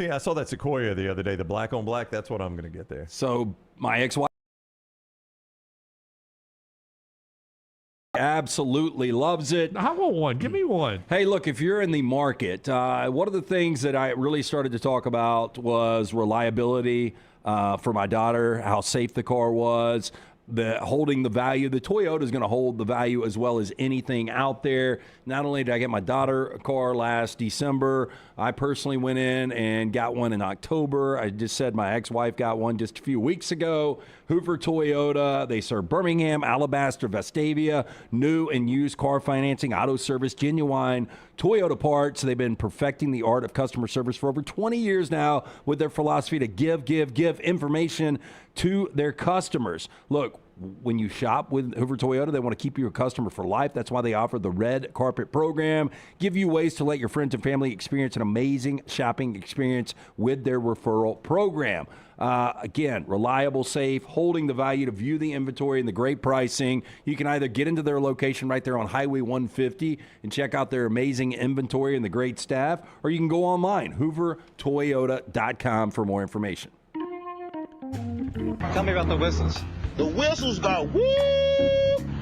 I saw that Sequoia the other day, the black on black. That's what I'm going to get there. So my ex-wife absolutely loves it. I want one. Give me one. Hey, look, if you're in the market, one of the things that I really started to talk about was reliability for my daughter, how safe the car was. Holding the value. The Toyota is going to hold the value as well as anything out there. Not only did I get my daughter a car last December, I personally went in and got one in October. I just said my ex-wife got one just a few weeks ago. Hoover Toyota. They serve Birmingham, Alabaster, Vestavia, new and used car financing, auto service, genuine Toyota parts. They've been perfecting the art of customer service for over 20 years now with their philosophy to give information to their customers. Look, when you shop with Hoover Toyota, they want to keep you a customer for life. That's why they offer the Red Carpet Program. Give you ways to let your friends and family experience an amazing shopping experience with their referral program. Again, reliable, safe, holding the value to view the inventory and the great pricing. You can either get into their location right there on Highway 150 and check out their amazing inventory and the great staff, or you can go online, hoovertoyota.com for more information. Tell me about the whistles. The whistles got woo.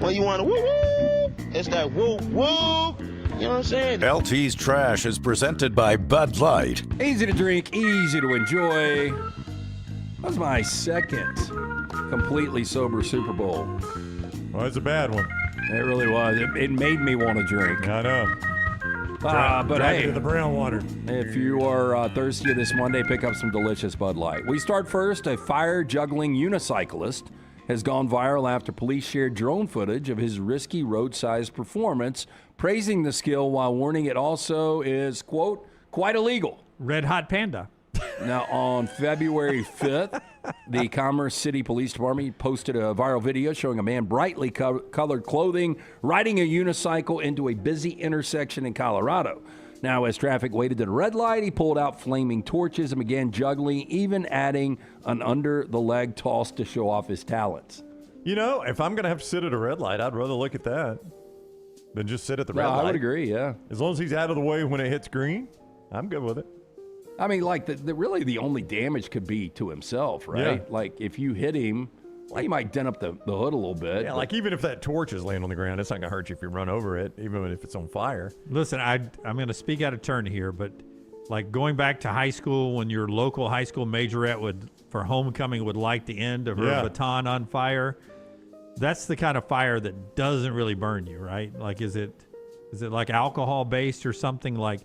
When you want to woo woo, it's that woo woo. You know what I'm saying? LT's Trash is presented by Bud Light. Easy to drink, easy to enjoy. That was my second completely sober Super Bowl. Well, it's a bad one. It really was. It made me want to drink. I know. But hey, to the brown water. If you are thirsty this Monday, pick up some delicious Bud Light. We start first. A fire-juggling unicyclist has gone viral after police shared drone footage of his risky roadside performance, praising the skill while warning it also is, quote, quite illegal. Red Hot Panda. Now, on February 5th, the Commerce City Police Department posted a viral video showing a man brightly colored clothing riding a unicycle into a busy intersection in Colorado. Now, as traffic waited at a red light, he pulled out flaming torches and began juggling, even adding an under-the-leg toss to show off his talents. You know, if I'm going to have to sit at a red light, I'd rather look at that than just sit at the red light. I would agree, yeah. As long as he's out of the way when it hits green, I'm good with it. I mean, like, really the only damage could be to himself, right? Yeah. Like, if you hit him, well, you might dent up the hood a little bit. Yeah, like even if that torch is laying on the ground, it's not going to hurt you if you run over it, even if it's on fire. Listen, I'm going to speak out of turn here, but like going back to high school when your local high school majorette for homecoming would light the end of her baton on fire, that's the kind of fire that doesn't really burn you, right? Like, is it like alcohol-based or something like...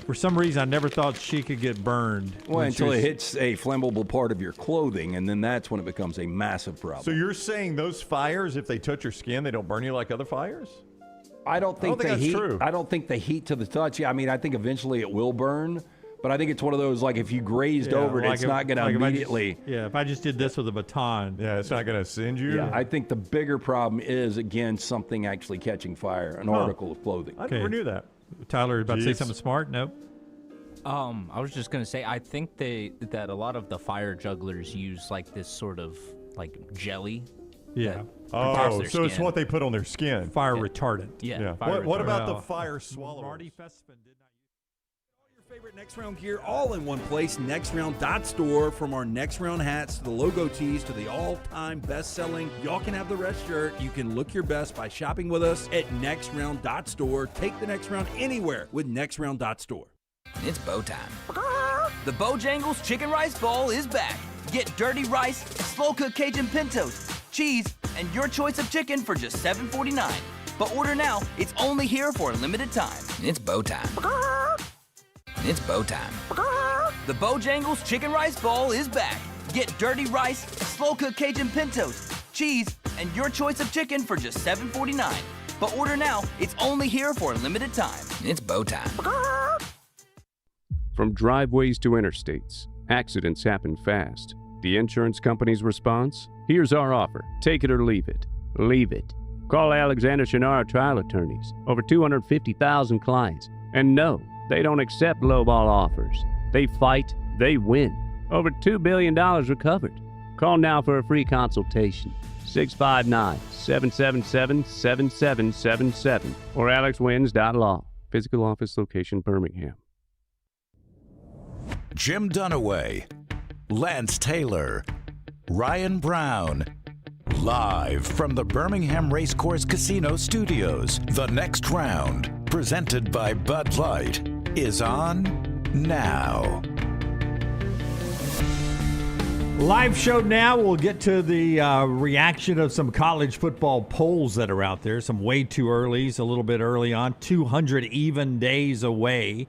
For some reason, I never thought she could get burned. Well, until it hits a flammable part of your clothing, and then that's when it becomes a massive problem. So you're saying those fires, if they touch your skin, they don't burn you like other fires? I don't think that's true. I don't think the heat to the touch. Yeah, I mean, I think eventually it will burn, but I think it's one of those, like, if you grazed over it, it's not going to immediately. If I just did this with a baton. Yeah, it's not going to singe you. Yeah, I think the bigger problem is, again, something actually catching fire, an article of clothing. I never knew that. Tyler, about to say something smart? Nope. I was just going to say, I think that a lot of the fire jugglers use like this sort of like jelly. Yeah. Oh, so it's what they put on their skin. Fire retardant. Yeah. What about the fire swallower? Marty Fespen did not use all your favorite Next Round gear all in one place, nextround.store. From our Next Round hats to the logo tees to the all-time best-selling Y'all Can Have the Rest shirt, you can look your best by shopping with us at nextround.store. Take the next round anywhere with nextround.store. It's bow time. The Bojangles Chicken Rice Bowl is back. Get dirty rice, slow-cooked Cajun pintos, cheese, and your choice of chicken for just $7.49. But order now. It's only here for a limited time. It's bow time. It's bow time. The Bojangles Chicken Rice Bowl is back. Get dirty rice, slow-cooked Cajun pintos, cheese, and your choice of chicken for just $7.49. But order now. It's only here for a limited time. It's bow time. From driveways to interstates, accidents happen fast. The insurance company's response? Here's our offer. Take it or leave it. Leave it. Call Alexander Shinara Trial Attorneys. Over 250,000 clients. And no, they don't accept lowball offers. They fight, they win. Over $2 billion recovered. Call now for a free consultation. 659-777-7777 or alexwins.law. Physical office location, Birmingham. Jim Dunaway, Lance Taylor, Ryan Brown. Live from the Birmingham Racecourse Casino Studios, the next round, presented by Bud Light, is on now. Live show now. We'll get to the reaction of some college football polls that are out there. Some way too earlys, a little bit early on. 200 even days away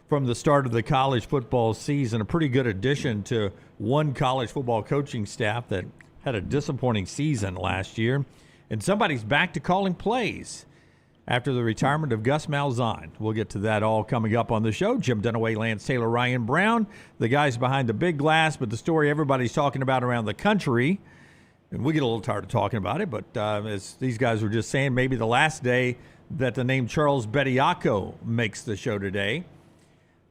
from the start of the college football season. A pretty good addition to one college football coaching staff that had a disappointing season last year. And somebody's back to calling plays after the retirement of Gus Malzahn. We'll get to that all coming up on the show. Jim Dunaway, Lance Taylor, Ryan Brown, the guys behind the big glass, but the story everybody's talking about around the country, and we get a little tired of talking about it, but as these guys were just saying, maybe the last day that the name Charles Bediako makes the show today.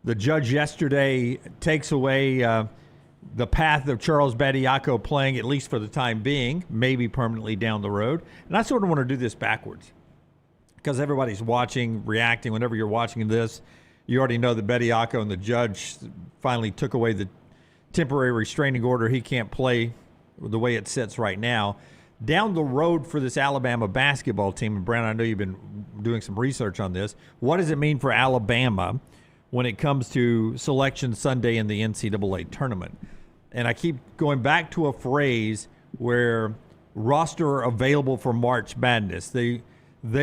The judge yesterday takes away the path of Charles Bediako playing, at least for the time being, maybe permanently down the road. And I sort of want to do this backwards, because everybody's watching, reacting. Whenever you're watching this, you already know that Bediako and the judge finally took away the temporary restraining order. He can't play the way it sits right now. Down the road for this Alabama basketball team, and Brown, I know you've been doing some research on this. What does it mean for Alabama when it comes to Selection Sunday in the NCAA tournament? And I keep going back to a phrase where roster available for March Madness. They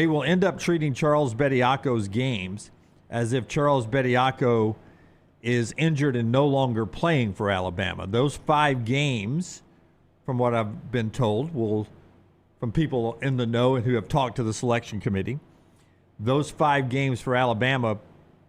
will end up treating Charles Bediako's games as if Charles Bediako is injured and no longer playing for Alabama. Those 5 games, from what I've been told, from people in the know and who have talked to the selection committee, those 5 games for Alabama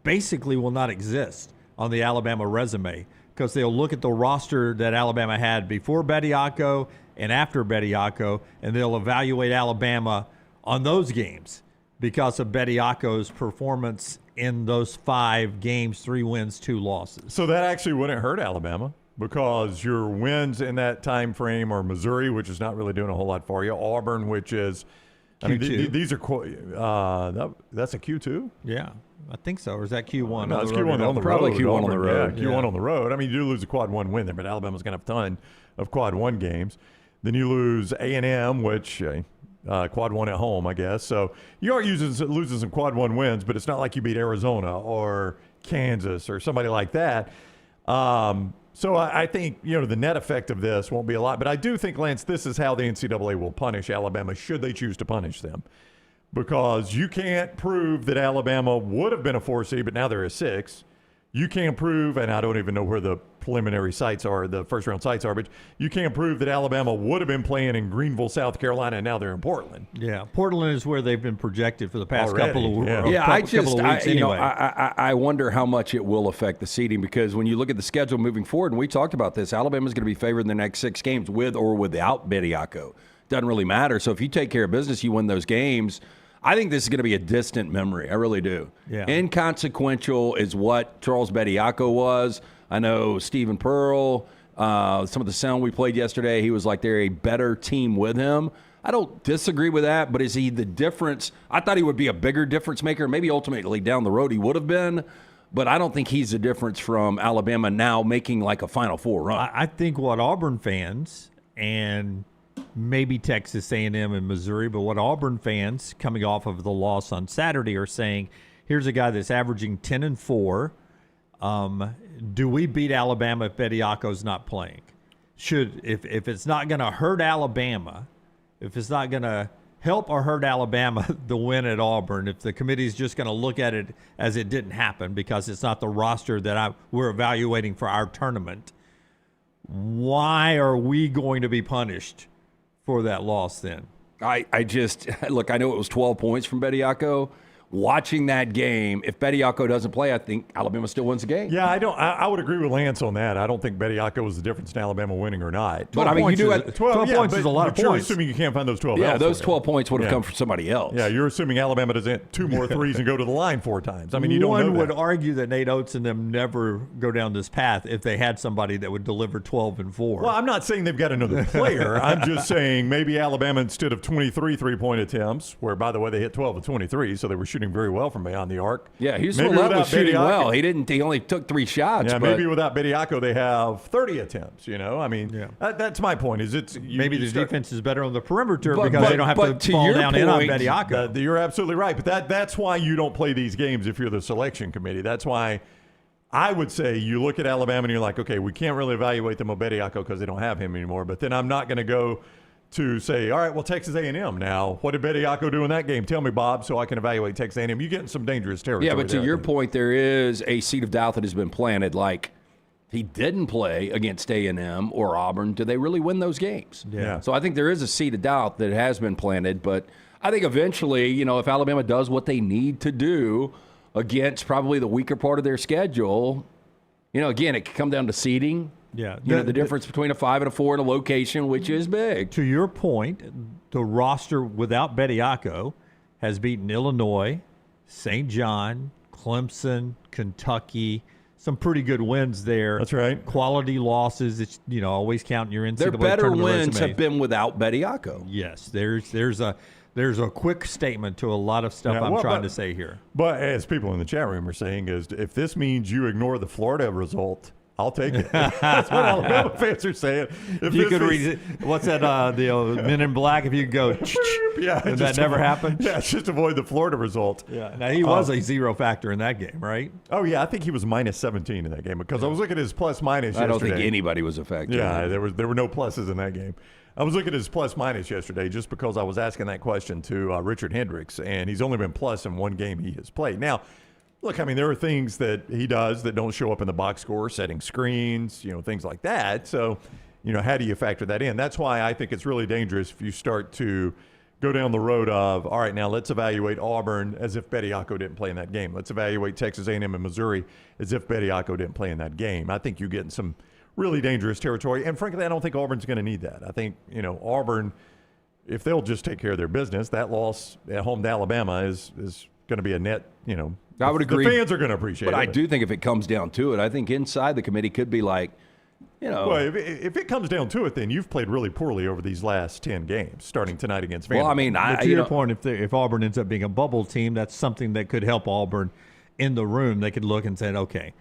basically will not exist on the Alabama resume, because they'll look at the roster that Alabama had before Bediako and after Bediako, and they'll evaluate Alabama on those games because of Bediako's performance in those 5 games, 3 wins, 2 losses. So that actually wouldn't hurt Alabama, because your wins in that time frame are Missouri, which is not really doing a whole lot for you, Auburn, which is Q2. I mean, these are that's a Q2? Yeah, I think so. Or is that Q1? No, it's Q1 on the road. Probably Q1 on the road. Yeah, Q1 on the road. I mean, you do lose a quad 1 win there, but Alabama's going to have a ton of quad 1 games. Then you lose A&M, which quad 1 at home, I guess. So you are losing some quad 1 wins, but it's not like you beat Arizona or Kansas or somebody like that. So I think, the net effect of this won't be a lot. But I do think, Lance, this is how the NCAA will punish Alabama, should they choose to punish them. Because you can't prove that Alabama would have been a 4 seed, but now they're a 6. You can't prove, and I don't even know where the preliminary sites are, the first-round sites are, but you can't prove that Alabama would have been playing in Greenville, South Carolina, and now they're in Portland. Yeah, Portland is where they've been projected for the past couple of weeks. I wonder how much it will affect the seeding, because when you look at the schedule moving forward, and we talked about this, Alabama's going to be favored in the next 6 games with or without Bediako. Doesn't really matter. So if you take care of business, you win those games. I think this is going to be a distant memory. I really do. Yeah. Inconsequential is what Charles Bediako was. I know Stephen Pearl, some of the sound we played yesterday, he was like they're a better team with him. I don't disagree with that, but is he the difference? I thought he would be a bigger difference maker. Maybe ultimately down the road he would have been, but I don't think he's the difference from Alabama now making like a Final Four run. I think what Auburn fans and maybe Texas A&M and Missouri, but what Auburn fans coming off of the loss on Saturday are saying, here's a guy that's averaging 10-4. Do we beat Alabama if Bediako's not playing? If it's not going to hurt Alabama, if it's not going to help or hurt Alabama, the win at Auburn, if the committee's just going to look at it as it didn't happen because it's not the roster that we're evaluating for our tournament, why are we going to be punished for that loss then? I just look, I know it was 12 points from Bediako. Watching that game, if Bediako doesn't play, I think Alabama still wins the game. Yeah, I would agree with Lance on that. I don't think Bediako was the difference in Alabama winning or not. But I mean, you do have 12 points is a lot of you're points. assuming you can't find those 12. Yeah, elsewhere. those 12 points would have come from somebody else. Yeah, you're assuming Alabama doesn't hit 2 more threes and go to the line 4 times. I mean, you don't know that. One would argue that Nate Oates and them never go down this path if they had somebody that would deliver 12 and 4. Well, I'm not saying they've got another player. I'm just saying maybe Alabama, instead of 23 3-point attempts, where, by the way, they hit 12 of 23, so they were shooting shooting very well from beyond the arc. Yeah, Houston Maybe Love without was shooting Bediako- well. He only took 3 shots. Yeah, but maybe without Bediako they have 30 attempts. I mean, that's my point. Is Maybe the defense is better on the perimeter But- because but- they don't have but to to fall your down in on point, Bediako. You're absolutely right. But that's why you don't play these games if you're the selection committee. That's why I would say you look at Alabama and you're like, okay, we can't really evaluate them on Bediako because they don't have him anymore. But then I'm not going to go to say, all right, well, Texas A&M now. What did Bediako do in that game? Tell me, Bob, so I can evaluate Texas A&M. You're getting some dangerous territory. Yeah, but to there, your point, there is a seed of doubt that has been planted. Like, he didn't play against A&M or Auburn. Did they really win those games? Yeah. So I think there is a seed of doubt that has been planted. But I think eventually, if Alabama does what they need to do against probably the weaker part of their schedule, again, it could come down to seeding. Yeah. The difference between a 5 and a 4 in a location, which is big. To your point, the roster without Bediako has beaten Illinois, St. John, Clemson, Kentucky. Some pretty good wins there. That's right. Quality losses. It's always counting your NCAA Their better tournament wins resume. have been without Bediako. Yes, there's a quick statement to a lot of stuff I'm trying to say here. But as people in the chat room are saying, is if this means you ignore the Florida result, I'll take it. That's what Alabama fans are saying. If You this could is- read what's that? The Men in Black. If you could go, yeah, did just that never avoid- happen? Yeah, just avoid the Florida result. Yeah. Now he was a zero factor in that game, right? Oh yeah, I think he was minus 17 in that game because I was looking at his plus minus. I don't think yesterday. anybody was affected. Yeah, there were no pluses in that game. I was looking at his plus minus yesterday just because I was asking that question to Richard Hendricks, and he's only been plus in one game he has played. Now, look, I mean, there are things that he does that don't show up in the box score, setting screens, things like that. So, how do you factor that in? That's why I think it's really dangerous if you start to go down the road of, all right, now let's evaluate Auburn as if Bediako didn't play in that game. Let's evaluate Texas A&M and Missouri as if Bediako didn't play in that game. I think you get in some really dangerous territory. And frankly, I don't think Auburn's going to need that. I think, Auburn, if they'll just take care of their business, that loss at home to Alabama is going to be a net, I would agree. The fans are going to appreciate it. But I do think if it comes down to it, I think inside the committee could be like, Well, if it comes down to it, then you've played really poorly over these last 10 games, starting tonight against Vanderbilt. well, I mean, But to your point, if Auburn ends up being a bubble team, that's something that could help Auburn in the room. They could look and say, okay,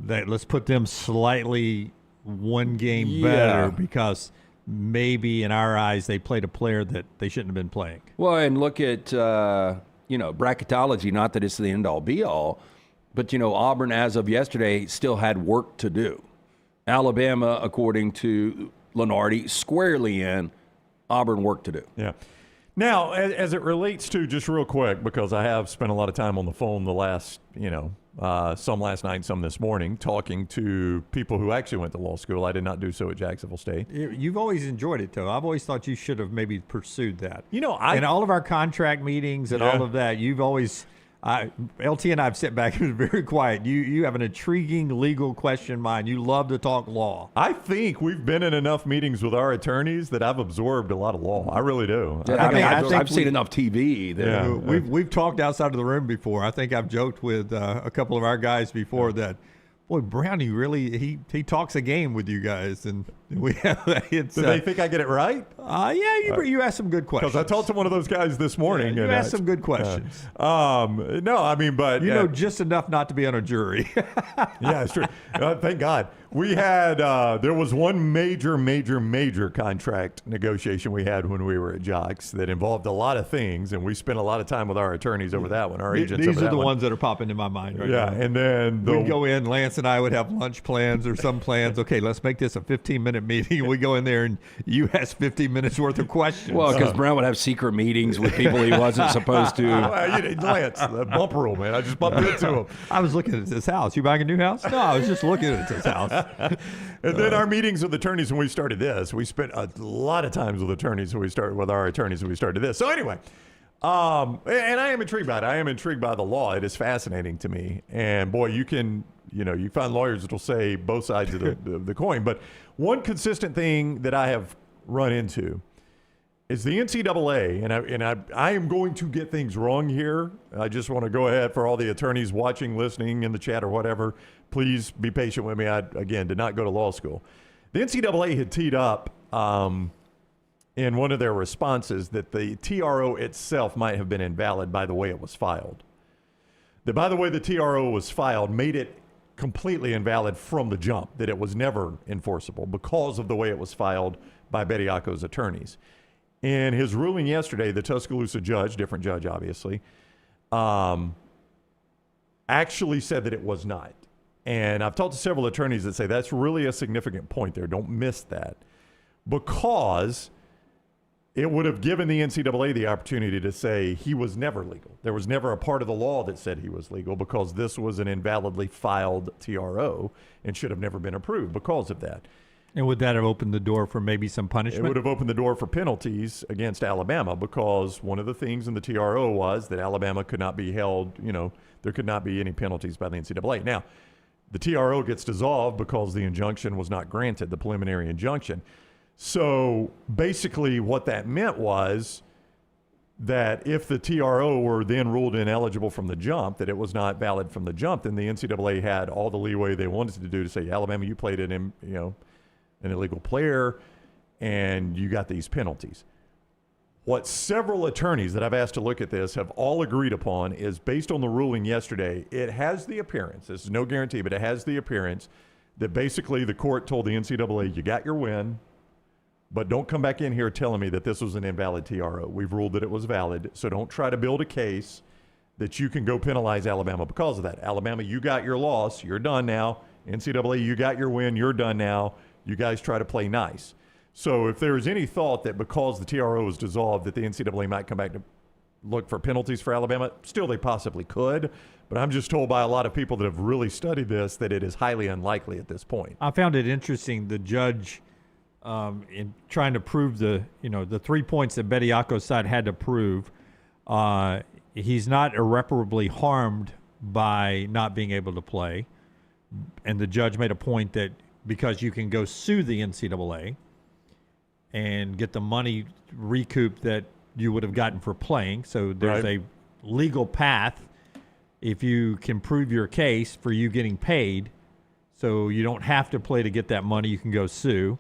let's put them slightly one game better because maybe in our eyes they played a player that they shouldn't have been playing. Well, and look at, bracketology, not that it's the end-all, be-all, but, Auburn, as of yesterday, still had work to do. Alabama, according to Lenardi, squarely in, Auburn work to do. Yeah. Now, as it relates to, just real quick, because I have spent a lot of time on the phone the last, some last night, some this morning, talking to people who actually went to law school. I did not do so at Jacksonville State. You've always enjoyed it, though. I've always thought you should have maybe pursued that. In all of our contract meetings and all of that, you've always LT and I have sat back and been very quiet. You have an intriguing legal question mind. You love to talk law. I think we've been in enough meetings with our attorneys that I've absorbed a lot of law. I really do. I think I I've seen enough TV. That, Yeah. We've talked outside of the room before. I think I've joked with a couple of our guys before that, boy, Brownie really he talks a game with you guys, and we have it's. Do they think I get it right? You asked some good questions. Because I talked to one of those guys this morning. You and asked some good questions. No, I mean, but You know just enough not to be on a jury. yeah, it's true. Thank God. We had there was one major contract negotiation we had when we were at Jocks that involved a lot of things, and we spent a lot of time with our attorneys over that one. Our agents. These over are that the one. ones that are popping in my mind right Yeah, now. and then We'd go in, Lance and I would have lunch plans or some plans. Okay, let's make this a 15-minute meeting. We go in there and you ask 15 minutes worth of questions. well, because Brown would have secret meetings with people he wasn't supposed to. Lance, the bump rule, man. I just bumped into him. I was looking at this house. You buying a new house? No, I was just looking at this house. And then our meetings with attorneys when we started this, we spent a lot of times with attorneys when we started with our attorneys when we started this. So anyway, and I am intrigued by it. I am intrigued by the law. It is fascinating to me. And boy, you can, you find lawyers that will say both sides of the coin. But one consistent thing that I have run into is the NCAA, and I am going to get things wrong here. I just want to go ahead for all the attorneys watching, listening in the chat or whatever. Please be patient with me. I, again, did not go to law school. The NCAA had teed up in one of their responses that the TRO itself might have been invalid by the way it was filed. that by the way the TRO was filed made it completely invalid from the jump, that it was never enforceable because of the way it was filed by Bediako's attorneys. In his ruling yesterday, the Tuscaloosa judge, different judge obviously, actually said that it was not. And I've talked to several attorneys that say that's really a significant point there. Don't miss that. Because it would have given the NCAA the opportunity to say he was never legal. There was never a part of the law that said he was legal because this was an invalidly filed TRO and should have never been approved because of that. And would that have opened the door for maybe some punishment? It would have opened the door for penalties against Alabama because one of the things in the TRO was that Alabama could not be held, there could not be any penalties by the NCAA. Now, the TRO gets dissolved because the injunction was not granted, the preliminary injunction. So basically what that meant was that if the TRO were then ruled ineligible from the jump, that it was not valid from the jump, then the NCAA had all the leeway they wanted to do to say, Alabama, you played an illegal player and you got these penalties. What several attorneys that I've asked to look at this have all agreed upon is based on the ruling yesterday, it has the appearance, this is no guarantee, but it has the appearance that basically the court told the NCAA, you got your win, but don't come back in here telling me that this was an invalid TRO. We've ruled that it was valid, so don't try to build a case that you can go penalize Alabama because of that. Alabama, you got your loss, you're done now. NCAA, you got your win, you're done now. You guys try to play nice. So if there is any thought that because the TRO is dissolved that the NCAA might come back to look for penalties for Alabama, still they possibly could. But I'm just told by a lot of people that have really studied this that it is highly unlikely at this point. I found it interesting, the judge in trying to prove the 3 points that Bediako's side had to prove, he's not irreparably harmed by not being able to play. And the judge made a point that because you can go sue the NCAA and get the money recouped that you would have gotten for playing. So there's a legal path if you can prove your case for you getting paid. So you don't have to play to get that money. You can go sue.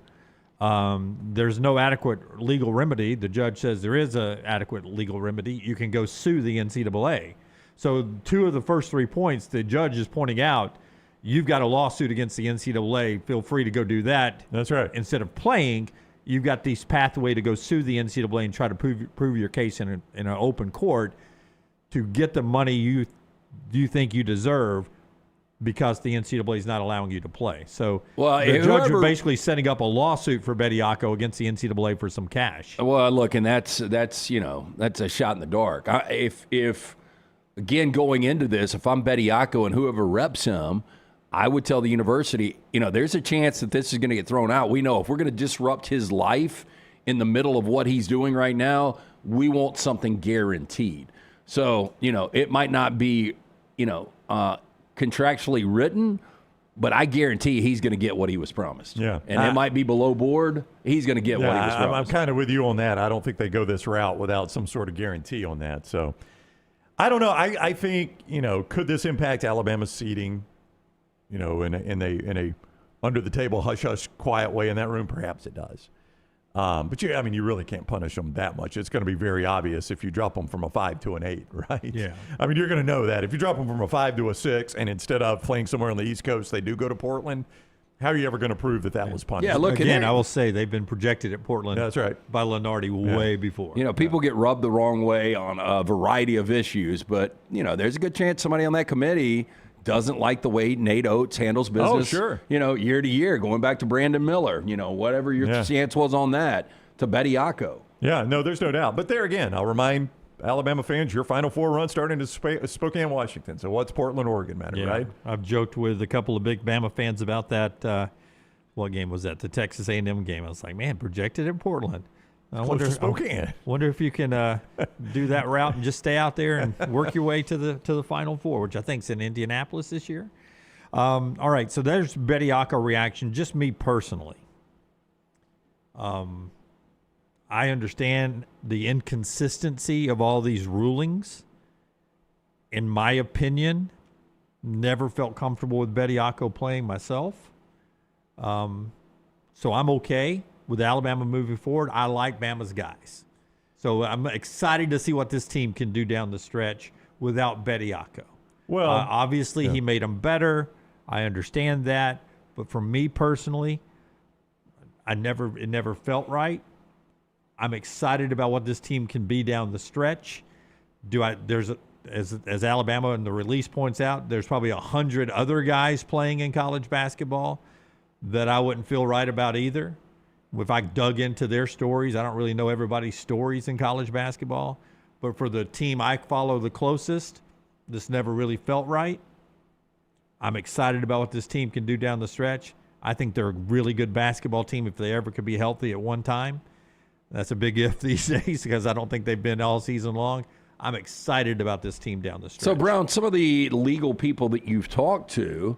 There's no adequate legal remedy. The judge says there is an adequate legal remedy. You can go sue the NCAA. So 2 of the first 3 points, the judge is pointing out, you've got a lawsuit against the NCAA. Feel free to go do that. That's right. Instead of playing, you've got this pathway to go sue the NCAA and try to prove your case in an open court to get the money you think you deserve because the NCAA is not allowing you to play. So the judge is basically setting up a lawsuit for Bediako against the NCAA for some cash. Well, look, and that's a shot in the dark. If again going into this, if I'm Bediako and whoever reps him, I would tell the university, there's a chance that this is going to get thrown out. We know if we're going to disrupt his life in the middle of what he's doing right now, we want something guaranteed. So, it might not be, contractually written, but I guarantee he's going to get what he was promised. Yeah. And it might be below board. He's going to get what he was promised. I'm kind of with you on that. I don't think they go this route without some sort of guarantee on that. So, I don't know. I think, could this impact Alabama's seeding? In a under the table hush hush quiet way in that room, perhaps it does. But you really can't punish them that much. It's going to be very obvious if you drop them from a 5 to an 8, right? Yeah. You're going to know that if you drop them from a 5 to a 6, and instead of playing somewhere on the East Coast, they do go to Portland. How are you ever going to prove that was punished? Yeah, look, again, I will say they've been projected at Portland. That's right. By Lenardi way before. People get rubbed the wrong way on a variety of issues, but there's a good chance somebody on that committee doesn't like the way Nate Oates handles business. Oh, sure. Year to year, going back to Brandon Miller, whatever your stance was on that, to Bediako. Yeah, no, there's no doubt. But there again, I'll remind Alabama fans, your Final Four run starting in Spokane, Washington. So what's Portland, Oregon matter, right? I've joked with a couple of big Bama fans about that. What game was that? The Texas A&M game. I was like, man, projected in Portland. I wonder if you can do that route and just stay out there and work your way to the Final Four, which I think is in Indianapolis this year. All right, so there's Bediako reaction. Just me personally. I understand the inconsistency of all these rulings. In my opinion, never felt comfortable with Bediako playing myself. So I'm okay with Alabama moving forward. I like Bama's guys. So I'm excited to see what this team can do down the stretch without Bediako. Well, obviously he made them better. I understand that. But for me personally, it never felt right. I'm excited about what this team can be down the stretch. As Alabama in the release points out, there's probably 100 other guys playing in college basketball that I wouldn't feel right about either. If I dug into their stories, I don't really know everybody's stories in college basketball. But for the team I follow the closest, this never really felt right. I'm excited about what this team can do down the stretch. I think they're a really good basketball team if they ever could be healthy at one time. That's a big if these days because I don't think they've been all season long. I'm excited about this team down the stretch. So, Brown, some of the legal people that you've talked to,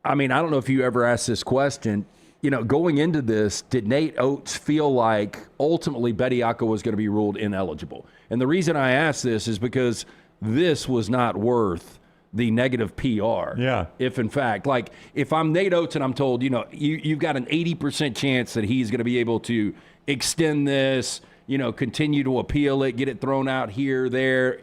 I mean, I don't know if you ever asked this question. You know, going into this, did Nate Oates feel like ultimately Bediako was going to be ruled ineligible? And the reason I ask this is because this was not worth the negative PR. Yeah. If, in fact, like, if I'm Nate Oates and I'm told, you know, you've got an 80% chance that he's going to be able to extend this, you know, continue to appeal it, get it thrown out here, there.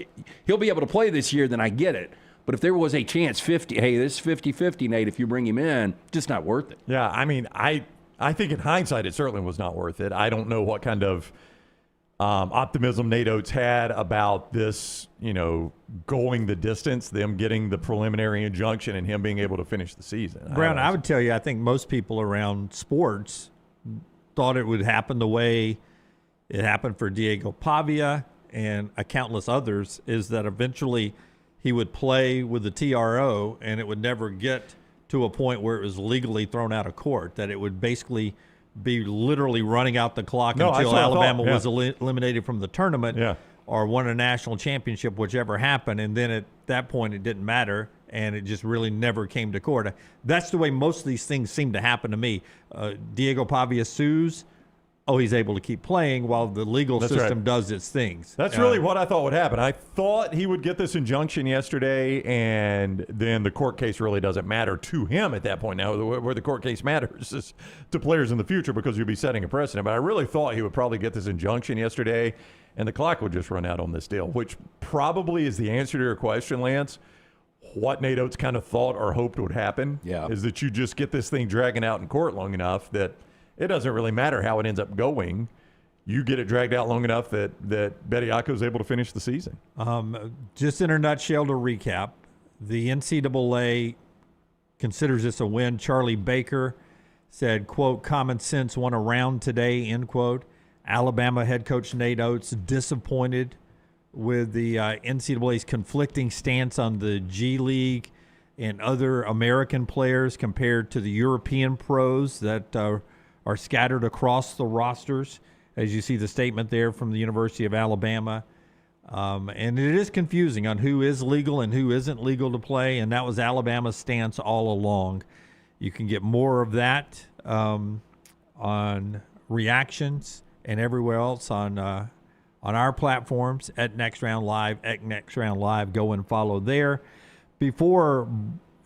He'll be able to play this year, then I get it. But if there was a chance, this is 50-50, Nate, if you bring him in, just not worth it. Yeah, I mean, I think in hindsight it certainly was not worth it. I don't know what kind of optimism Nate Oates had about this, you know, going the distance, them getting the preliminary injunction and him being able to finish the season. Brown, I would tell you, I think most people around sports thought it would happen the way it happened for Diego Pavia and countless others, is that eventually he would play with the TRO and it would never get to a point where it was legally thrown out of court, that it would basically be literally running out the clock until Alabama was eliminated from the tournament or won a national championship, whichever happened. And then at that point, it didn't matter, and it just really never came to court. That's the way most of these things seem to happen to me. Diego Pavia sues. Oh, he's able to keep playing while the legal system does its things. That's really what I thought would happen. I thought he would get this injunction yesterday, and then the court case really doesn't matter to him at that point. Now, where the court case matters is to players in the future because you'll be setting a precedent. But I really thought he would probably get this injunction yesterday, and the clock would just run out on this deal, which probably is the answer to your question, Lance. What Nate Oates kind of thought or hoped would happen is that you just get this thing dragging out in court long enough that it doesn't really matter how it ends up going. You get it dragged out long enough that Bediako is able to finish the season. Just in a nutshell to recap, the NCAA considers this a win. Charlie Baker said, quote, common sense won around today, end quote. Alabama head coach Nate Oates disappointed with the NCAA's conflicting stance on the G League and other American players compared to the European pros that are scattered across the rosters, as you see the statement there from the University of Alabama. And it is confusing on who is legal and who isn't legal to play, and that was Alabama's stance all along. You can get more of that on reactions and everywhere else on our platforms at Next Round Live, at Next Round Live. Go and follow there. Before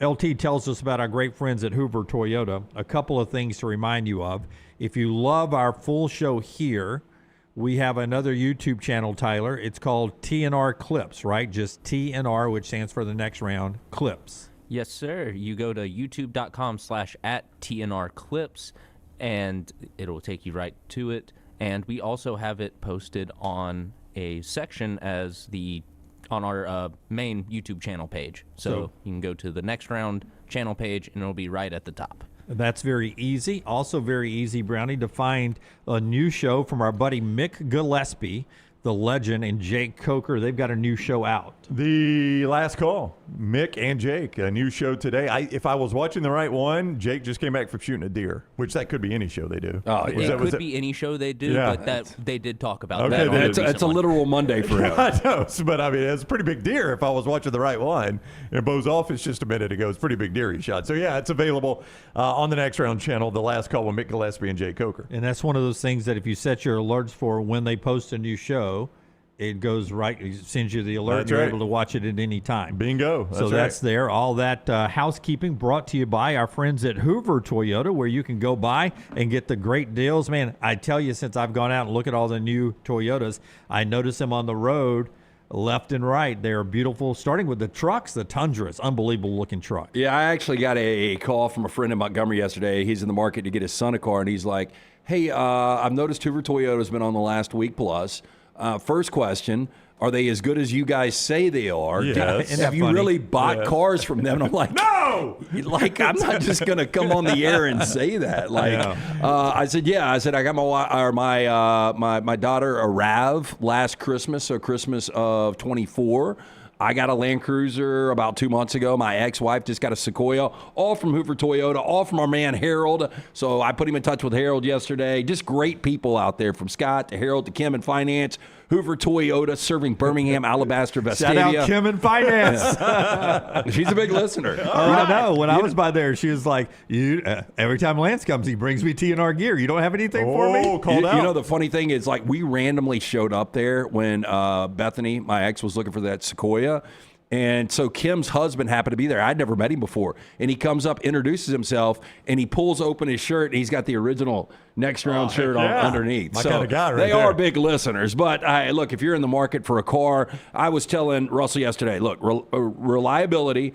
LT tells us about our great friends at Hoover Toyota, a couple of things to remind you of. If you love our full show here, we have another YouTube channel, Tyler. It's called TNR Clips, right? Just TNR, which stands for the Next Round Clips. Yes, sir. You go to youtube.com/@TNR Clips, and it'll take you right to it. And we also have it posted on a section on our main YouTube channel page. So you can go to the Next Round channel page, and it'll be right at the top. That's very easy. Also very easy, Brownie, to find a new show from our buddy Mick Gillespie, the legend, and Jake Coker. They've got a new show out. The Last Call. Mick and Jake, a new show today. If I was watching the right one, Jake just came back from shooting a deer, which that could be any show they do. Oh, it could be any show they do, but that they did talk about that. It's a literal Monday for him. I know, but I mean, it's a pretty big deer if I was watching the right one. In Bo's office just a minute ago, it's a pretty big deer he shot. So, yeah, it's available on the Next Round channel, The Last Call with Mick Gillespie and Jake Coker. And that's one of those things that if you set your alerts for when they post a new show, it goes right, it sends you the alert, and you're able to watch it at any time. Bingo. That's there. All that housekeeping brought to you by our friends at Hoover Toyota, where you can go by and get the great deals. Man, I tell you, since I've gone out and looked at all the new Toyotas, I notice them on the road left and right. They are beautiful, starting with the trucks, the Tundras, unbelievable-looking truck. Yeah, I actually got a call from a friend in Montgomery yesterday. He's in the market to get his son a car, and he's like, hey, I've noticed Hoover Toyota's been on the last week plus. First question, are they as good as you guys say they are? Yes. And have you really bought cars from them? And I'm like, no! Like, I'm not just going to come on the air and say that. Like, I said, yeah. I said, I got my daughter a RAV last Christmas, so Christmas of 24. I got a Land Cruiser about 2 months ago. My ex-wife just got a Sequoia, all from Hoover Toyota, all from our man Harold. So I put him in touch with Harold yesterday. Just great people out there, from Scott to Harold to Kim in finance. Hoover Toyota, serving Birmingham, Alabaster, Vestavia. Shout out Kim in finance. She's a big listener. I know. When I was by there, she was like, every time Lance comes, he brings me TNR gear. You don't have anything for me? Called out. You know, the funny thing is, like, we randomly showed up there when Bethany, my ex, was looking for that Sequoia. And so Kim's husband happened to be there. I'd never met him before. And he comes up, introduces himself, and he pulls open his shirt, and he's got the original Next Round shirt on underneath. My kind of guy right they there. are big listeners. But, look, if you're in the market for a car, I was telling Russell yesterday, look, reliability,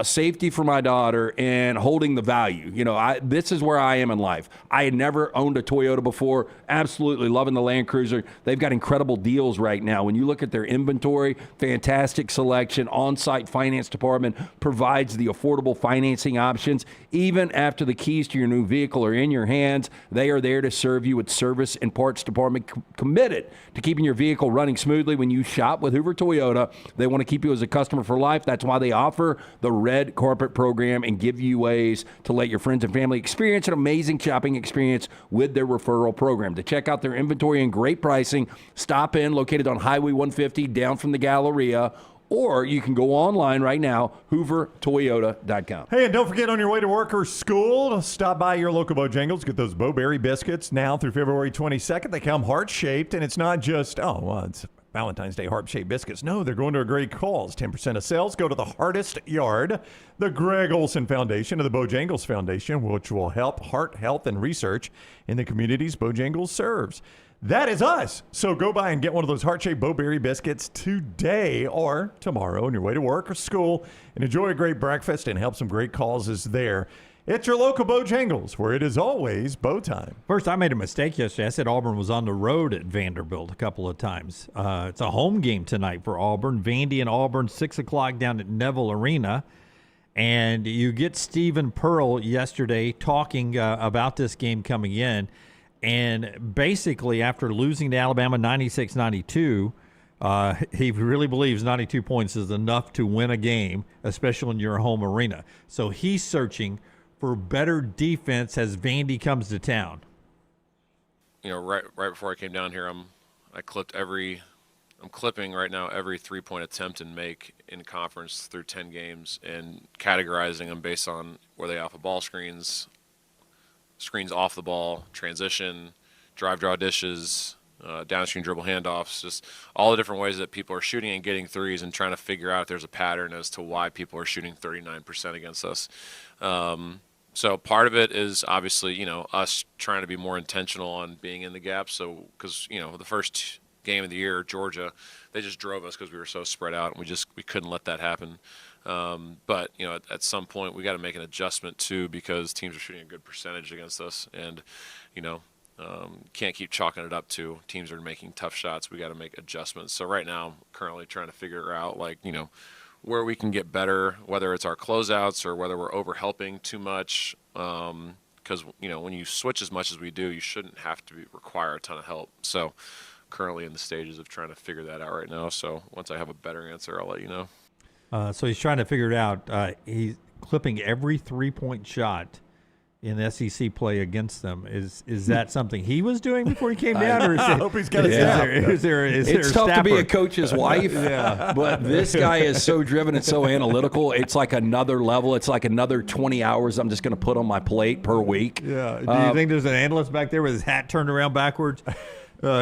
safety for my daughter, and holding the value. You know, this is where I am in life. I had never owned a Toyota before. Absolutely loving the Land Cruiser. They've got incredible deals right now. When you look at their inventory, fantastic selection. On-site finance department provides the affordable financing options. Even after the keys to your new vehicle are in your hands, they are there to serve you with service and parts department committed to keeping your vehicle running smoothly. When you shop with Hoover Toyota, they want to keep you as a customer for life. That's why they offer the Red Carpet Program and give you ways to let your friends and family experience an amazing shopping experience with their referral program. To check out their inventory and great pricing, stop in, located on Highway 150 down from the Galleria, or you can go online right now, hoovertoyota.com. Hey, and don't forget, on your way to work or school, stop by your local Bojangles. Get those Bowberry biscuits now through February 22nd. They come heart-shaped, and it's not just, it's Valentine's Day heart-shaped biscuits. No, they're going to a great cause. 10% of sales go to the Hardest Yard, the Greg Olson Foundation, and the Bojangles Foundation, which will help heart health and research in the communities Bojangles serves. That is us. So go by and get one of those heart-shaped Bowberry biscuits today or tomorrow on your way to work or school, and enjoy a great breakfast and help some great causes there. It's your local Bojangles, where it is always bow time. First, I made a mistake yesterday. I said Auburn was on the road at Vanderbilt a couple of times. It's a home game tonight for Auburn. Vandy and Auburn, 6 o'clock down at Neville Arena. And you get Stephen Pearl yesterday talking about this game coming in. And basically, after losing to Alabama 96-92, he really believes 92 points is enough to win a game, especially in your home arena. So he's searching for better defense as Vandy comes to town. You know, right before I came down here, I'm clipping right now every 3-point attempt and make in conference through 10 games and categorizing them based on where they off of ball screens off the ball, transition, drive, draw dishes, downstream dribble handoffs, just all the different ways that people are shooting and getting threes, and trying to figure out if there's a pattern as to why people are shooting 39% against us. So part of it is obviously, you know, us trying to be more intentional on being in the gap. So, because, you know, the first game of the year, Georgia, they just drove us because we were so spread out, and we couldn't let that happen. But, you know, at some point we got to make an adjustment too, because teams are shooting a good percentage against us, and, you know, can't keep chalking it up to teams are making tough shots. We got to make adjustments. So right now I'm currently trying to figure out, like, you know, where we can get better, whether it's our closeouts or whether we're over-helping too much. Because, you know, when you switch as much as we do, you shouldn't have to require a ton of help. So currently in the stages of trying to figure that out right now. So once I have a better answer, I'll let you know. So he's trying to figure it out. He's clipping every 3-point shot in SEC play against them. Is that something he was doing before he came down? Or I hope he's got a staff. It's tough to be a coach's wife, but this guy is so driven and so analytical. It's like another level. It's like another 20 hours I'm just going to put on my plate per week. Yeah. Do you think there's an analyst back there with his hat turned around backwards?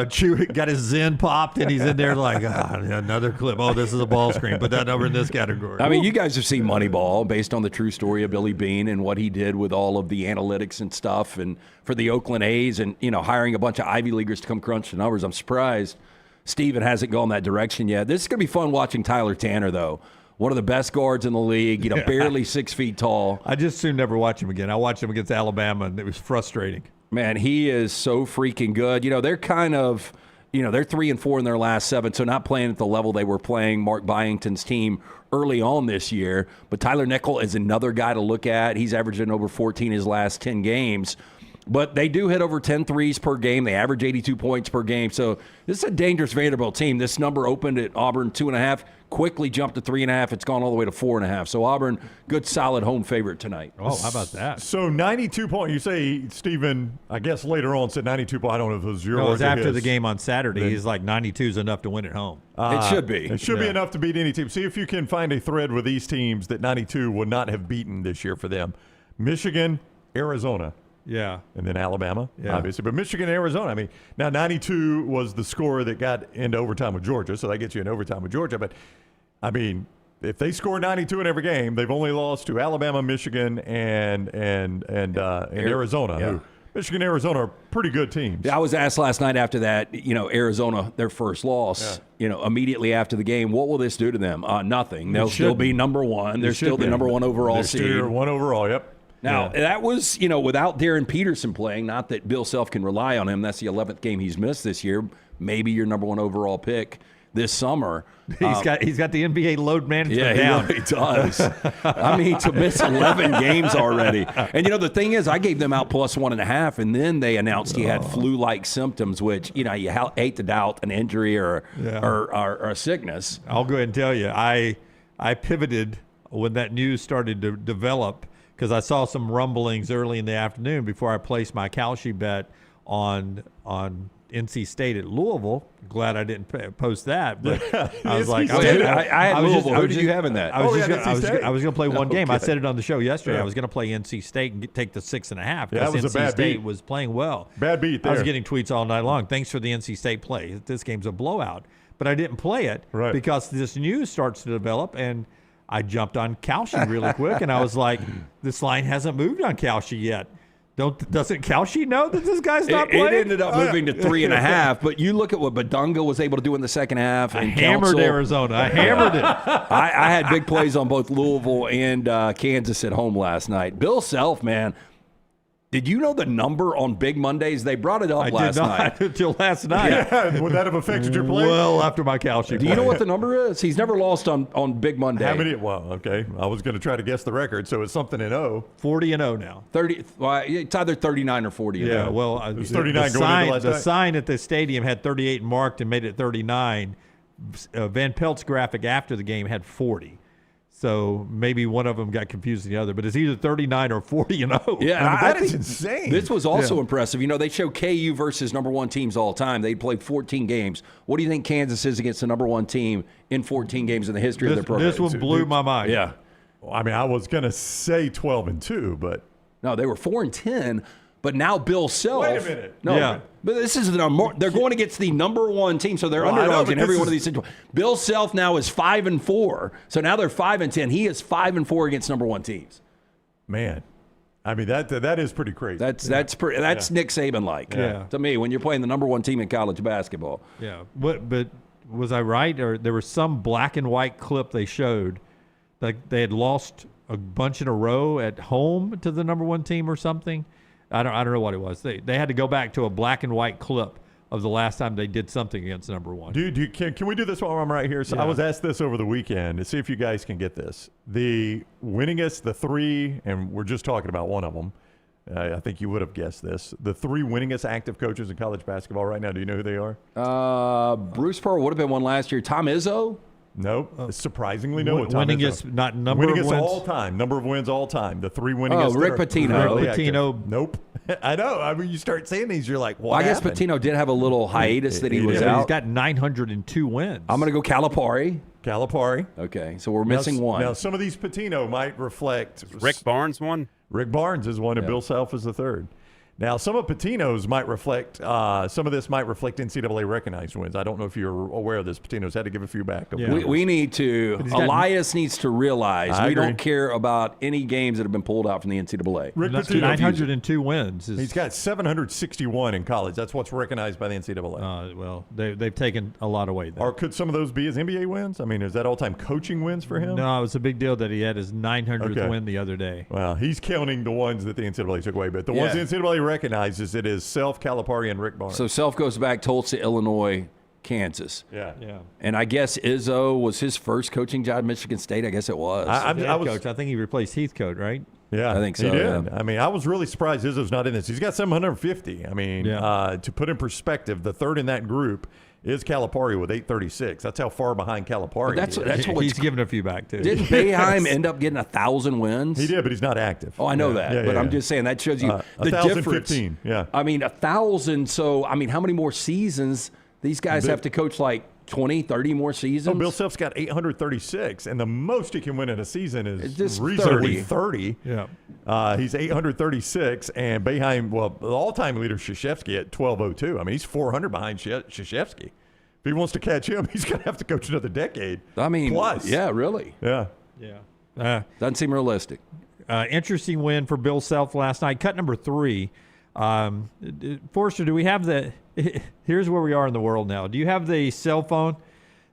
Chew got his Zen popped, and he's in there like, another clip. Oh, this is a ball screen. Put that over in this category. I mean, you guys have seen Moneyball, based on the true story of Billy Beane and what he did with all of the analytics and stuff, and for the Oakland A's, and, you know, hiring a bunch of Ivy Leaguers to come crunch the numbers. I'm surprised Steven hasn't gone that direction yet. This is going to be fun watching Tyler Tanner, though. One of the best guards in the league, barely 6 feet tall. I just soon never watch him again. I watched him against Alabama, and it was frustrating. Man, he is so freaking good. They're kind of, they're 3-4 in their last 7, so not playing at the level they were playing Mark Byington's team early on this year. But Tyler Nickel is another guy to look at. He's averaging over 14 his last 10 games. But they do hit over 10 threes per game. They average 82 points per game. So this is a dangerous Vanderbilt team. This number opened at Auburn 2.5, quickly jumped to 3.5. It's gone all the way to 4.5. So Auburn, good solid home favorite tonight. Oh, how about that? So 92 points. You say, Stephen, I guess later on said 92 points. I don't know if it was your No, it was or after his. the game on Saturday. He's like 92 is enough to win at home. It should be. It should be enough to beat any team. See if you can find a thread with these teams that 92 would not have beaten this year for them. Michigan, Arizona. Yeah. And then Alabama, obviously. But Michigan and Arizona, now 92 was the score that got into overtime with Georgia, so that gets you in overtime with Georgia. But, if they score 92 in every game, they've only lost to Alabama, Michigan, and Arizona. Yeah. Michigan and Arizona are pretty good teams. Yeah, I was asked last night after that, Arizona, their first loss, immediately after the game, what will this do to them? Nothing. They'll still be number one. They're still the number one overall seed. They're one overall, yep. Now, that was, without Darryn Peterson playing, not that Bill Self can rely on him. That's the 11th game he's missed this year. Maybe your number one overall pick this summer. He's got the NBA load management down. Yeah, he does. To miss 11 games already. And, the thing is, I gave them out plus 1.5, and then they announced he had flu-like symptoms, which, you hate to doubt an injury or a sickness. I'll go ahead and tell you, I pivoted when that news started to develop because I saw some rumblings early in the afternoon before I placed my Kalshi bet on NC State at Louisville. Glad I didn't post that, but I was like, I had Louisville. Who did you have in that? I was going to play one game. I said it on the show yesterday. I was going to play NC State and take the 6.5 because NC State was playing well. Bad beat there. I was getting tweets all night long. Thanks for the NC State play. This game's a blowout. But I didn't play it because this news starts to develop, and I jumped on Kalshi really quick, and I was like, this line hasn't moved on Kalshi yet. Doesn't Kalshi know that this guy's not playing? It ended up moving to 3.5, but you look at what Badunga was able to do in the second half. I hammered Arizona. I hammered it. I had big plays on both Louisville and Kansas at home last night. Bill Self, man. Did you know the number on Big Mondays? They brought it up last night. I did not until last night. Yeah, would that have affected your play? Well, after my Kalshi. Do you know what the number is? He's never lost on Big Monday. How many? Well, okay. I was going to try to guess the record, so it's something in 40-0 now. 30. Well, it's either 39 or 40. Yeah, well, it was 39 going into last night. The sign at the stadium had 38 marked and made it 39. Van Pelt's graphic after the game had 40. So maybe one of them got confused with the other, but it's either 39 or 40-0. Yeah, that is insane. This was also impressive. They show KU versus number one teams all the time. They played 14 games. What do you think Kansas is against the number one team in 14 games in the history of their program? This one blew my mind. Yeah. Well, I was going to say 12-2, but no, they were 4-10. But now Bill Self. Wait a minute. No, yeah. But this is they're going against the number one team, so they're underdogs in every one of these situations. Bill Self now is 5-4, so now they're 5-10. He is 5-4 against number one teams. Man, that is pretty crazy. That's Nick Saban like to me when you're playing the number one team in college basketball. Yeah, but was I right? Or there was some black and white clip they showed, like they had lost a bunch in a row at home to the number one team or something. I don't know what it was. They had to go back to a black and white clip of the last time they did something against number one. Dude, can we do this while I'm right here? So I was asked this over the weekend to see if you guys can get this. The winningest, the three, and we're just talking about one of them. I think you would have guessed this. The three winningest active coaches in college basketball right now. Do you know who they are? Bruce Pearl would have been one last year. Tom Izzo? Nope. Surprisingly, no. Winningest, not number winningest of wins all time. Number of wins all time. The three winningest. Oh, Rick Pitino. Rick Pitino. Nope. I know. You start saying these, you're like, what? Well, I guess happened? Pitino did have a little hiatus that he was out. He's got 902 wins. I'm going to go Calipari. Okay, so we're missing one. Now, some of these Pitino might reflect. Rick Barnes won? Rick Barnes is one, and Bill Self is the third. Now, some of Patino's might reflect, some of this might reflect NCAA recognized wins. I don't know if you're aware of this. Patino's had to give a few back. We need to, Elias needs to realize we don't care about any games that have been pulled out from the NCAA. Rick Pitino, 902 wins. He's got 761 in college. That's what's recognized by the NCAA. Well, they've taken a lot away there. Or could some of those be his NBA wins? I mean, is that all-time coaching wins for him? No, it was a big deal that he had his 900th win the other day. Well, he's counting the ones that the NCAA took away, but the ones the NCAA recognizes, it is Self, Calipari, and Rick Barnes. So Self goes back Tulsa, Illinois, Kansas. Yeah. And I guess Izzo was his first coaching job at Michigan State. I guess it was. I think he replaced Heathcote, right? Yeah, I think so. He did. Yeah. I mean, I was really surprised Izzo's not in this. He's got 750. I mean, to put in perspective, the third in that group is Calipari with 836. That's how far behind Calipari that's is. He's given a few back, too. Didn't Boeheim end up getting 1,000 wins? He did, but he's not active. Oh, I know that. But I'm just saying that shows you the difference. 1,015, yeah. I mean, 1,000. So, I mean, how many more seasons? These guys have to coach like 20, 30 more seasons? Oh, Bill Self's got 836, and the most he can win in a season is just reasonably 30. Yeah. He's 836, and Boeheim, well, the all-time leader, Krzyzewski, at 1202. I mean, he's 400 behind Krzyzewski. If he wants to catch him, he's going to have to coach another decade. I mean, plus. Yeah, really. Yeah. Doesn't seem realistic. Interesting win for Bill Self last night. Cut number 3. Forrester, do we have the – here's where we are in the world now. Do you have the cell phone?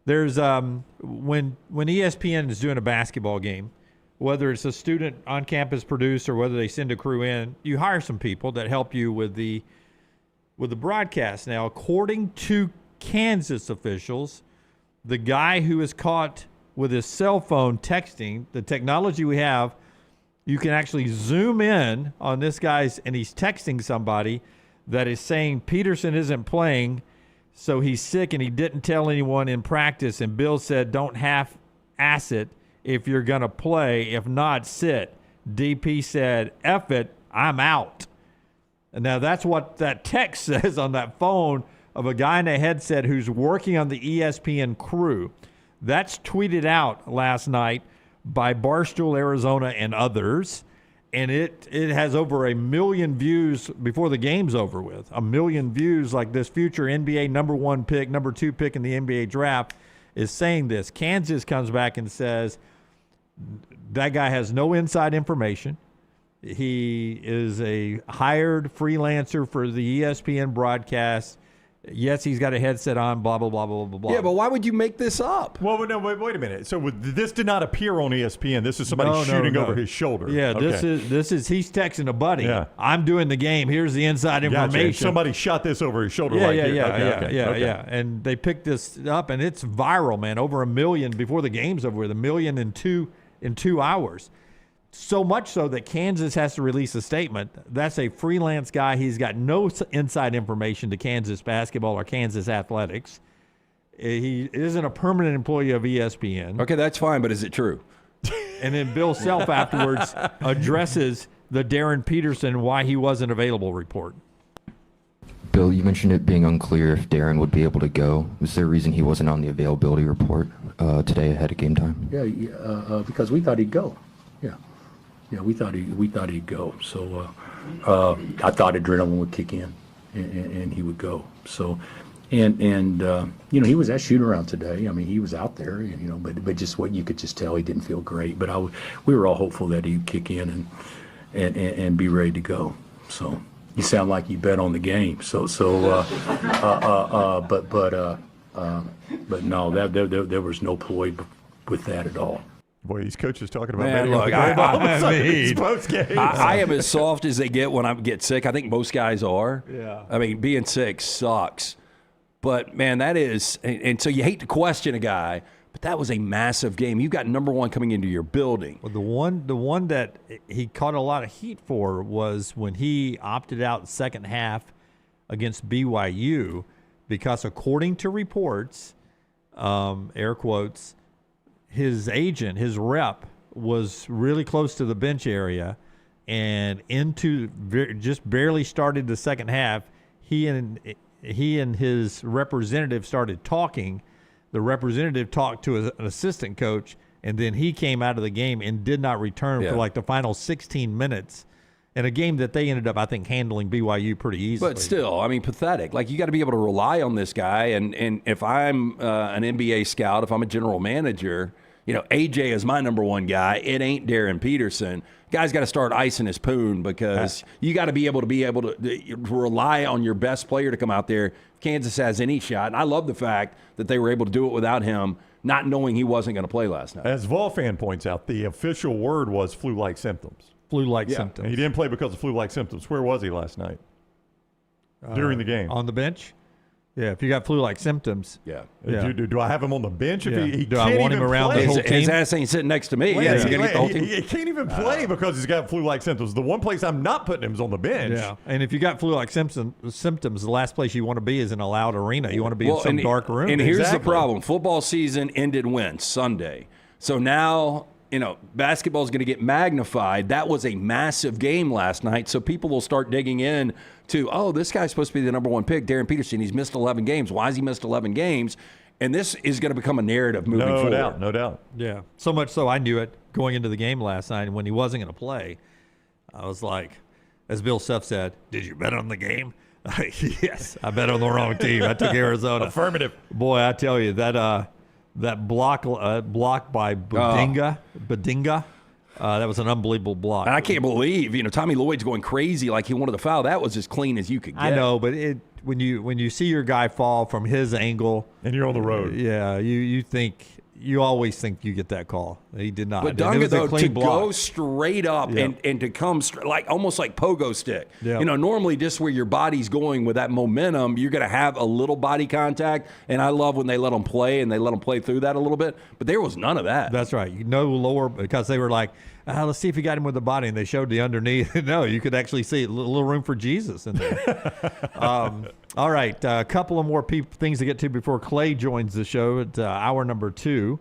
There's when ESPN is doing a basketball game, whether it's a student on campus produced or whether they send a crew in, you hire some people that help you with the broadcast. Now, according to Kansas officials, the guy who is caught with his cell phone texting, the technology we have, you can actually zoom in on this guy's, and he's texting somebody that is saying Peterson isn't playing, so he's sick and he didn't tell anyone in practice. And Bill said, don't half-ass it if you're going to play. If not, sit. DP said, F it, I'm out. And now that's what that text says on that phone of a guy in a headset who's working on the ESPN crew. That's tweeted out last night by Barstool Arizona and others, and it has over 1 million views before the game's over with. 1 million views, like this future NBA number 1 pick, number 2 pick in the NBA draft is saying this. Kansas comes back and says that guy has no inside information. He is a hired freelancer for the ESPN broadcast. Yes, he's got a headset on, blah, blah, blah, blah, blah, blah. Yeah, but why would you make this up? Well, no, wait a minute. So this did not appear on ESPN. This is somebody shooting over his shoulder. Yeah, okay. this is he's texting a buddy. Yeah. I'm doing the game. Here's the inside information. Gotcha. Somebody shot this over his shoulder. Yeah. And they picked this up, and it's viral, man. Over 1 million before the game's over with. 1 million in 2 hours. So much so that Kansas has to release a statement. That's a freelance guy. He's got no inside information to Kansas basketball or Kansas athletics. He isn't a permanent employee of ESPN. Okay, that's fine, but is it true? And then Bill Self afterwards addresses the Darryn Peterson why he wasn't available report. Bill, you mentioned it being unclear if Darryn would be able to go. Was there a reason he wasn't on the availability report today ahead of game time? Yeah, because we thought he'd go. Yeah, we thought he'd go. So I thought adrenaline would kick in, and he would go. So, and he was at shoot around today. I mean, he was out there, but just what you could just tell he didn't feel great. But we were all hopeful that he'd kick in and be ready to go. So you sound like you bet on the game. But no, there was no ploy with that at all. Boy, these coaches talking about Man, look, I am as game. soft as they get when I get sick. I think most guys are. Yeah. I mean, being sick sucks. But, man, that is – and so you hate to question a guy, but that was a massive game. You've got number 1 coming into your building. Well, the one that he caught a lot of heat for was when he opted out second half against BYU because according to reports, air quotes, his agent, his rep, was really close to the bench area and just barely started the second half. He and his representative started talking. The representative talked to an assistant coach, and then he came out of the game and did not return for like the final 16 minutes. in a game that they ended up, I think, handling BYU pretty easily. But still, I mean, pathetic. Like, you got to be able to rely on this guy. And if I'm an NBA scout, if I'm a general manager, AJ is my number one guy. It ain't Darryn Peterson. Guy's got to start icing his poon because you got to be able to rely on your best player to come out there. Kansas has any shot. And I love the fact that they were able to do it without him, not knowing he wasn't going to play last night. As Volfan points out, the official word was flu-like symptoms. Flu-like symptoms. He didn't play because of flu-like symptoms. Where was he last night? During the game. On the bench? Yeah, if you got flu-like symptoms. Yeah. Do I have him on the bench? Yeah. If he Do I want him around the whole team? His ass ain't sitting next to me. He can't even play because he's got flu-like symptoms. The one place I'm not putting him is on the bench. Yeah, and if you got flu-like symptoms, the last place you want to be is in a loud arena. You want to be in some dark room. And here's the problem. Football season ended when? Sunday. So now, basketball is going to get magnified. That was a massive game last night. So people will start digging in to, this guy's supposed to be the number one pick, Darryn Peterson. He's missed 11 games. Why has he missed 11 games? And this is going to become a narrative moving forward. No doubt. Yeah. So much so I knew it going into the game last night. And when he wasn't going to play, I was like, as Bill Self said, did you bet on the game? Yes, I bet on the wrong team. I took Arizona. Affirmative. Boy, I tell you, that block by Bedinga, that was an unbelievable block. And I can't believe, Tommy Lloyd's going crazy like he wanted to foul. That was as clean as you could get. I know, but when you see your guy fall from his angle, and you're on the road, yeah, you always think you get that call. He did not. But Dunga, though, to go straight up and to come almost like pogo stick. Yep. Normally just where your body's going with that momentum, you're going to have a little body contact. And I love when they let them play and they let them play through that a little bit. But there was none of that. That's right. No lower, because they were like, let's see if he got him with the body. And they showed the underneath. No, you could actually see a little room for Jesus in there. All right, a couple of more things to get to before Clay joins the show at hour number 2.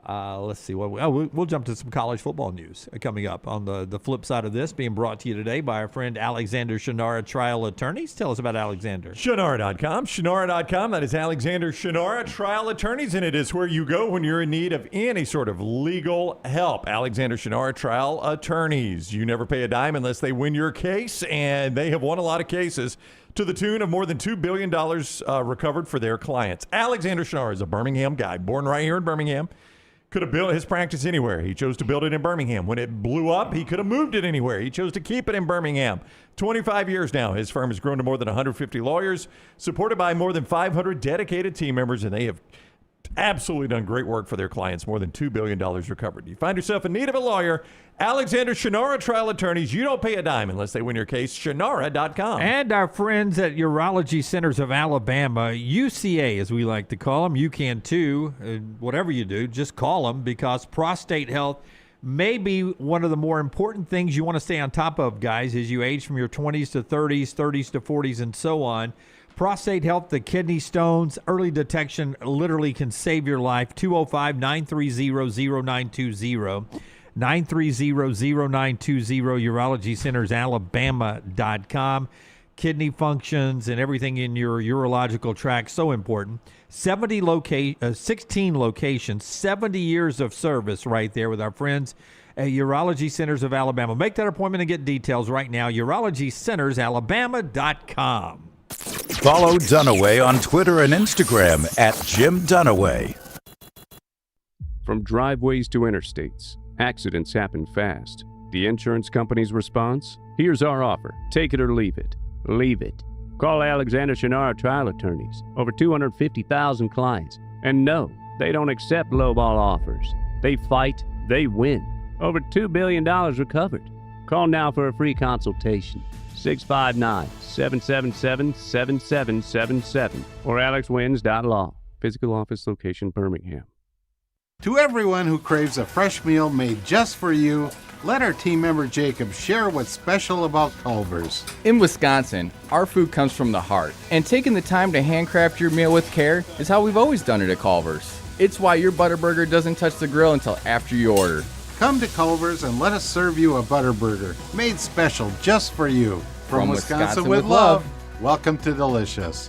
Let's see. We'll jump to some college football news coming up on the flip side of this, being brought to you today by our friend Alexander Shannara Trial Attorneys. Tell us about Alexander. Shannara.com. Shannara.com. That is Alexander Shannara Trial Attorneys, and it is where you go when you're in need of any sort of legal help. Alexander Shannara Trial Attorneys. You never pay a dime unless they win your case, and they have won a lot of cases to the tune of more than $2 billion recovered for their clients. Alexander Shannara is a Birmingham guy, born right here in Birmingham. Could have built his practice anywhere. He chose to build it in Birmingham. When it blew up, he could have moved it anywhere. He chose to keep it in Birmingham. 25 years now, his firm has grown to more than 150 lawyers, supported by more than 500 dedicated team members, and they have absolutely done great work for their clients. More than $2 billion recovered. You find yourself in need of a lawyer, Alexander Shannara Trial Attorneys. You don't pay a dime unless they win your case. Shannara.com. And our friends at Urology Centers of Alabama, UCA as we like to call them. You can too. Whatever you do, just call them, because prostate health may be one of the more important things you want to stay on top of, guys, as you age from your 20s to 30s, 30s to 40s, and so on. Prostate health, the kidney stones, early detection literally can save your life. 205-930-0920. 930-0920, urologycentersalabama.com. Kidney functions and everything in your urological tract, so important. 16 locations, 70 years of service right there with our friends at Urology Centers of Alabama. Make that appointment and get details right now, urologycentersalabama.com. Follow Dunaway on Twitter and Instagram at Jim Dunaway. From driveways to interstates, accidents happen fast. The insurance company's response? Here's our offer. Take it or leave it. Leave it. Call Alexander Shannara Trial Attorneys. Over 250,000 clients. And no, they don't accept lowball offers. They fight, they win. Over $2 billion recovered. Call now for a free consultation. 659-777-7777 or alexwins.law. Physical office location, Birmingham. To everyone who craves a fresh meal made just for you, let our team member Jacob share what's special about Culver's. In Wisconsin, our food comes from the heart, and taking the time to handcraft your meal with care is how we've always done it at Culver's. It's why your Butterburger doesn't touch the grill until after you order. Come to Culver's and let us serve you a Butterburger, made special just for you. From Wisconsin with love, welcome to Delicious.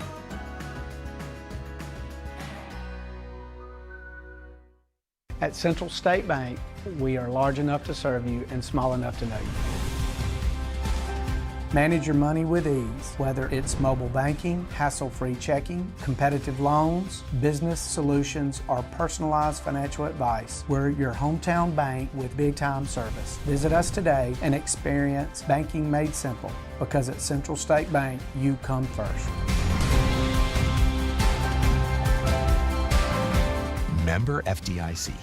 At Central State Bank, we are large enough to serve you and small enough to know you. Manage your money with ease, whether it's mobile banking, hassle-free checking, competitive loans, business solutions, or personalized financial advice. We're your hometown bank with big-time service. Visit us today and experience banking made simple, because at Central State Bank, you come first. Member FDIC.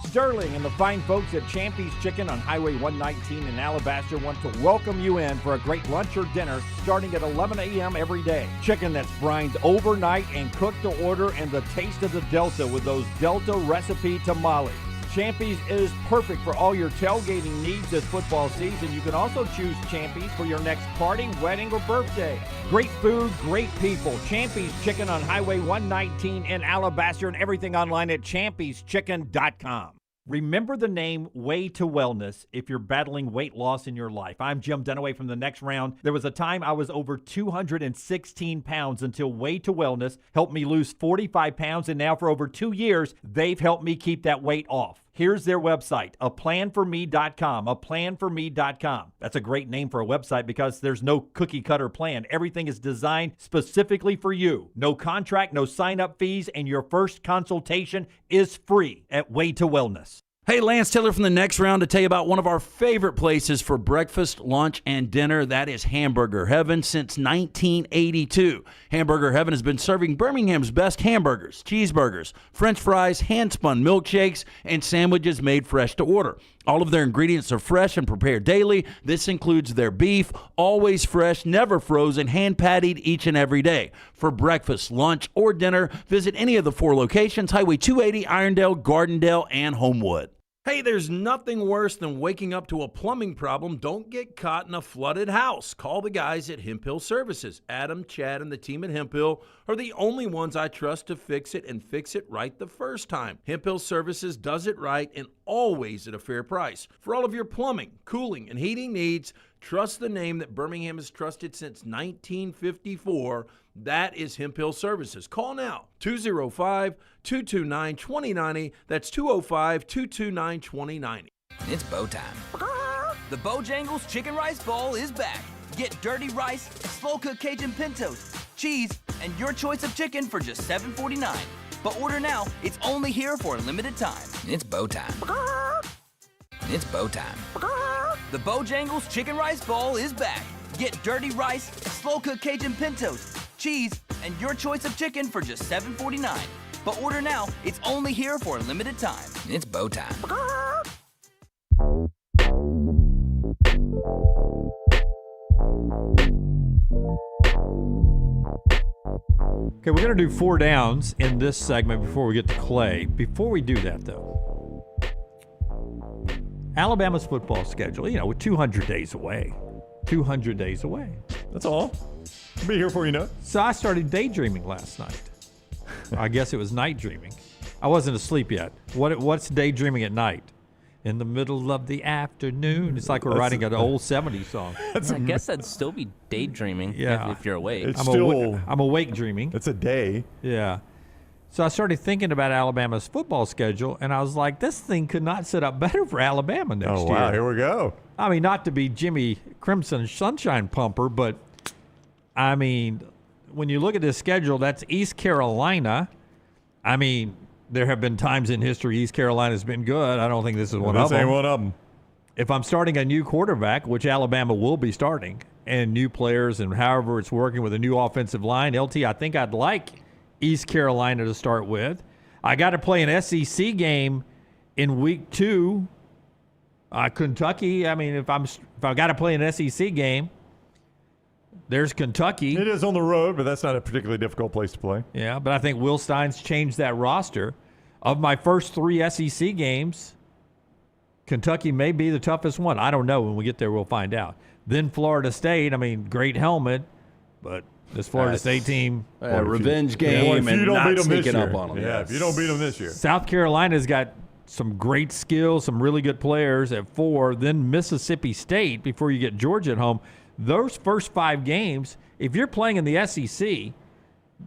Sterling and the fine folks at Champy's Chicken on Highway 119 in Alabaster want to welcome you in for a great lunch or dinner starting at 11 a.m. every day. Chicken that's brined overnight and cooked to order, and the taste of the Delta with those Delta recipe tamales. Champy's is perfect for all your tailgating needs this football season. You can also choose Champy's for your next party, wedding, or birthday. Great food, great people. Champy's Chicken on Highway 119 in Alabaster, and everything online at champyschicken.com. Remember the name Way to Wellness if you're battling weight loss in your life. I'm Jim Dunaway from The Next Round. There was a time I was over 216 pounds until Way to Wellness helped me lose 45 pounds, and now for over 2 years, they've helped me keep that weight off. Here's their website, aplanforme.com, aplanforme.com. That's a great name for a website because there's no cookie-cutter plan. Everything is designed specifically for you. No contract, no sign-up fees, and your first consultation is free at Way to Wellness. Hey, Lance Taylor from The Next Round to tell you about one of our favorite places for breakfast, lunch, and dinner. That is Hamburger Heaven since 1982. Hamburger Heaven has been serving Birmingham's best hamburgers, cheeseburgers, French fries, hand-spun milkshakes, and sandwiches made fresh to order. All of their ingredients are fresh and prepared daily. This includes their beef, always fresh, never frozen, hand-pattied each and every day. For breakfast, lunch, or dinner, visit any of the 4 locations, Highway 280, Irondale, Gardendale, and Homewood. Hey, there's nothing worse than waking up to a plumbing problem. Don't get caught in a flooded house. Call the guys at Hemp Hill Services. Adam, Chad, and the team at Hemp Hill are the only ones I trust to fix it and fix it right the first time. Hemp Hill Services does it right and always at a fair price. For all of your plumbing, cooling, and heating needs, trust the name that Birmingham has trusted since 1954. That is Hemp Hill Services. Call now, 205-229-2090. That's 205-229-2090. It's bow time. The Bojangles Chicken Rice Bowl is back. Get dirty rice, slow-cooked Cajun pintos, cheese, and your choice of chicken for just $7.49. But order now. It's only here for a limited time. It's bow time. It's bow time. The Bojangles Chicken Rice Bowl is back. Get dirty rice, slow-cooked Cajun pintos, cheese, and your choice of chicken for just $7.49. But order now. It's only here for a limited time. It's bow time. Okay, we're going to do 4 downs in this segment before we get to Clay. Before we do that, though, Alabama's football schedule, we're 200 days away. 200 days away. That's all. I'll be here for you know. So I started daydreaming last night. I guess it was night dreaming. I wasn't asleep yet. What's daydreaming at night? In the middle of the afternoon. It's like we're writing an old 70s song. I guess that'd still be daydreaming if you're awake. I'm awake dreaming. It's a day. Yeah. So I started thinking about Alabama's football schedule, and I was like, this thing could not set up better for Alabama next year. Oh, wow. Here we go. I mean, not to be Jimmy Crimson Sunshine Pumper, but, I mean, when you look at this schedule, that's East Carolina. I mean, there have been times in history East Carolina's been good. I don't think this is one of them. This ain't one of them. If I'm starting a new quarterback, which Alabama will be starting, and new players and however it's working with a new offensive line, LT, I think I'd like East Carolina to start with. I got to play an SEC game in week 2. Kentucky, I mean, if I got to play an SEC game, there's Kentucky. It is on the road, but that's not a particularly difficult place to play. Yeah, but I think Will Stein's changed that roster. Of my first 3 SEC games, Kentucky may be the toughest one. I don't know. When we get there, we'll find out. Then Florida State, I mean, great helmet, but this Florida State team. Revenge game and not sneaking up on them. Yeah, if you don't beat them this year. South Carolina's got some great skills, some really good players at 4. Then Mississippi State before you get Georgia at home. Those first 5 games, if you're playing in the SEC,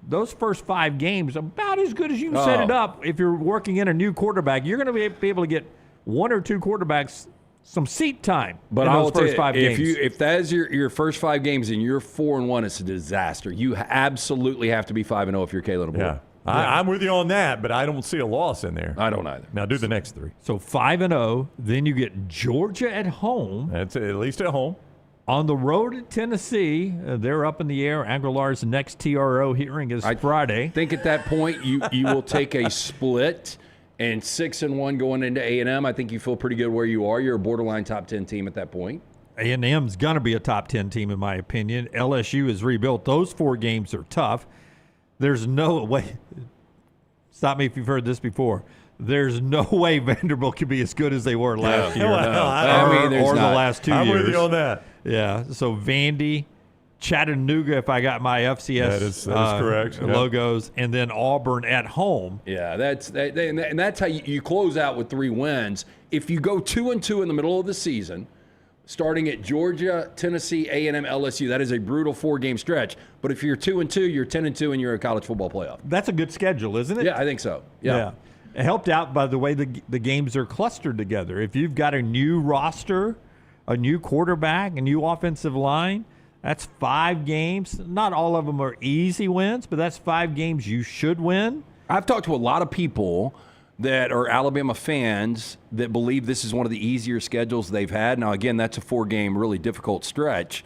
those first 5 games, about as good as you can set it up. If you're working in a new quarterback, you're going to be able to get 1 or 2 quarterbacks some seat time But in I those will tell first you, 5 games. if that is your first 5 games and you're 4-1, it's a disaster. You absolutely have to be 5-0 if you're Kalen DeBoer. Yeah. I'm with you on that, but I don't see a loss in there. I don't either. Now do the next 3. So 5-0, then you get Georgia at home. That's at least at home. On the road at Tennessee, they're up in the air. Aguilar's next TRO hearing is Friday. I think at that point you will take a split and 6-1 going into A&M. I think you feel pretty good where you are. You're a borderline top 10 team at that point. A&M's going to be a top 10 team in my opinion. LSU is rebuilt. Those 4 games are tough. There's no way. Stop me if you've heard this before. There's no way Vanderbilt could be as good as they were last year. I mean, or the last 2 years. I'm with you on that. Yeah. So Vandy, Chattanooga, if I got my FCS that is correct. logos, and then Auburn at home. Yeah, and that's how you close out with 3 wins. If you go 2-2 in the middle of the season, starting at Georgia, Tennessee, A&M, LSU, that is a brutal 4-game stretch. But if you're 2-2, you're 10-2, and you're a college football playoff. That's a good schedule, isn't it? Yeah, I think so. Yeah. It helped out by the way the games are clustered together. If you've got a new roster, a new quarterback, a new offensive line, that's 5 games. Not all of them are easy wins, but that's 5 games you should win. I've talked to a lot of people that are Alabama fans that believe this is one of the easier schedules they've had. Now, again, that's a 4-game, really difficult stretch.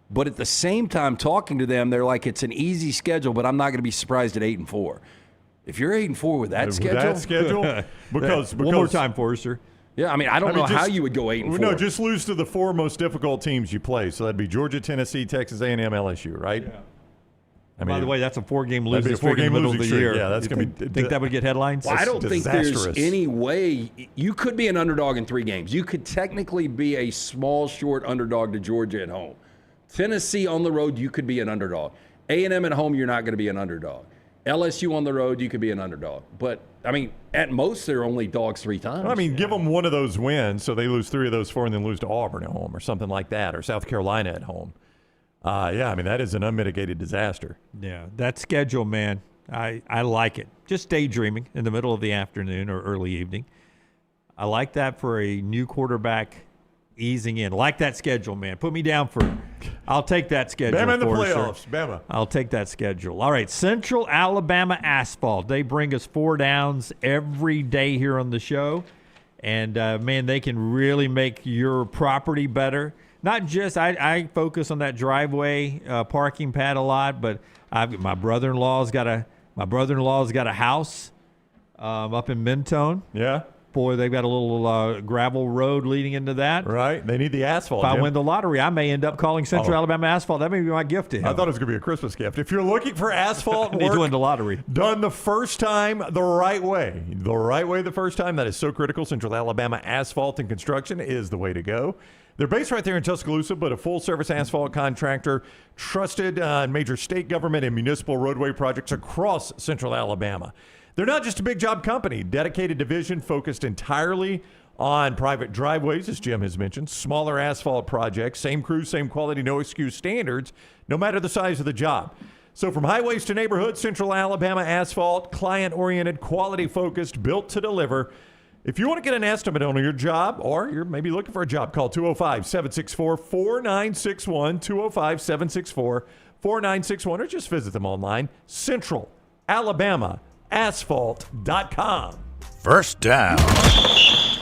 But at the same time, talking to them, they're like, it's an easy schedule, but I'm not going to be surprised at 8-4. If you're 8-4 with that schedule, because one more time, Forrester. Yeah, I mean, I don't know how you would go 8-4. No, just lose to the 4 most difficult teams you play. So that'd be Georgia, Tennessee, Texas A&M, LSU, right? Yeah. I mean, by the way, that's a 4-game losing streak in the middle of the year. Yeah, that's going to be. Think that would get headlines? Well, I don't think there's any way you could be an underdog in 3 games. You could technically be a small, short underdog to Georgia at home. Tennessee on the road, you could be an underdog. A&M at home, you're not going to be an underdog. LSU on the road, you could be an underdog. But, I mean, at most, they're only dogs 3 times. I mean, give them one of those wins, so they lose 3 of those 4 and then lose to Auburn at home or something like that, or South Carolina at home. Yeah, I mean, that is an unmitigated disaster. Yeah, that schedule, man, I like it. Just daydreaming in the middle of the afternoon or early evening. I like that for a new quarterback easing in. Like that schedule, man. Put me down for I'll take that schedule. Bama in the playoffs. Bama. I'll take that schedule. All right, Central Alabama Asphalt. They bring us 4 downs every day here on the show. And, man, they can really make your property better. Not just I focus on that driveway parking pad a lot, but my brother-in-law's got a house up in Mentone. Yeah. Boy, they've got a little gravel road leading into that. Right. They need the asphalt. If I win the lottery, I may end up calling Central Alabama Asphalt. That may be my gift to him. I thought it was going to be a Christmas gift. If you're looking for asphalt need to win the lottery. Done the first time the right way. The right way the first time. That is so critical. Central Alabama Asphalt and Construction is the way to go. They're based right there in Tuscaloosa, but a full-service asphalt contractor trusted in major state government and municipal roadway projects across Central Alabama. They're not just a big job company. Dedicated division focused entirely on private driveways, as Jim has mentioned, smaller asphalt projects, same crew, same quality, no excuse standards, no matter the size of the job. So from highways to neighborhoods, Central Alabama Asphalt, client-oriented, quality-focused, built to deliver. If you want to get an estimate on your job, or you're maybe looking for a job, call 205-764-4961, 205-764-4961, or just visit them online, centralalabamaasphalt.com. First down.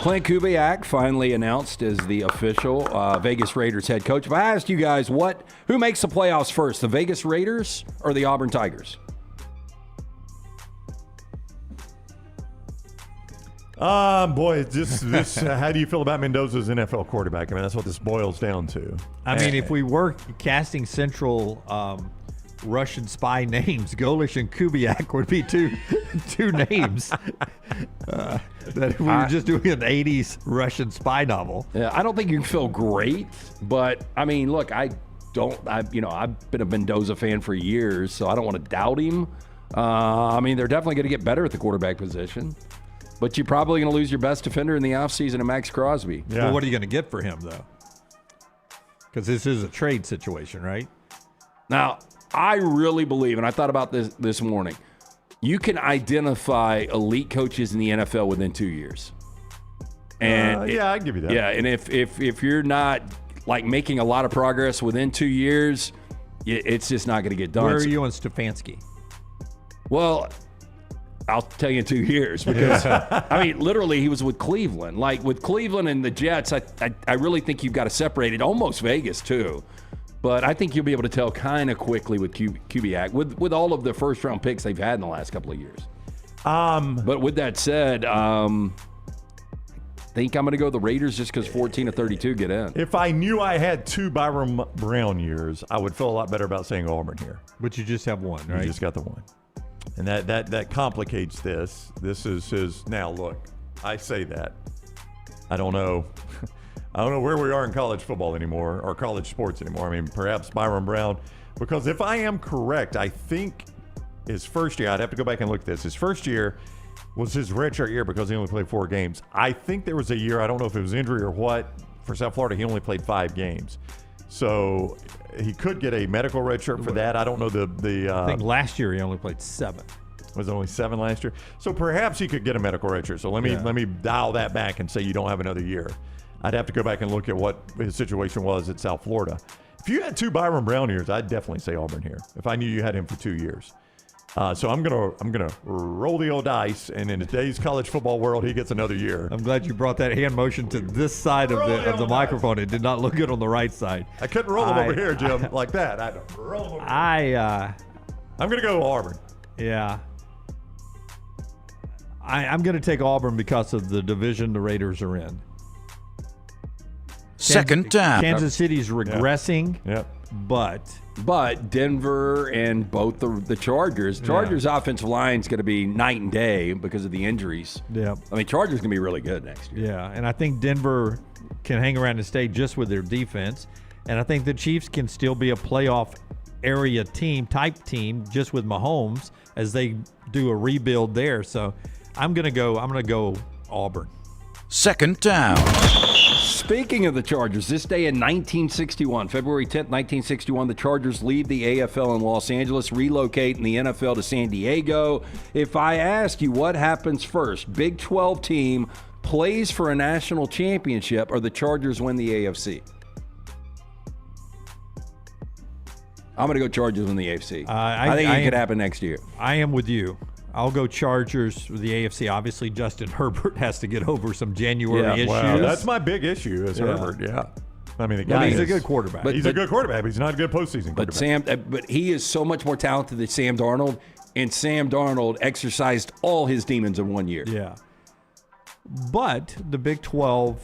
Clint Kubiak finally announced as the official Vegas Raiders head coach. If I asked you guys who makes the playoffs first, the Vegas Raiders or the Auburn Tigers? Boy, this how do you feel about Mendoza's NFL quarterback? I mean, that's what this boils down to. I mean, if we were casting Central Russian spy names, Golish and Kubiak would be two names that we were just doing an 80s Russian spy novel. Yeah, I don't think you can feel great, but I mean, look, I've been a Mendoza fan for years, so I don't want to doubt him. I mean, they're definitely going to get better at the quarterback position, but you're probably going to lose your best defender in the offseason to Max Crosby. Yeah. Well, what are you going to get for him, though? Because this is a trade situation, right? Now, I really believe, and I thought about this morning, you can identify elite coaches in the NFL within 2 years. And yeah, I'd give you that. Yeah, and if you're not like making a lot of progress within 2 years, it's just not going to get done. Where are you on Stefanski? Well, I'll tell you in 2 years because, I mean, literally he was with Cleveland. Like with Cleveland and the Jets, I really think you've got to separate it. Almost Vegas, too. But I think you'll be able to tell kind of quickly with Kubiak, with all of the first-round picks they've had in the last couple of years. But with that said, I think I'm going to go the Raiders just because 14 of 32 get in. If I knew I had 2 Byron Brown years, I would feel a lot better about saying Auburn here. But you just have one, right? You just got the one. And that complicates this. This is his. Now, look, I say that. I don't know. I don't know where we are in college football anymore or college sports anymore. I mean, perhaps Byron Brown. Because if I am correct, I think his first year, I'd have to go back and look at this. His first year was his redshirt year because he only played 4 games. I think there was a year, I don't know if it was injury or what, for South Florida, he only played 5 games. So he could get a medical redshirt for that. I don't know I think last year he only played 7. Was it only 7 last year? So perhaps he could get a medical redshirt. So let me dial that back and say you don't have another year. I'd have to go back and look at what his situation was at South Florida. If you had 2 Byron Brown years, I'd definitely say Auburn here. If I knew you had him for 2 years. So I'm gonna roll the old dice, and in today's college football world, he gets another year. I'm glad you brought that hand motion to this side of the microphone. It did not look good on the right side. I couldn't roll him over here, Jim, like that. I had to roll him over here. I'm gonna go Auburn. Yeah. I'm gonna take Auburn because of the division the Raiders are in. Second down. Kansas City's regressing. Yep. But Denver and both the Chargers offensive line is going to be night and day because of the injuries. Yeah. I mean, Chargers going to be really good next year. Yeah, and I think Denver can hang around and stay just with their defense. And I think the Chiefs can still be a playoff area type team just with Mahomes as they do a rebuild there. So I'm going to go Auburn. Second down. Speaking of the Chargers, this day in 1961, February 10th, 1961, the Chargers leave the AFL in Los Angeles, relocate in the NFL to San Diego. If I ask you what happens first, Big 12 team plays for a national championship or the Chargers win the AFC? I'm going to go Chargers win the AFC. I think it could happen next year. I am with you. I'll go Chargers with the AFC. Obviously, Justin Herbert has to get over some January issues. Wow, that's my big issue is Herbert, I mean, the guy he's a good quarterback. He's a good quarterback, but he's not a good postseason quarterback. But he is so much more talented than Sam Darnold, and Sam Darnold exercised all his demons in 1 year. Yeah. But the Big 12,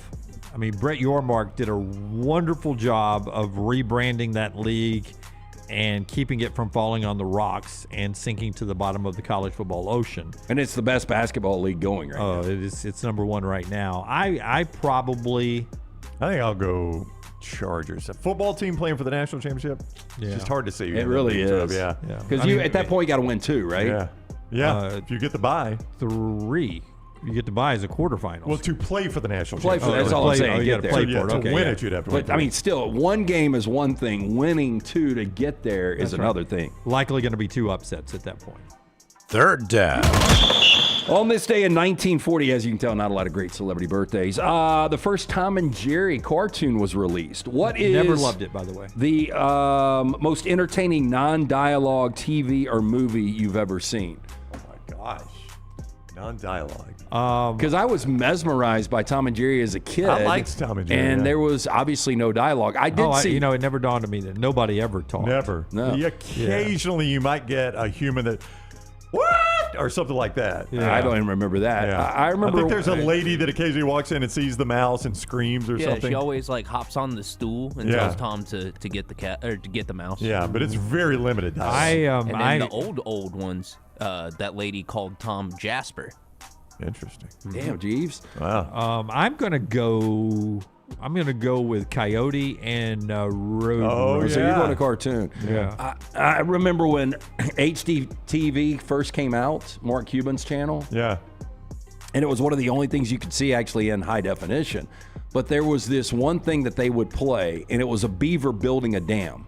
I mean, Brett Yormark did a wonderful job of rebranding that league and keeping it from falling on the rocks and sinking to the bottom of the college football ocean. And it's the best basketball league going right now. It's number 1 right now. I think I'll go Chargers. A football team playing for the national championship? Yeah. It's just hard to see. It really is. Yeah. Because at that point, you got to win 2, right? Yeah. If you get the bye. 3. You get to buy as a quarterfinals. Well, to play for the national championship. That's all I'm saying. You got to play for it. To win it, you'd have to win. But, I mean, still, 1 game is one thing. Winning 2 to get there is another thing. Likely going to be 2 upsets at that point. Third down. On this day in 1940, as you can tell, not a lot of great celebrity birthdays. The first Tom and Jerry cartoon was released. Never loved it, by the way. The most entertaining non-dialogue TV or movie you've ever seen? Oh, my gosh. Non-dialogue. Because I was mesmerized by Tom and Jerry as a kid. I liked Tom and Jerry. And there was obviously no dialogue. I did see. It never dawned on me that nobody ever talked. Never. No. Occasionally you might get a human that, what? Or something like that. Yeah. I don't even remember that. Yeah. I remember. I think there's a lady that occasionally walks in and sees the mouse and screams or something. Yeah, she always hops on the stool and tells Tom to get the cat or to get the mouse. Yeah, but it's very limited. The old ones, that lady called Tom Jasper. Interesting. Damn, Jeeves. Wow. I'm gonna go with Coyote and Road. Oh, so you're going to cartoon. Yeah. I remember when HD TV first came out, Mark Cuban's channel. Yeah. And it was one of the only things you could see actually in high definition. But there was this one thing that they would play, and it was a beaver building a dam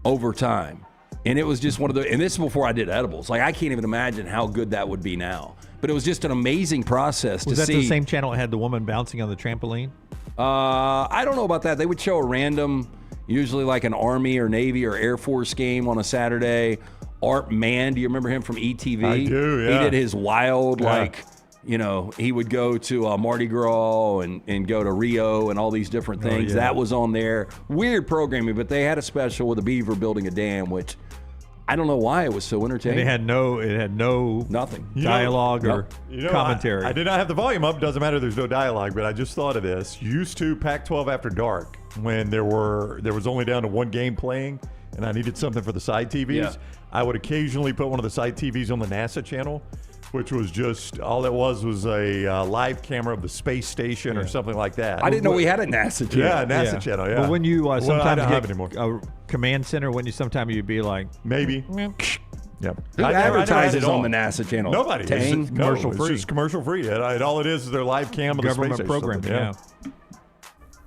over time. And it was just one of the, and this is before I did edibles. Like, I can't even imagine how good that would be now. But it was just an amazing process Was to that see. the same channel that had the woman bouncing on the trampoline? I don't know about that. They would show a random, usually like an Army or Navy or Air Force game on a Saturday. Art Mann, do you remember him from ETV? I do, yeah. He did his wild, Yeah. he would go to Mardi Gras and go to Rio and all these different things. yeah. That was on there. Weird programming, but they had a special with a beaver building a dam, which I don't know why it was so entertaining. And it had no nothing dialogue or commentary. I did not have the volume up. Doesn't matter. There's no dialogue. But I just thought of this. Used to Pac-12 After Dark, when there was only down to one game playing, and I needed something for the side TVs. Yeah. I would occasionally put one of the side TVs on the NASA channel, which was just all it was a live camera of the space station or something like that. I didn't know we had a NASA channel. Yeah, NASA channel. Yeah. But when you Well, I sometimes don't have get anymore. a command center, when you sometimes you'd be like, Maybe. Yep. Who I never had advertises it on the NASA channel? Nobody. Tang? It's just commercial free. It's just commercial free. All it is their live cam of the government space program. station. Yeah.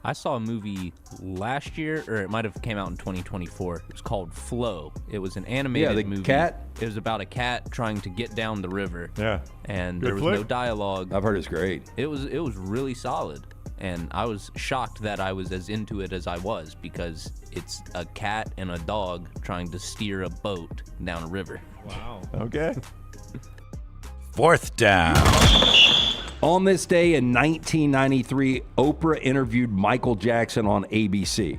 I saw a movie last year, or it might have came out in 2024. It was called Flow. It was an animated the movie. cat? It was about a cat trying to get down the river. Yeah. And Good there was flick. no dialogue. I've heard it's great. It was really solid. And I was shocked that I was as into it as I was, because it's a cat and a dog trying to steer a boat down a river. Wow. Okay. 4th down. On this day in 1993, Oprah interviewed Michael Jackson on ABC.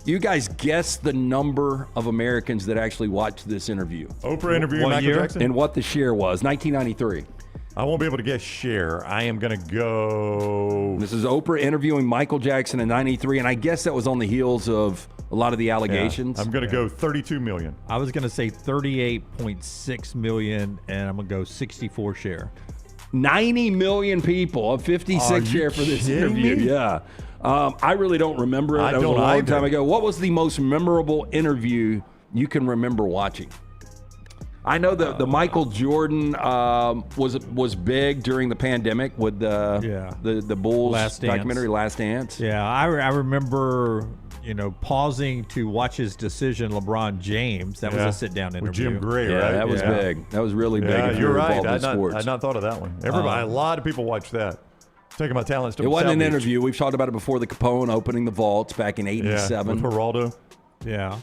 You guys guess the number of Americans that actually watched this interview. Oprah interviewing What Michael year? Jackson? And what the share was, 1993. I won't be able to guess share. I am going to go. This is Oprah interviewing Michael Jackson in 93, and I guess that was on the heels of a lot of the allegations. I'm going to go 32 million. I was going to say 38.6 million, and I'm going to go 64 share. 90 million people, a 56 Are you share for this kidding interview. me? Yeah. I really don't remember it. I That was a don't long either. time ago. What was the most memorable interview you can remember watching? I know that the Michael Jordan was big during the pandemic with the Bulls Last Dance. documentary Last Dance. Yeah, I remember, pausing to watch his decision, LeBron James. That was a sit-down interview. With Jim Gray, Yeah, right? that was big. That was really big. Yeah, if you're right. involved in I sports. had not thought of that one. Everybody, a lot of people watch that. Taking my talents to It wasn't South an Beach. interview. We've talked about it before. The Capone opening the vaults back in Yeah, '87. with Geraldo. Yeah.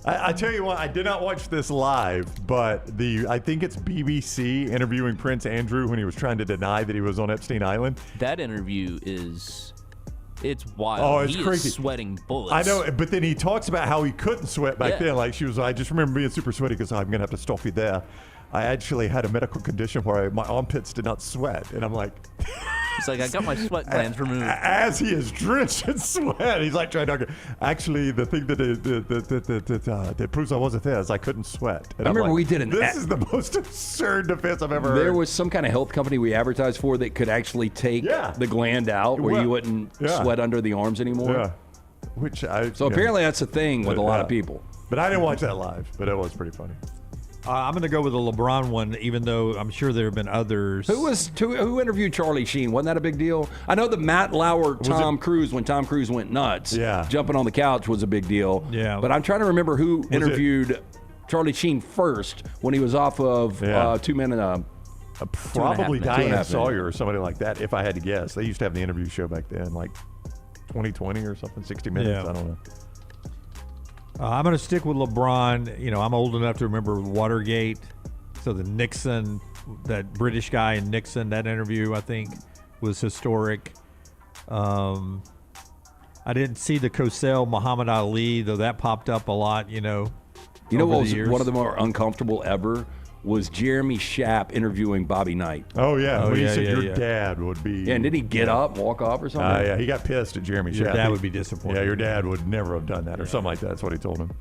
I tell you what, I did not watch this live, but I think it's BBC interviewing Prince Andrew when he was trying to deny that he was on Epstein Island. That interview it's wild. Oh, it's He crazy. is sweating bullets. I know, but then he talks about how he couldn't sweat back Yeah. then. Like I just remember being super sweaty because I'm going to have to stop you there. I actually had a medical condition where my armpits did not sweat. And I'm like... It's like, I got my sweat glands removed. As he is drenched in sweat, he's like trying to... Actually, the thing that proves I wasn't there is I couldn't sweat. And I I'm remember like, we did This is the most absurd defense I've ever heard. There was some kind of health company we advertised for that could actually take the gland out where you wouldn't sweat under the arms anymore. Yeah. So apparently that's a thing with a lot of people. But I didn't watch that live, but it was pretty funny. I'm going to go with the LeBron one, even though I'm sure there have been others. Who interviewed Charlie Sheen? Wasn't that a big deal? I know that Matt Lauer, Tom Cruise, when Tom Cruise went nuts, jumping on the couch was a big deal. Yeah. But I'm trying to remember who interviewed Charlie Sheen first when he was off of 2 Men and a... Probably 2.5 Diane minutes. Sawyer or somebody like that, if I had to guess. They used to have the interview show back then, like 2020 or something, 60 Minutes. Yeah. I don't know. I'm going to stick with LeBron. I'm old enough to remember Watergate. So the Nixon, that British guy in Nixon, that interview, I think, was historic. I didn't see the Cosell Muhammad Ali, though that popped up a lot, You know over what the was years. one of the more uncomfortable ever? Was Jeremy Schaap interviewing Bobby Knight. Oh, yeah. Oh, when yeah, he said yeah, your yeah. dad would be... Yeah, and did he get up, walk off or something? Yeah, he got pissed at Jeremy Your Schaap. dad would be disappointed. Yeah, your dad would never have done that or something like that. That's what he told him.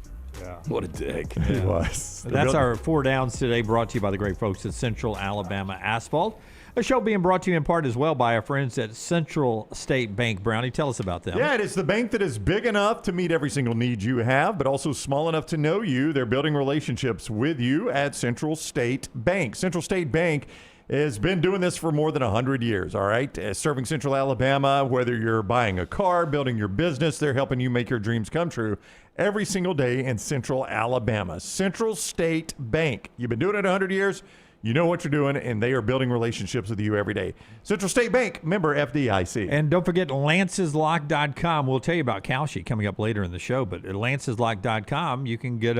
Yeah. What a dick. He was. That's our 4 downs today, brought to you by the great folks at Central Alabama Asphalt. A show being brought to you in part as well by our friends at Central State Bank. Brownie, tell us about them. Yeah, it is the bank that is big enough to meet every single need you have, but also small enough to know you. They're building relationships with you at Central State Bank. Central State Bank has been doing this for more than 100 years, all right? Serving Central Alabama, whether you're buying a car, building your business, they're helping you make your dreams come true. every single day in Central Alabama. Central State Bank. You've been doing it 100 years. You know what you're doing, and they are building relationships with you every day. Central State Bank, member FDIC. And don't forget lanceslock.com. We'll tell you about Kalshi coming up later in the show, but at lanceslock.com, you can get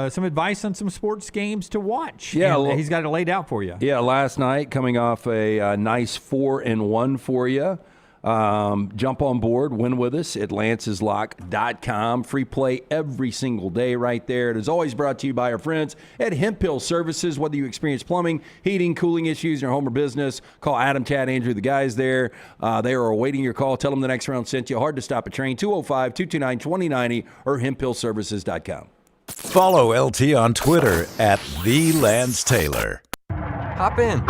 some advice on some sports games to watch. Yeah, and he's got it laid out for you. Yeah, last night coming off a nice 4-1 for you. Jump on board, win with us at lanceslock.com. Free play every single day right there. It is always brought to you by our friends at Hemp Hill Services. Whether you experience plumbing, heating, cooling issues in your home or business, call Adam, Chad, Andrew, the guys there. They are awaiting your call. Tell them the next round sent you. Hard to stop a train, 205-229-2090 or hemphillservices.com. Follow LT on Twitter at @TheLanceTaylor. Hop in.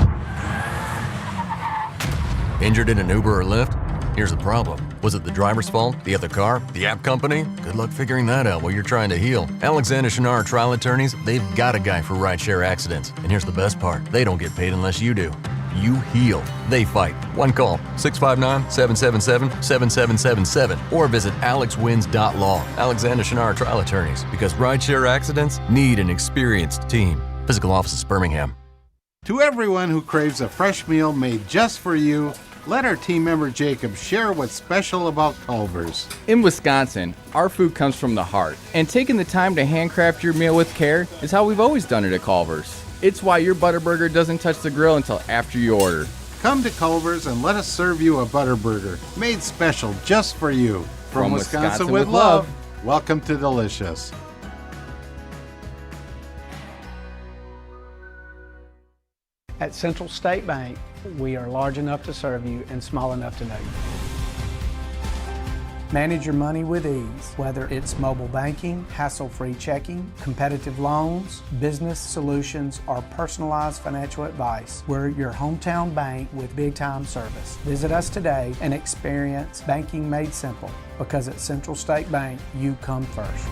Injured in an Uber or Lyft? Here's the problem. Was it the driver's fault? The other car? The app company? Good luck figuring that out while you're trying to heal. Alexander Shinar Trial Attorneys, they've got a guy for rideshare accidents. And here's the best part. They don't get paid unless you do. You heal. They fight. One call, 659-777-7777. Or visit alexwins.law. Alexander Shinar Trial Attorneys. Because rideshare accidents need an experienced team. Physical offices, Birmingham. To everyone who craves a fresh meal made just for you, let our team member Jacob share what's special about Culver's. In Wisconsin, our food comes from the heart, and taking the time to handcraft your meal with care is how we've always done it at Culver's. It's why your Butterburger doesn't touch the grill until after you order. Come to Culver's and let us serve you a Butterburger made special just for you. From Wisconsin with love, welcome to Delicious. At Central State Bank, we are large enough to serve you and small enough to know you. Manage your money with ease, whether it's mobile banking, hassle-free checking, competitive loans, business solutions, or personalized financial advice. We're your hometown bank with big-time service. Visit us today and experience banking made simple, because at Central State Bank, you come first.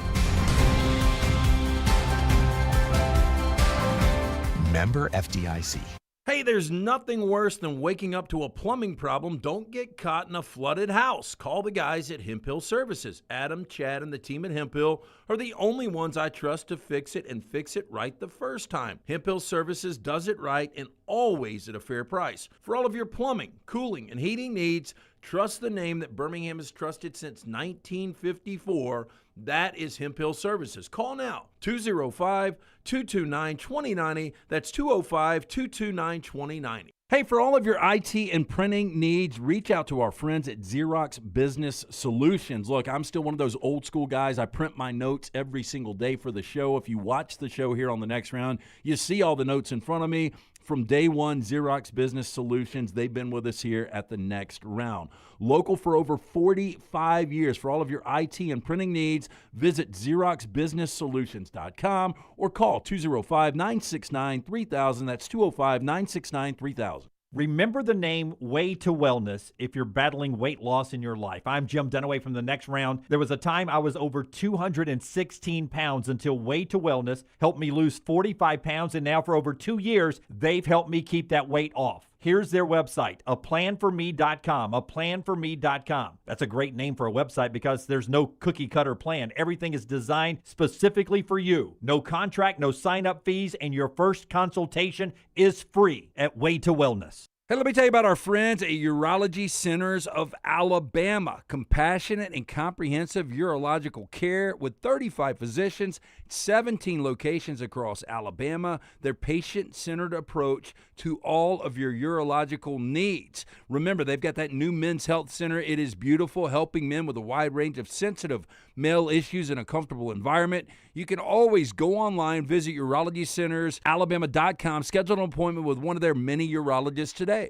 Member FDIC. Hey, there's nothing worse than waking up to a plumbing problem. Don't get caught in a flooded house. Call the guys at Hemp Hill Services. Adam, Chad, and the team at Hemp Hill are the only ones I trust to fix it and fix it right the first time. Hemp Hill Services does it right and always at a fair price. For all of your plumbing, cooling, and heating needs, trust the name that Birmingham has trusted since 1954. That is Hemp Hill Services. Call now, 205-229-2090. That's 205-229-2090. Hey, for all of your IT and printing needs, reach out to our friends at Xerox Business Solutions. Look, I'm still one of those old school guys. I print my notes every single day for the show. If you watch the show here on the next round, you see all the notes in front of me. From day one, Xerox Business Solutions, they've been with us here at the next round. Local for over 45 years. For all of your IT and printing needs, visit XeroxBusinessSolutions.com or call 205-969-3000. That's 205-969-3000. Remember the name Way to Wellness if you're battling weight loss in your life. I'm Jim Dunaway from the next round. There was a time I was over 216 pounds until Way to Wellness helped me lose 45 pounds, and now for over 2 years, they've helped me keep that weight off. Here's their website, aplanforme.com, aplanforme.com. That's a great name for a website because there's no cookie cutter plan. Everything is designed specifically for you. No contract, no sign-up fees, and your first consultation is free at Way to Wellness. Hey, let me tell you about our friends at Urology Centers of Alabama. Compassionate and comprehensive urological care with 35 physicians, 17 locations across Alabama. Their patient-centered approach to all of your urological needs. Remember, they've got that new men's health center. It is beautiful, helping men with a wide range of sensitive male issues in a comfortable environment. You can always go online, visit urologycentersalabama.com, schedule an appointment with one of their many urologists today.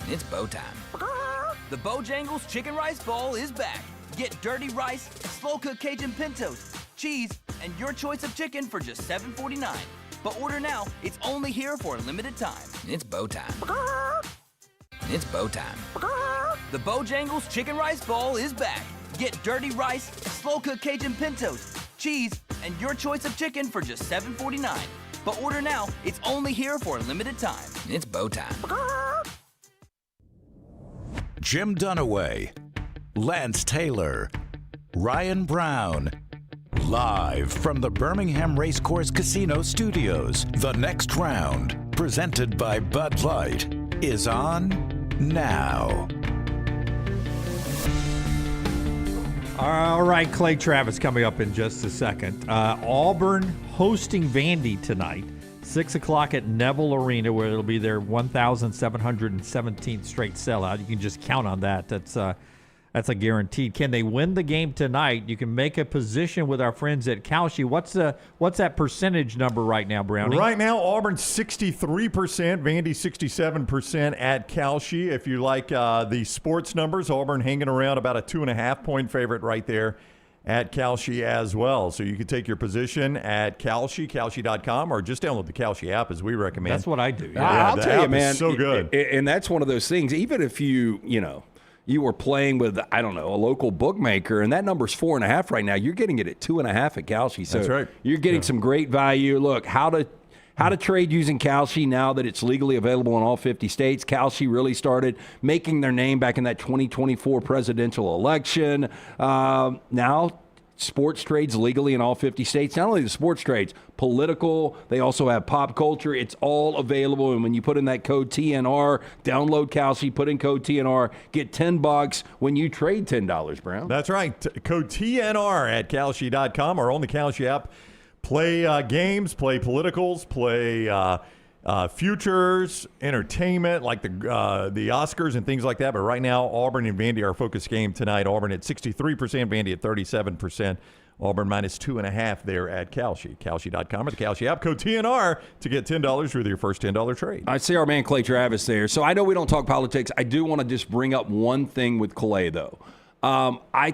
It's bow time. The Bojangles Chicken Rice Bowl is back. Get dirty rice, slow-cooked Cajun pintos, cheese, and your choice of chicken for just $7.49. But order now. It's only here for a limited time. It's bow time. It's bow time. The Bojangles Chicken Rice Bowl is back. Get dirty rice, slow-cooked Cajun pintos, cheese, and your choice of chicken for just $7.49. But order now. It's only here for a limited time. It's bow time. Jim Dunaway, Lance Taylor, Ryan Brown, Live from the Birmingham Racecourse Casino Studios, the next round, presented by Bud Light, is on now. All right, Clay Travis coming up in just a second. Auburn hosting Vandy tonight, 6 o'clock at Neville Arena, where it'll be their 1,717th straight sellout. You can just count on that. That's a guaranteed. Can they win the game tonight? You can make a position with our friends at Kalshi. What's that percentage number right now, Brownie? Right now, Auburn 63%, Vandy 67% at Kalshi. If you like the sports numbers, Auburn hanging around about a 2.5-point favorite right there at Kalshi as well. So you can take your position at Kalshi.com, or just download the Kalshi app, as we recommend. That's what I do. Yeah, I'll tell you, man. So good. And that's one of those things, even if you were playing with, I don't know, a local bookmaker, and that number's 4.5 right now, you're getting it at 2.5 at Kalshi. So that's right. You're getting some great value. Look, how to trade using Kalshi now that it's legally available in all 50 states. Kalshi really started making their name back in that 2024 presidential election. Now sports trades legally in all 50 states. Not only the sports trades, political, they also have pop culture. It's all available. And when you put in that code TNR, download Kalshi, put in code TNR, get $10 when you trade $10, Brown. That's right. Code TNR at Kalshi.com or on the Kalshi app. Play games, play politicals, play futures, entertainment, like the Oscars and things like that. But right now, Auburn and Vandy are our focus game tonight. Auburn at 63%, Vandy at 37%. Auburn minus 2.5 there at Kalshi. Kalshi.com or the Kalshi app. Code TNR to get $10 with your first $10 trade. I see our man Clay Travis there. So I know we don't talk politics. I do want to just bring up one thing with Clay, though. I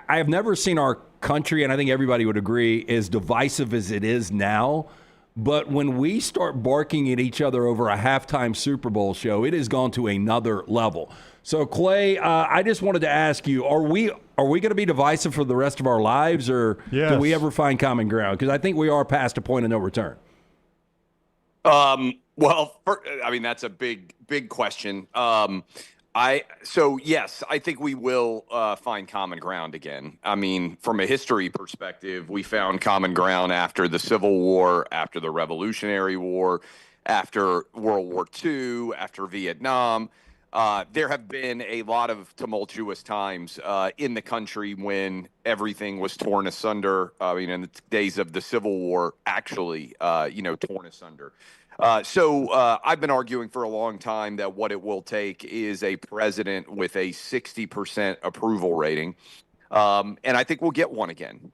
have never seen our country, and I think everybody would agree, as divisive as it is now. But when we start barking at each other over a halftime Super Bowl show, it has gone to another level. So, Clay, I just wanted to ask you, are we going to be divisive for the rest of our lives, or do we ever find common ground? Because I think we are past a point of no return. Well, I mean, that's a big question. So yes, I think we will find common ground again. I mean, from a history perspective, we found common ground after the Civil War, after the Revolutionary War, after World War II, after Vietnam. There have been a lot of tumultuous times in the country when everything was torn asunder. In the days of the Civil War, actually, torn asunder. So I've been arguing for a long time that what it will take is a president with a 60% approval rating. And I think we'll get one again.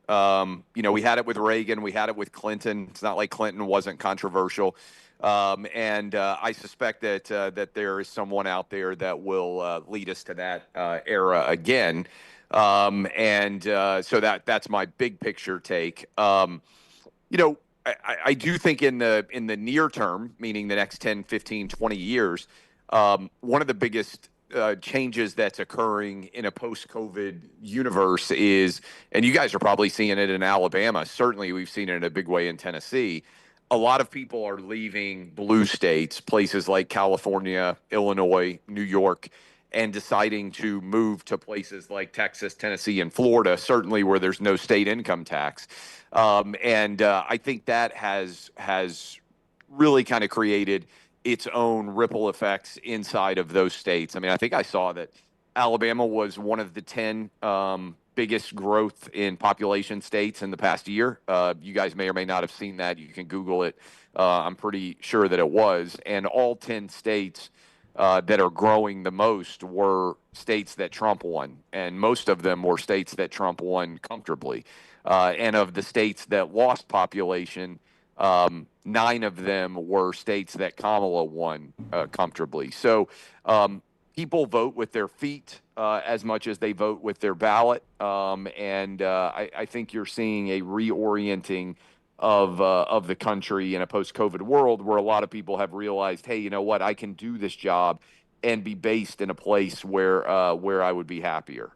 We had it with Reagan. We had it with Clinton. It's not like Clinton wasn't controversial. And I suspect that there is someone out there that will lead us to that era again. So that's my big picture take. I do think in the near term, meaning the next 10, 15, 20 years, one of the biggest changes that's occurring in a post-COVID universe is, and you guys are probably seeing it in Alabama, certainly we've seen it in a big way in Tennessee, a lot of people are leaving blue states, places like California, Illinois, New York, and deciding to move to places like Texas, Tennessee, and Florida, certainly where there's no state income tax. I think that has really kind of created its own ripple effects inside of those states. I mean, I think I saw that Alabama was one of the 10 biggest growth in population states in the past year. You guys may or may not have seen that. You can Google it. I'm pretty sure that it was. And all 10 states that are growing the most were states that Trump won. And most of them were states that Trump won comfortably. And of the states that lost population, 9 of them were states that Kamala won comfortably. So people vote with their feet as much as they vote with their ballot. I think you're seeing a reorienting of the country in a post-COVID world where a lot of people have realized, hey, you know what, I can do this job and be based in a place where I would be happier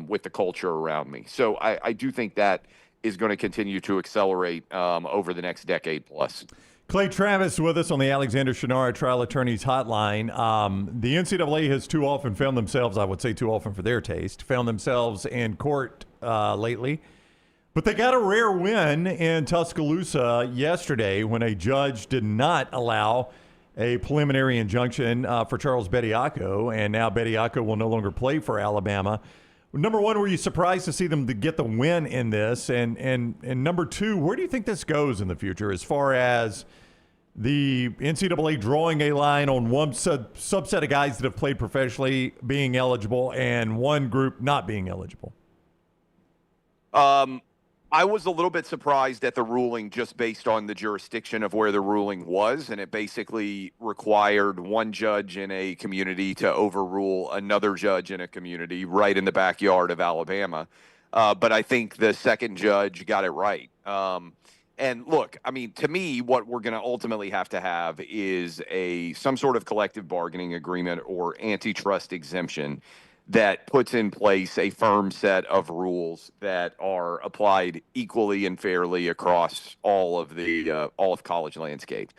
with the culture around me. So I do think that is going to continue to accelerate over the next decade plus. Clay Travis with us on the Alexander Shinara Trial Attorneys Hotline. The NCAA has too often found themselves, I would say too often for their taste, found themselves in court lately But they got a rare win in Tuscaloosa yesterday when a judge did not allow a preliminary injunction for Charles Bediako, and now Bediako will no longer play for Alabama. Number one, were you surprised to see them to get the win in this? And number two, where do you think this goes in the future as far as the NCAA drawing a line on one subset of guys that have played professionally being eligible and one group not being eligible? I was a little bit surprised at the ruling just based on the jurisdiction of where the ruling was, and it basically required one judge in a community to overrule another judge in a community right in the backyard of Alabama. But I think the second judge got it right. And look, I mean, to me, what we're going to ultimately have to have is some sort of collective bargaining agreement or antitrust exemption that puts in place a firm set of rules that are applied equally and fairly across all of college landscape.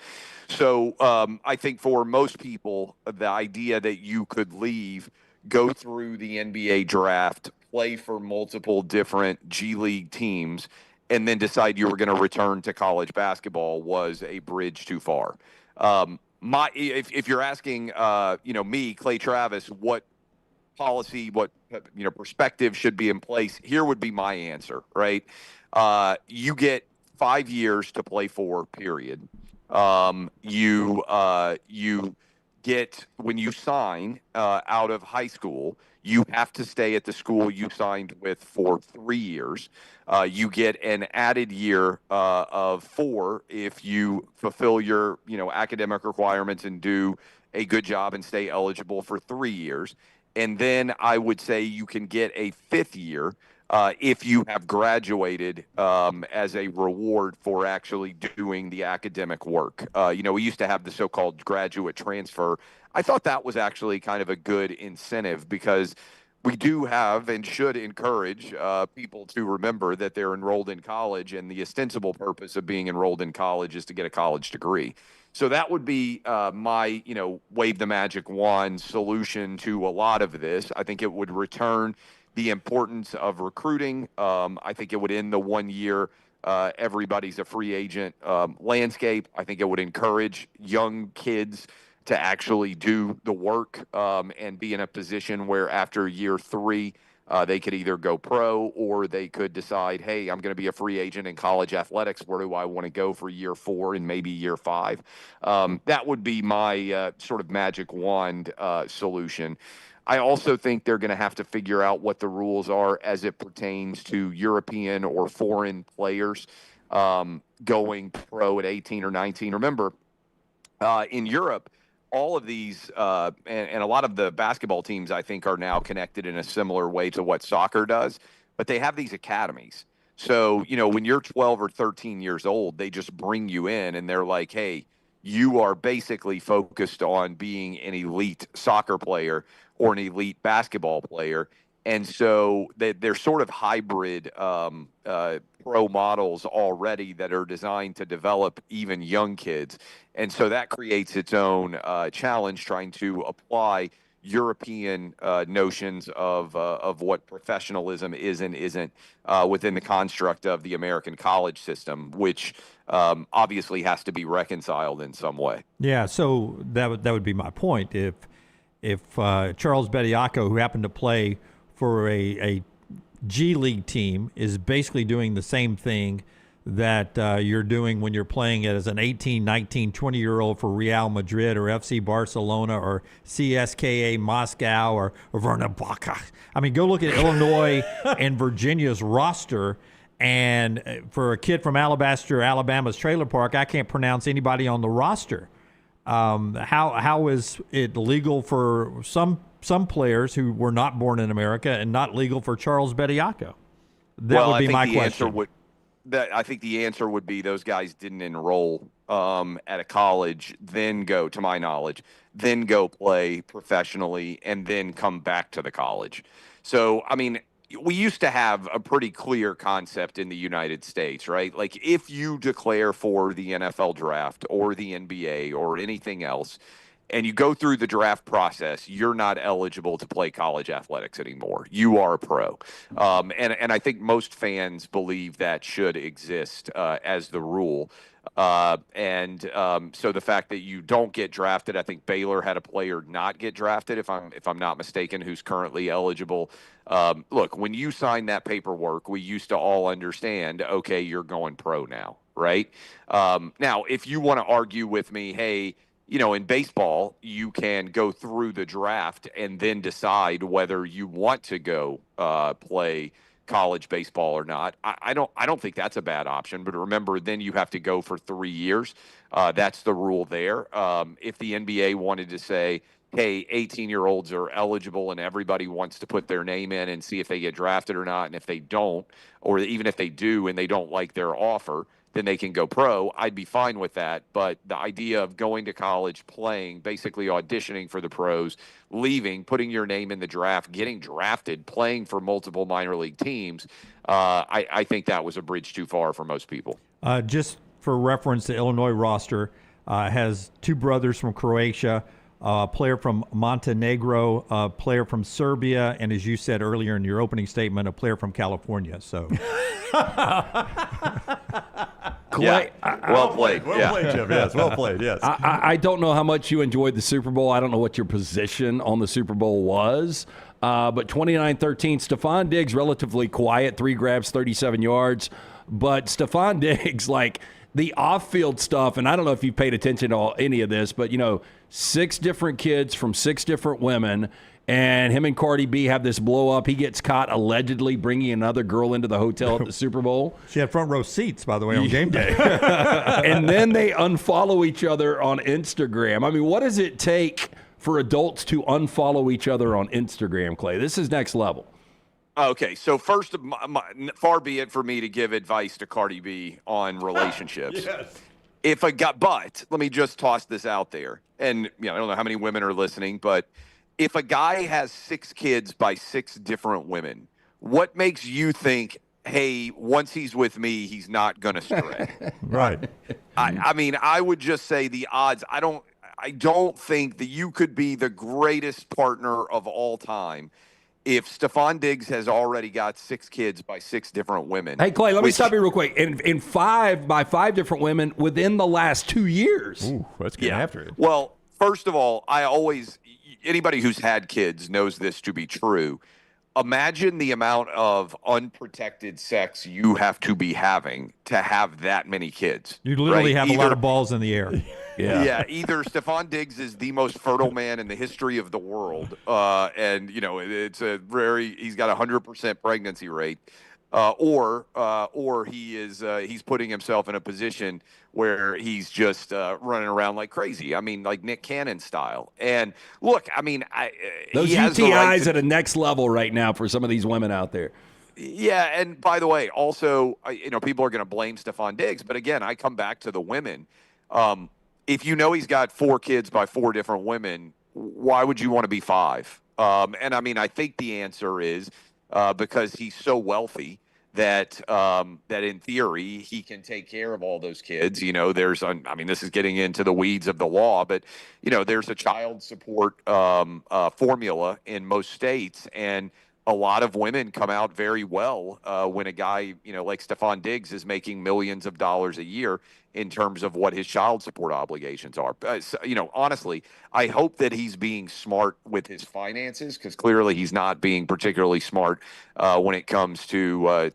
So I think for most people, the idea that you could leave, go through the NBA draft, play for multiple different G League teams, and then decide you were going to return to college basketball was a bridge too far. If you're asking, me, Clay Travis, what policy, what perspective should be in place, here would be my answer, right? You get 5 years to play for, period. You get, when you sign out of high school, you have to stay at the school you signed with for 3 years. You get an added year of 4 if you fulfill your academic requirements and do a good job and stay eligible for 3 years. And then I would say you can get a 5th year if you have graduated as a reward for actually doing the academic work. We used to have the so-called graduate transfer. I thought that was actually kind of a good incentive because we do have and should encourage people to remember that they're enrolled in college, and the ostensible purpose of being enrolled in college is to get a college degree. So that would be my, wave the magic wand solution to a lot of this. I think it would return the importance of recruiting. I think it would end the 1 year everybody's a free agent landscape. I think it would encourage young kids to actually do the work and be in a position where after year 3, they could either go pro or they could decide, hey, I'm going to be a free agent in college athletics. Where do I want to go for year 4 and maybe year 5? That would be my sort of magic wand solution. I also think they're going to have to figure out what the rules are as it pertains to European or foreign players going pro at 18 or 19. Remember, in Europe, all of these and a lot of the basketball teams, I think, are now connected in a similar way to what soccer does, but they have these academies. So, when you're 12 or 13 years old, they just bring you in and they're like, hey, you are basically focused on being an elite soccer player or an elite basketball player. And so they're sort of hybrid pro models already that are designed to develop even young kids. And so that creates its own challenge trying to apply European notions of what professionalism is and isn't within the construct of the American college system, which obviously has to be reconciled in some way. Yeah, so that would be my point. If Charles Bediako, who happened to play for a G League team, is basically doing the same thing that you're doing when you're playing as an 18, 19, 20-year-old for Real Madrid or FC Barcelona or CSKA Moscow or Vanderbilt. I mean, go look at Illinois and Virginia's roster, and for a kid from Alabama's trailer park, I can't pronounce anybody on the roster. How is it legal for some players who were not born in America and not legal for Charles Bediako? That would be my question. I think the answer would be those guys didn't enroll at a college, then go, to my knowledge, then go play professionally, and then come back to the college. So, I mean, we used to have a pretty clear concept in the United States, right? Like, if you declare for the NFL draft or the NBA or anything else, and you go through the draft process, you're not eligible to play college athletics anymore. You are a pro. And I think most fans believe that should exist as the rule. So the fact that you don't get drafted, I think Baylor had a player not get drafted, if I'm not mistaken, who's currently eligible. Look, when you sign that paperwork, we used to all understand, okay, you're going pro now, right? Now, if you want to argue with me, hey, in baseball, you can go through the draft and then decide whether you want to go play college baseball or not. I don't think that's a bad option. But remember, then you have to go for 3 years. That's the rule there. If the NBA wanted to say, hey, 18-year-olds are eligible and everybody wants to put their name in and see if they get drafted or not, and if they don't, or even if they do and they don't like their offer, then they can go pro, I'd be fine with that. But the idea of going to college, playing, basically auditioning for the pros, leaving, putting your name in the draft, getting drafted, playing for multiple minor league teams, I think that was a bridge too far for most people. Just for reference, the Illinois roster has 2 brothers from Croatia, a player from Montenegro, a player from Serbia, and as you said earlier in your opening statement, a player from California. So, Clay, well played. Well played, Jeff. Yes, well played. Yes. I don't know how much you enjoyed the Super Bowl. I don't know what your position on the Super Bowl was. But 29-13, Stephon Diggs, relatively quiet, 3 grabs, 37 yards. But Stephon Diggs, like the off-field stuff, and I don't know if you paid attention to any of this, but, 6 different kids from 6 different women, and him and Cardi B have this blow-up. He gets caught allegedly bringing another girl into the hotel at the Super Bowl. She had front row seats, by the way, on game day. And then they unfollow each other on Instagram. I mean, what does it take for adults to unfollow each other on Instagram, Clay? This is next level. Okay, so first, far be it for me to give advice to Cardi B on relationships. Yes. But let me just toss this out there. And, I don't know how many women are listening, but if a guy has 6 kids by 6 different women, what makes you think, hey, once he's with me, he's not going to stray? Right. I mean, I would just say the odds, I don't think that you could be the greatest partner of all time if Stephon Diggs has already got 6 kids by 6 different women. Hey, Clay, let me stop you real quick. In 5 by 5 different women within the last 2 years. Ooh, let's get after it. Well, first of all, anybody who's had kids knows this to be true. Imagine the amount of unprotected sex you have to be having to have that many kids. You literally have a lot of balls in the air. Yeah. Either Stephon Diggs is the most fertile man in the history of the world, and it's he's got 100% pregnancy rate, or he's putting himself in a position where he's just running around like crazy. I mean, like Nick Cannon style. And look, I mean, those UTIs at a next level right now for some of these women out there. Yeah, and by the way, also, people are going to blame Stephon Diggs, but again, I come back to the women. If he's got 4 kids by 4 different women, why would you want to be 5? And I mean, I think the answer is because he's so wealthy that in theory he can take care of all those kids. This is getting into the weeds of the law, but there's a child support formula in most states, and a lot of women come out very well when a guy, like Stephon Diggs is making millions of dollars a year in terms of what his child support obligations are. Honestly, I hope that he's being smart with his finances, because clearly he's not being particularly smart when it comes to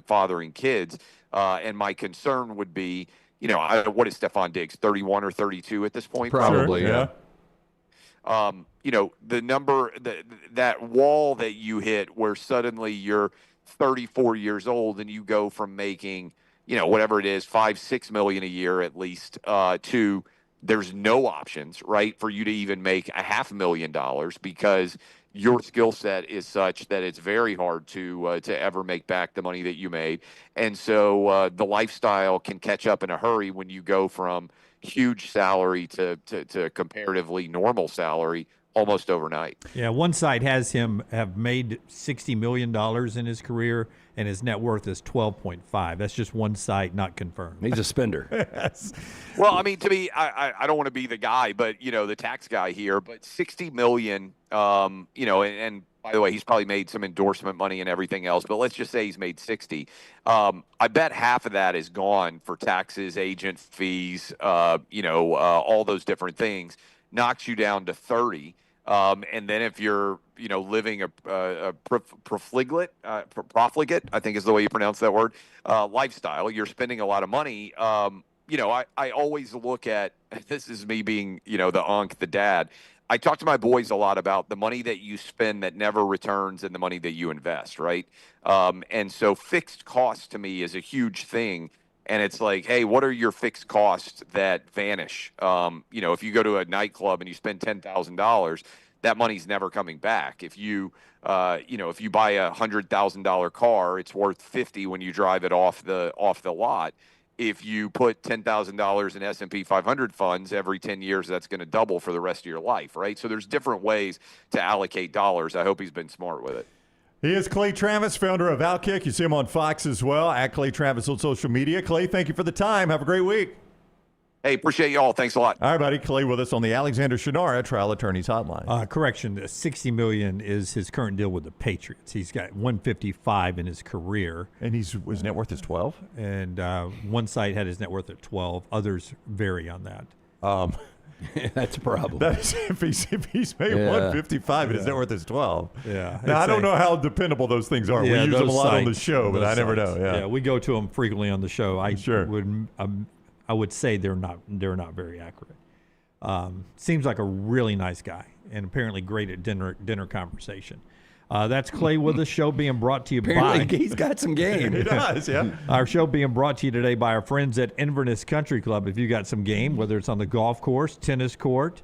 fathering kids. And my concern would be, what is Stephon Diggs, 31 or 32 at this point? Probably, yeah. The number, that wall that you hit where suddenly you're 34 years old and you go from making, whatever it is, $5-6 million a year at least, to there's no options, right, for you to even make $500,000 because your skill set is such that it's very hard to ever make back the money that you made. And so the lifestyle can catch up in a hurry when you go from huge salary to comparatively normal salary almost overnight. Yeah, one side has him have made $60 million in his career, and his net worth is 12.5. That's just one site, not confirmed. He's a spender. Yes. Well, I mean, to me, I don't want to be the guy, but the tax guy here. But $60 million, and by the way, he's probably made some endorsement money and everything else. But let's just say he's made 60. I bet half of that is gone for taxes, agent fees, all those different things. Knocks you down to 30. And then if you're, living a profligate, I think is the way you pronounce that word, lifestyle, you're spending a lot of money. I always look at, this is me being, the dad. I talk to my boys a lot about the money that you spend that never returns and the money that you invest, right? And so fixed costs to me is a huge thing. And it's like, hey, what are your fixed costs that vanish? If you go to a nightclub and you spend $10,000, that money's never coming back. If you buy a $100,000 car, it's worth $50 when you drive it off the lot. If you put $10,000 in S&P 500 funds every 10 years, that's going to double for the rest of your life, right? So there's different ways to allocate dollars. I hope he's been smart with it. He is Clay Travis, founder of Outkick. You see him on Fox as well, at Clay Travis on social media. Clay, thank you for the time. Have a great week. Hey, appreciate you all. Thanks a lot. All right, buddy. Clay with us on the Alexander Shinara Trial Attorneys Hotline. Correction, $60 million is his current deal with the Patriots. He's got $155 in his career. And his net worth is 12? And one site had his net worth at 12. Others vary on that. That's a problem. That is, if he's made 155 and his net worth is 12. Yeah. Now, I don't know how dependable those things are. We use them a lot on the show, but I never know. Yeah, we go to them frequently on the show. I would say they're not very accurate. Seems like a really nice guy and apparently great at dinner conversation. That's Clay with the show being brought to you Apparently by. He's got some game. He does, yeah. Our show being brought to you today by our friends at Inverness Country Club. If you got some game, whether it's on the golf course, tennis court,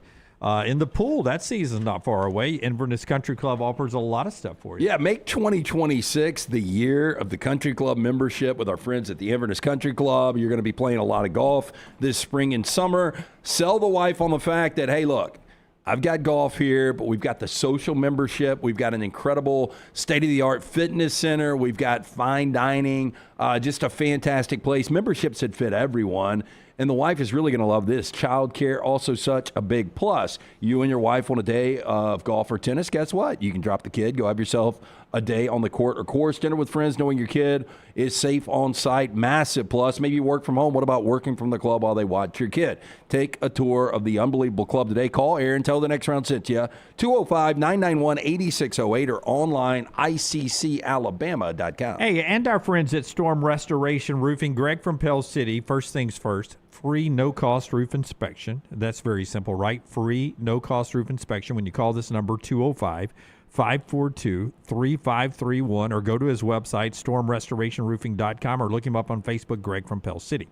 in the pool, that season's not far away. Inverness Country Club offers a lot of stuff for you. Yeah, make 2026 the year of the country club membership with our friends at the Inverness Country Club. You're going to be playing a lot of golf this spring and summer. Sell the wife on the fact that, hey, look, I've got golf here, but we've got the social membership. We've got an incredible state-of-the-art fitness center. We've got fine dining, just a fantastic place. Memberships that fit everyone. And the wife is really going to love this. Child care, also such a big plus. You and your wife on a day of golf or tennis, guess what? You can drop the kid, go have yourself a day on the court or course, dinner with friends, knowing your kid is safe on site. Massive plus. Maybe you work from home. What about working from the club while they watch your kid? Take a tour of the unbelievable club today. Call Aaron, tell the next round sent you. 205-991-8608 or online, iccalabama.com. Hey, and our friends at Storm Restoration Roofing, Greg from Pell City. First things first, free no-cost roof inspection. That's very simple, right? Free no-cost roof inspection when you call this number, 205-542-3531, or go to his website, stormrestorationroofing.com, or look him up on Facebook, Greg from Pell City.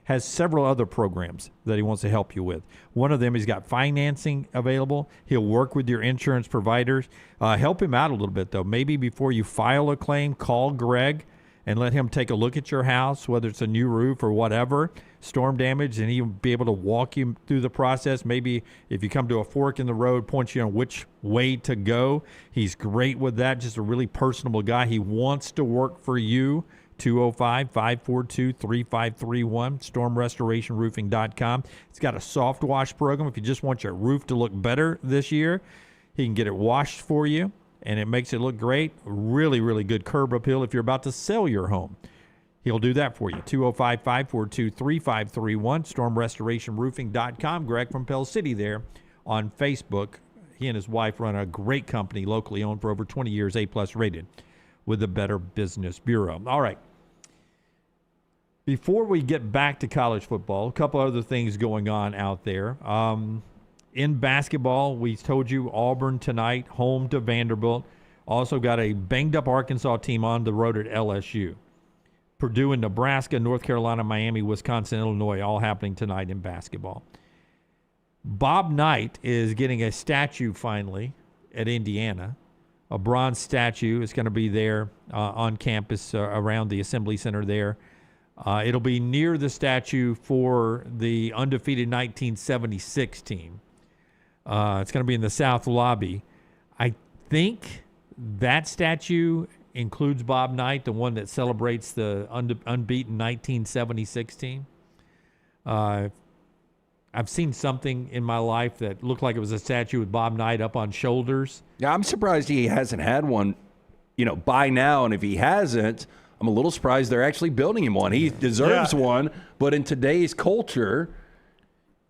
Has several other programs that he wants to help you with. One of them, he's got financing available. He'll work with your insurance providers. Help him out a little bit, though. Maybe before you file a claim, call Greg and let him take a look at your house, whether it's a new roof or whatever, storm damage, and he'll be able to walk you through the process. Maybe if you come to a fork in the road, point you on which way to go. He's great with that, just a really personable guy. He wants to work for you. 205-542-3531, stormrestorationroofing.com. It's got a soft wash program. If you just want your roof to look better this year, he can get it washed for you, and it makes it look great. Really, really good curb appeal if you're about to sell your home. He'll do that for you. 205-542-3531, stormrestorationroofing.com. Greg from Pell City there on Facebook. He and his wife run a great company, locally owned for over 20 years, A-plus rated with the Better Business Bureau. All right. Before we get back to college football, a couple other things going on out there. In basketball, we told you Auburn tonight, home to Vanderbilt. Also got a banged-up Arkansas team on the road at LSU. Purdue and Nebraska, North Carolina, Miami, Wisconsin, Illinois, all happening tonight in basketball. Bob Knight is getting a statue finally at Indiana. A bronze statue is going to be there on campus around the Assembly Center there. It'll be near the statue for the undefeated 1976 team. It's going to be in the South Lobby. I think that statue includes Bob Knight, the one that celebrates the unbeaten 1976 team. I've seen something in my life that looked like it was a statue with Bob Knight up on shoulders. Yeah, I'm surprised he hasn't had one, by now. And if he hasn't, I'm a little surprised they're actually building him one. He deserves one, but in today's culture,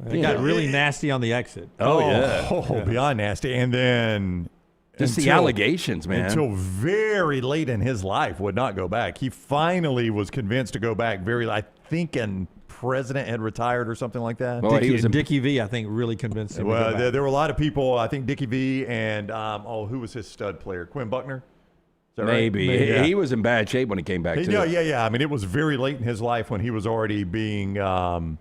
it got really nasty on the exit. Beyond nasty. And then just the allegations, man. Until very late in his life would not go back. He finally was convinced to go back I think in President had retired or something like that. Well, Dickie V, I think, really convinced him. Well, there were a lot of people. I think Dickie V and who was his stud player? Quinn Buckner. Is that Maybe. right? Yeah. He was in bad shape when he came back. Yeah. I mean, it was very late in his life when he was already being, his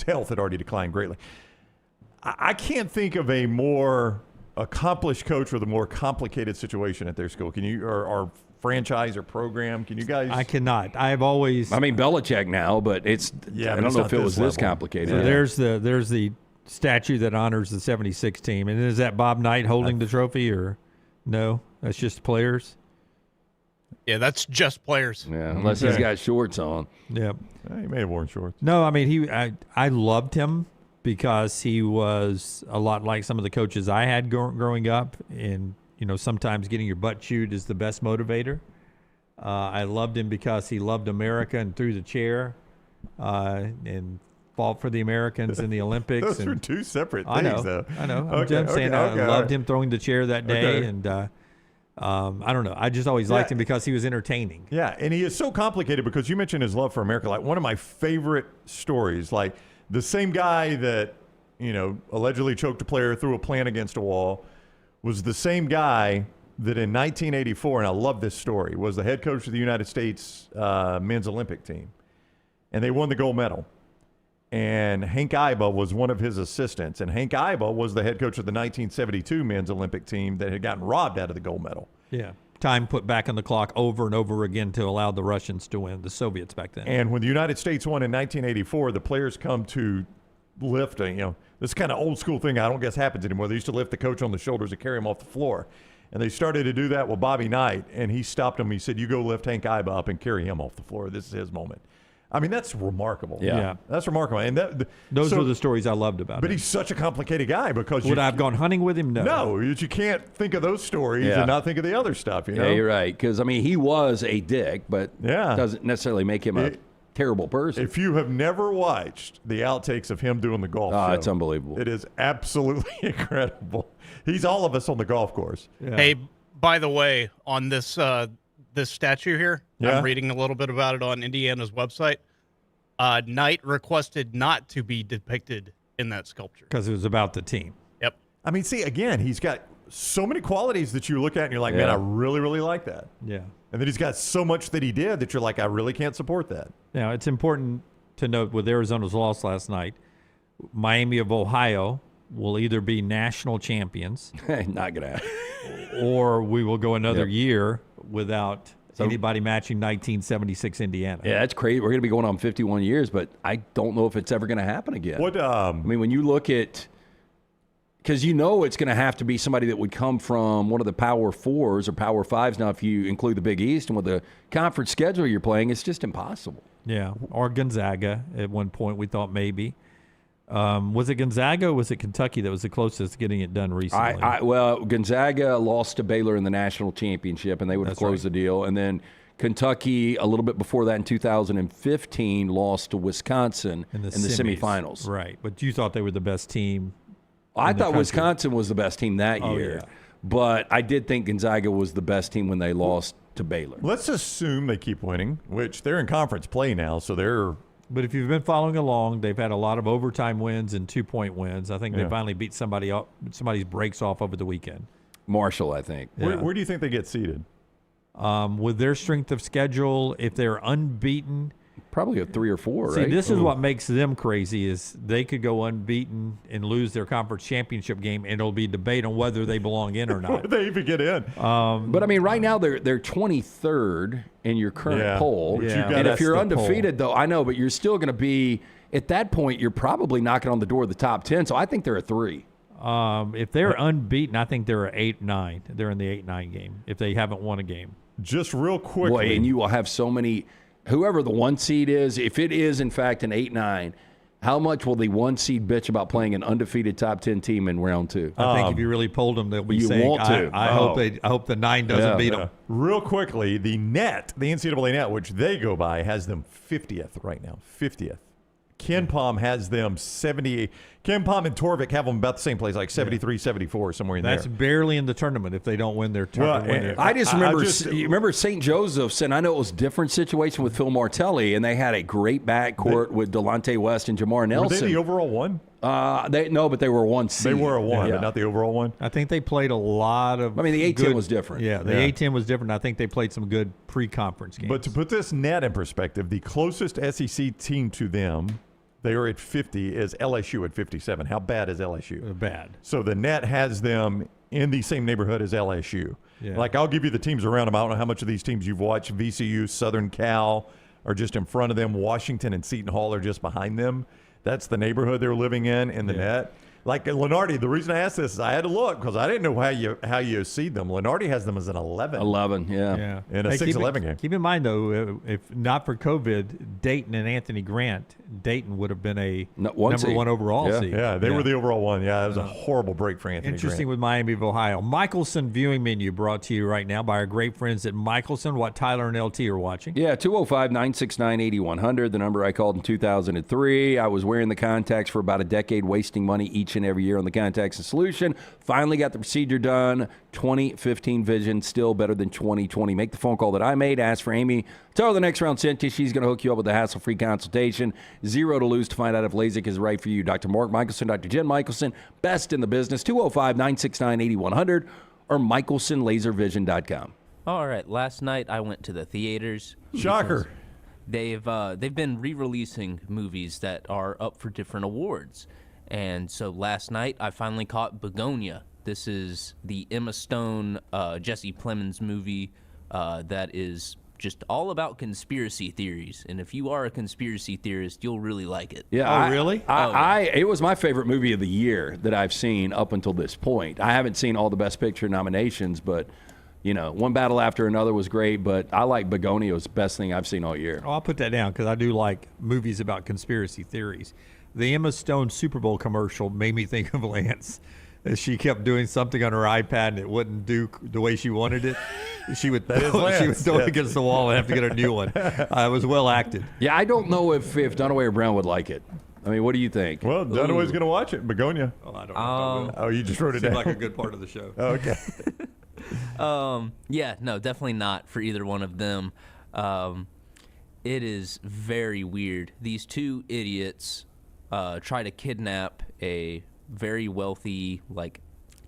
health had already declined greatly. I can't think of a more accomplished coach with a more complicated situation at their school. Can you or franchise or program? Can you guys? I cannot. I've always. I mean, Belichick now, but it's. I don't know if it was this complicated. So there's the statue that honors the 76 team, and is that Bob Knight holding the trophy, or no? That's just players. Yeah, that's just players. Yeah, unless he's got shorts on. Yeah, he may have worn shorts. No, I mean I loved him because he was a lot like some of the coaches I had growing up, and sometimes getting your butt chewed is the best motivator. I loved him because he loved America and threw the chair and fought for the Americans in the Olympics. Those were two separate things, I know. though. I'm saying I loved him throwing the chair that day, and I don't know. I just always liked him because he was entertaining. Yeah, and he is so complicated because you mentioned his love for America. Like one of my favorite stories, like the same guy that allegedly choked a player, threw a plant against a wall, was the same guy that in 1984, and I love this story, was the head coach of the United States men's Olympic team. And they won the gold medal. And Hank Iba was one of his assistants. And Hank Iba was the head coach of the 1972 men's Olympic team that had gotten robbed out of the gold medal. Yeah. Time put back on the clock over and over again to allow the Russians to win, the Soviets back then. And when the United States won in 1984, the players come to lift, this kind of old school thing I don't guess happens anymore. They used to lift the coach on the shoulders and carry him off the floor. And they started to do that with Bobby Knight, and he stopped him. He said, you go lift Hank Iba up and carry him off the floor. This is his moment. I mean, that's remarkable. Yeah. That's remarkable. And those were the stories I loved about him. But he's such a complicated guy because would I have gone hunting with him? No. No, you can't think of those stories and not think of the other stuff, Yeah, you're right. Because, he was a dick, but doesn't necessarily make him a terrible person. If you have never watched the outtakes of him doing the golf show, it's unbelievable. It is absolutely incredible. He's all of us on the golf course. Yeah. Hey, by the way, on this this statue here, I'm reading a little bit about it on Indiana's website. Knight requested not to be depicted in that sculpture because it was about the team. Yep. I mean, see, again, he's got so many qualities that you look at and you're like, man, I really, really like that. Yeah. And then he's got so much that he did that you're like, I really can't support that. Now, it's important to note with Arizona's loss last night, Miami of Ohio will either be national champions. Not going to happen. Or we will go another year without anybody matching 1976 Indiana. Yeah, that's crazy. We're going to be going on 51 years, but I don't know if it's ever going to happen again. I mean, when you look at – because it's going to have to be somebody that would come from one of the Power Fours or Power Fives now if you include the Big East. And with the conference schedule you're playing, it's just impossible. Yeah, or Gonzaga at one point we thought maybe. Was it Gonzaga or was it Kentucky that was the closest to getting it done recently? Well, Gonzaga lost to Baylor in the national championship, and they would have closed the deal. And then Kentucky, a little bit before that in 2015, lost to Wisconsin in the semifinals. Right, but you thought they were the best team. I thought Wisconsin was the best team that year, but I did think Gonzaga was the best team when they lost to Baylor. Let's assume they keep winning, which they're in conference play now, so they're – but if you've been following along, they've had a lot of overtime wins and 2-point wins. I think they finally beat somebody's breaks off over the weekend. Marshall, I think. Where do you think they get seated? With their strength of schedule, if they're unbeaten – probably a 3 or 4, See, right? this is what makes them crazy is they could go unbeaten and lose their conference championship game, and it'll be debate on whether they belong in or not. Where they even get in. But, I mean, right now they're 23rd in your current poll. And if you're undefeated, though, I know, but you're still going to be – at that point, you're probably knocking on the door of the top 10, so I think they're a 3. If they're unbeaten, I think they're 8-9. They're in the 8-9 game if they haven't won a game. Just real quickly. Boy, and you will have so many. Whoever the 1 seed is, if it is in fact an 8-9, how much will the 1 seed bitch about playing an undefeated top 10 team in round 2? I think if you really polled them, they'll be you saying, want to. I hope the 9 doesn't beat them. Real quickly, the NCAA net, which they go by, has them 50th right now. 50th. Ken Palm has them 70. Ken Palm and Torvik have them about the same place, like 73, 74, somewhere in there. That's barely in the tournament if they don't win their tournament. I just remember, you remember St. Joseph's, and I know it was a different situation with Phil Martelli, and they had a great backcourt with Delonte West and Jamar Nelson. Were they the overall one? No, but they were 1 seed. They were a 1, but not the overall one. I think they played a lot of. I mean, the A-10 was different. Yeah, the A-10 was different. I think they played some good pre-conference games. But to put this net in perspective, the closest SEC team to them, they are at 50, is LSU at 57. How bad is LSU? Bad. So the net has them in the same neighborhood as LSU. Yeah. Like, I'll give you the teams around them. I don't know how much of these teams you've watched. VCU, Southern Cal are just in front of them. Washington and Seton Hall are just behind them. That's the neighborhood they're living in the net. Like Lenardi, the reason I asked this is I had to look because I didn't know how you seed them. Lenardi has them as an 11. 11, yeah. In a 6-11 game. Keep in mind, though, if not for COVID, Dayton and Anthony Grant, Dayton would have been a number 1 overall seed. Yeah, they were the overall one. Yeah, it was a horrible break for Anthony Interesting Grant. with Miami of Ohio. Michelson viewing menu brought to you right now by our great friends at Michelson, what Tyler and LT are watching. Yeah, 205-969-8100, the number I called in 2003. I was wearing the contacts for about a decade, wasting money each and every year on the contacts and solution. Finally got the procedure done. 2015 vision, still better than 2020. Make the phone call that I made. Ask for Amy. Tell her the next round sent you. She's going to hook you up with a hassle-free consultation. 0 to lose to find out if LASIK is right for you. Dr. Mark Michelson, Dr. Jen Michelson, best in the business. 205-969-8100 or michelsonlaservision.com. All right. Last night I went to the theaters. Shocker. They've been re-releasing movies that are up for different awards. And so last night, I finally caught Begonia. This is the Emma Stone, Jesse Plemons movie that is just all about conspiracy theories. And if you are a conspiracy theorist, you'll really like it. Yeah. Really? It was my favorite movie of the year that I've seen up until this point. I haven't seen all the Best Picture nominations, but, you know, One Battle After Another was great, but I like Begonia. It was the best thing I've seen all year. Oh, I'll put that down because I do like movies about conspiracy theories. The Emma Stone Super Bowl commercial made me think of Lance. She kept doing something on her iPad and it wouldn't do the way she wanted it. She would throw it against the wall and have to get a new one. It was well acted. Yeah, I don't know if Dunaway or Brown would like it. I mean, what do you think? Well, Dunaway's going to watch it. Begonia. Oh, I don't know. Oh, you just wrote it down. Seemed like a good part of the show. Oh, okay. Yeah, no, definitely not for either one of them. It is very weird. These two idiots try to kidnap a very wealthy, like,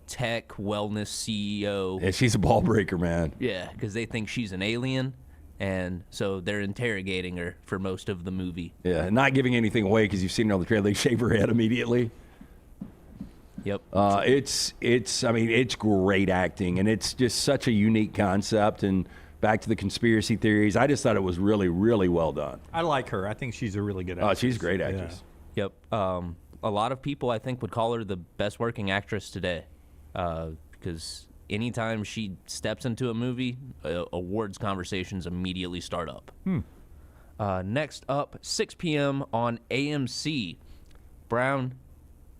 tech wellness CEO. Yeah, she's a ball breaker, man. Yeah, because they think she's an alien, and so they're interrogating her for most of the movie. Yeah, not giving anything away because you've seen it on the trailer. They shave her head immediately. Yep. It's great acting, and it's just such a unique concept. And back to the conspiracy theories, I just thought it was really, really well done. I like her. I think she's a really good actress. Oh, she's a great actress. Yeah. Yep. A lot of people, I think, would call her the best working actress today because anytime she steps into a movie, awards conversations immediately start up. Next up, 6 p.m. on AMC. Brown,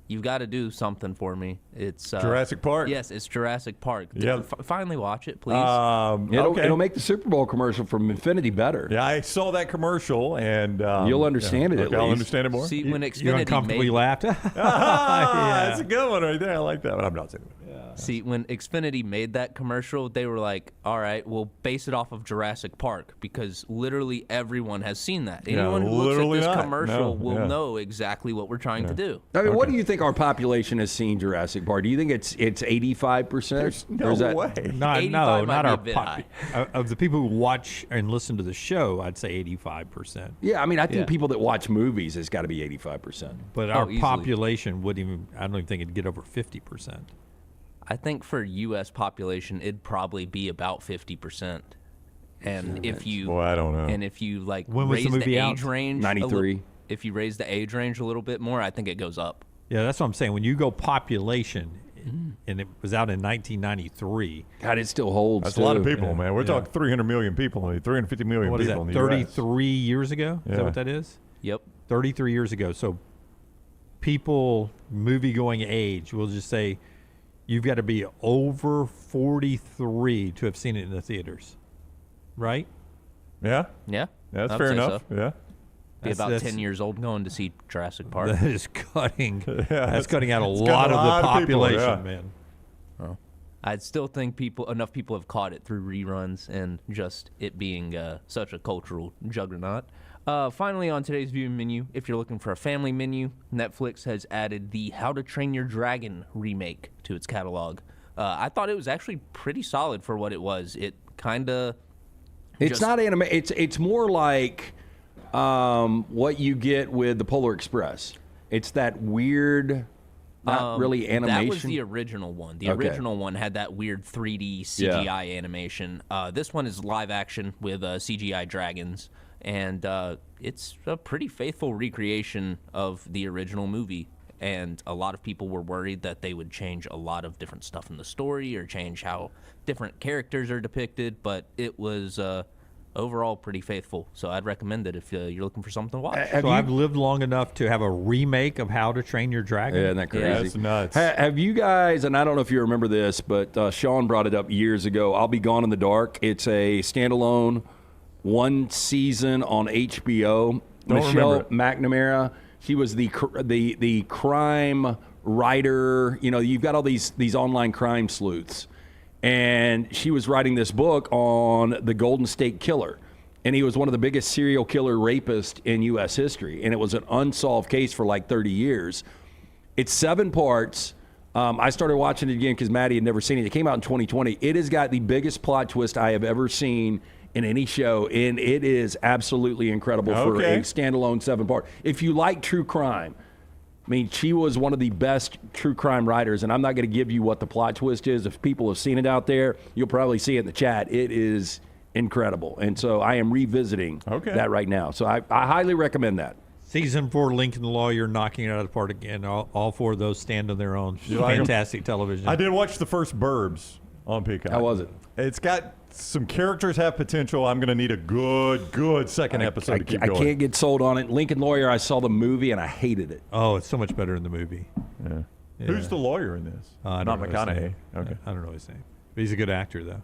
you've got to do something for me. It's Jurassic Park. Yes, it's Jurassic Park. Yeah. Finally watch it, please. It'll make the Super Bowl commercial from Infinity better. Yeah, I saw that commercial, and you'll understand it. At least I'll understand it more. See, when Xfinity You uncomfortably laughed. That's a good one right there. I like that one. I'm not saying it. See, when Xfinity made that commercial, they were like, all right, we'll base it off of Jurassic Park because literally everyone has seen that. Anyone who looks at this commercial will know exactly what we're trying to do. I mean, what do you think our population has seen Jurassic Park? Do you think it's 85%? No way. Not our of the people who watch and listen to the show, I'd say 85%. Yeah, I mean, I think people that watch movies has got to be 85%. But our population wouldn't even, I don't even think it'd get over 50%. I think for U.S. population, it'd probably be about 50%. And if you, I don't know. And if you like when was raise the movie the out? age range, 93. If you raise the age range a little bit more, I think it goes up. Yeah, that's what I'm saying. When you go population, and it was out in 1993. God, it still holds. That's a lot of people, man. We're talking 300 million people, 350 million What is people that, in the 33 years ago? Is that what that is? Yep. 33 years ago. So people, movie-going age, we'll just say you've got to be over 43 to have seen it in the theaters, right? Yeah? Yeah. That's I'd fair say enough. so. Yeah. Be about 10 years old going to see Jurassic Park. That is cutting. That's cutting out a it's lot got a of lot the of people, population, yeah. man. I'd still think enough people have caught it through reruns and just it being such a cultural juggernaut. Finally, on today's viewing menu, if you're looking for a family menu, Netflix has added the How to Train Your Dragon remake to its catalog. I thought it was actually pretty solid for what it was. It kind of... It's not anime. It's more like what you get with the Polar Express. It's that weird, not really animation. That was the original one. The original one had that weird 3D CGI animation. This one is live action with CGI dragons, and it's a pretty faithful recreation of the original movie. And a lot of people were worried that they would change a lot of different stuff in the story or change how different characters are depicted, but it was overall pretty faithful. So I'd recommend it if you're looking for something to watch. I've lived long enough to have a remake of How to Train Your Dragon. Yeah, isn't that crazy? Yeah, that's nuts. Have you guys, and I don't know if you remember this, but Sean brought it up years ago, I'll Be Gone in the Dark. It's a standalone one season on HBO. Michelle McNamara, she was the crime writer. You know, you've got all these online crime sleuths. And she was writing this book on the Golden State Killer. And he was one of the biggest serial killer rapists in U.S. history. And it was an unsolved case for like 30 years. It's 7 parts. I started watching it again because Maddie had never seen it. It came out in 2020. It has got the biggest plot twist I have ever seen in any show. And it is absolutely incredible for a standalone 7-part. If you like true crime, I mean, she was one of the best true crime writers, and I'm not going to give you what the plot twist is. If people have seen it out there, you'll probably see it in the chat. It is incredible, and so I am revisiting that right now. So I highly recommend that. Season 4, Lincoln Lawyer, knocking it out of the park again. All 4 of those stand on their own. Fantastic television. I did watch the first Burbs on Peacock. How was it? It's got some characters have potential. I'm going to need a good second episode to keep going. I can't get sold on it. Lincoln Lawyer, I saw the movie, and I hated it. Oh, it's so much better in the movie. Yeah. Who's the lawyer in this? Not McConaughey. Okay. I don't know his name. But he's a good actor, though.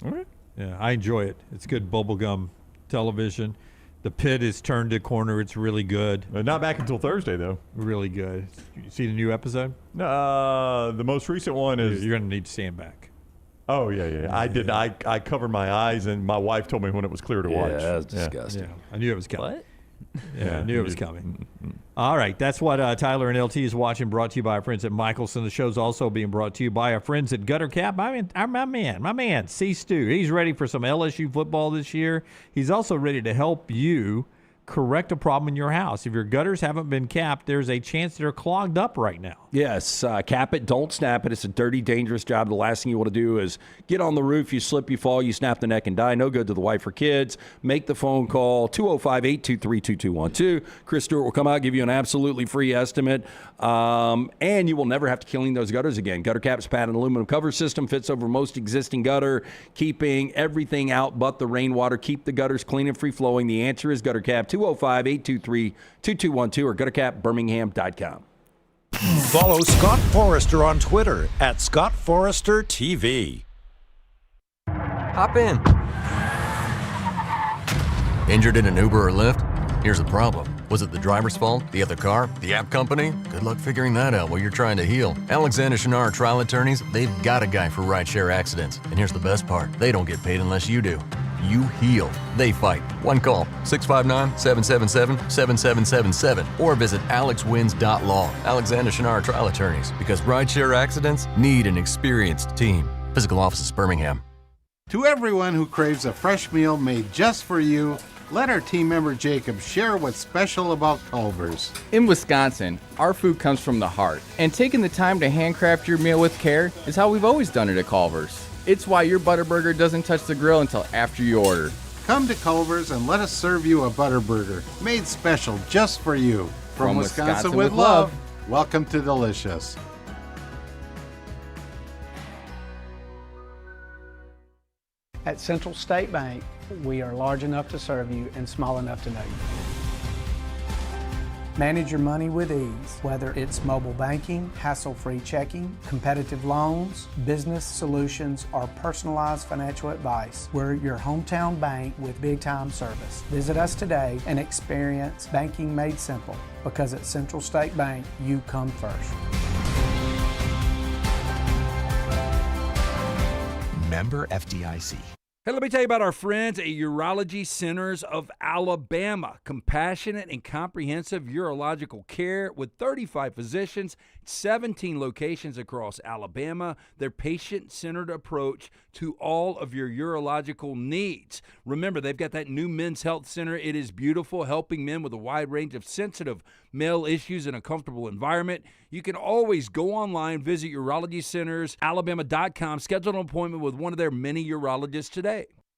All right. Yeah, I enjoy it. It's good bubblegum television. The Pit is turned a corner. It's really good. Not back until Thursday, though. Really good. You see the new episode? No, the most recent one is... You're going to need to stand back. Oh, yeah. I did. I covered my eyes, and my wife told me when it was clear to watch. Yeah, that's disgusting. Yeah. I knew it was coming. What? Yeah, I knew it was coming. All right, that's what Tyler and LT is watching, brought to you by our friends at Michelson. The show's also being brought to you by our friends at Gutter Cap. My man, C. Stu. He's ready for some LSU football this year. He's also ready to help you correct a problem in your house. If your gutters haven't been capped, there's a chance they're clogged up right now. Yes, cap it, don't snap it. It's a dirty, dangerous job. The last thing you want to do is get on the roof, you slip, you fall, you snap the neck and die. No good to the wife or kids. Make the phone call, 205-823-2212. Chris Stewart will come out, give you an absolutely free estimate, and you will never have to clean those gutters again. Gutter Cap's patented aluminum cover system fits over most existing gutter, keeping everything out but the rainwater. Keep the gutters clean and free-flowing. The answer is Gutter Cap, 205-823-2212 or guttercapbirmingham.com. Follow Scott Forrester on Twitter at ScottForresterTV. Hop in. Injured in an Uber or Lyft? Here's the problem. Was it the driver's fault? The other car? The app company? Good luck figuring that out while you're trying to heal. Alexander Shinar Trial Attorneys, they've got a guy for rideshare accidents. And here's the best part. They don't get paid unless you do. You heal. They fight. One call, 659-777-7777. Or visit alexwins.law. Alexander Shinar Trial Attorneys. Because rideshare accidents need an experienced team. Physical office is Birmingham. To everyone who craves a fresh meal made just for you, let our team member Jacob share what's special about Culver's. In Wisconsin, our food comes from the heart, and taking the time to handcraft your meal with care is how we've always done it at Culver's. It's why your Butterburger doesn't touch the grill until after you order. Come to Culver's and let us serve you a Butterburger made special just for you. From Wisconsin with love, welcome to Delicious. At Central State Bank, we are large enough to serve you and small enough to know you. Manage your money with ease, whether it's mobile banking, hassle-free checking, competitive loans, business solutions, or personalized financial advice. We're your hometown bank with big-time service. Visit us today and experience banking made simple, because at Central State Bank, you come first. Member FDIC. Hey, let me tell you about our friends at Urology Centers of Alabama. Compassionate and comprehensive urological care with 35 physicians, 17 locations across Alabama. Their patient-centered approach to all of your urological needs. Remember, they've got that new men's health center. It is beautiful, helping men with a wide range of sensitive male issues in a comfortable environment. You can always go online, visit urologycentersalabama.com, schedule an appointment with one of their many urologists today.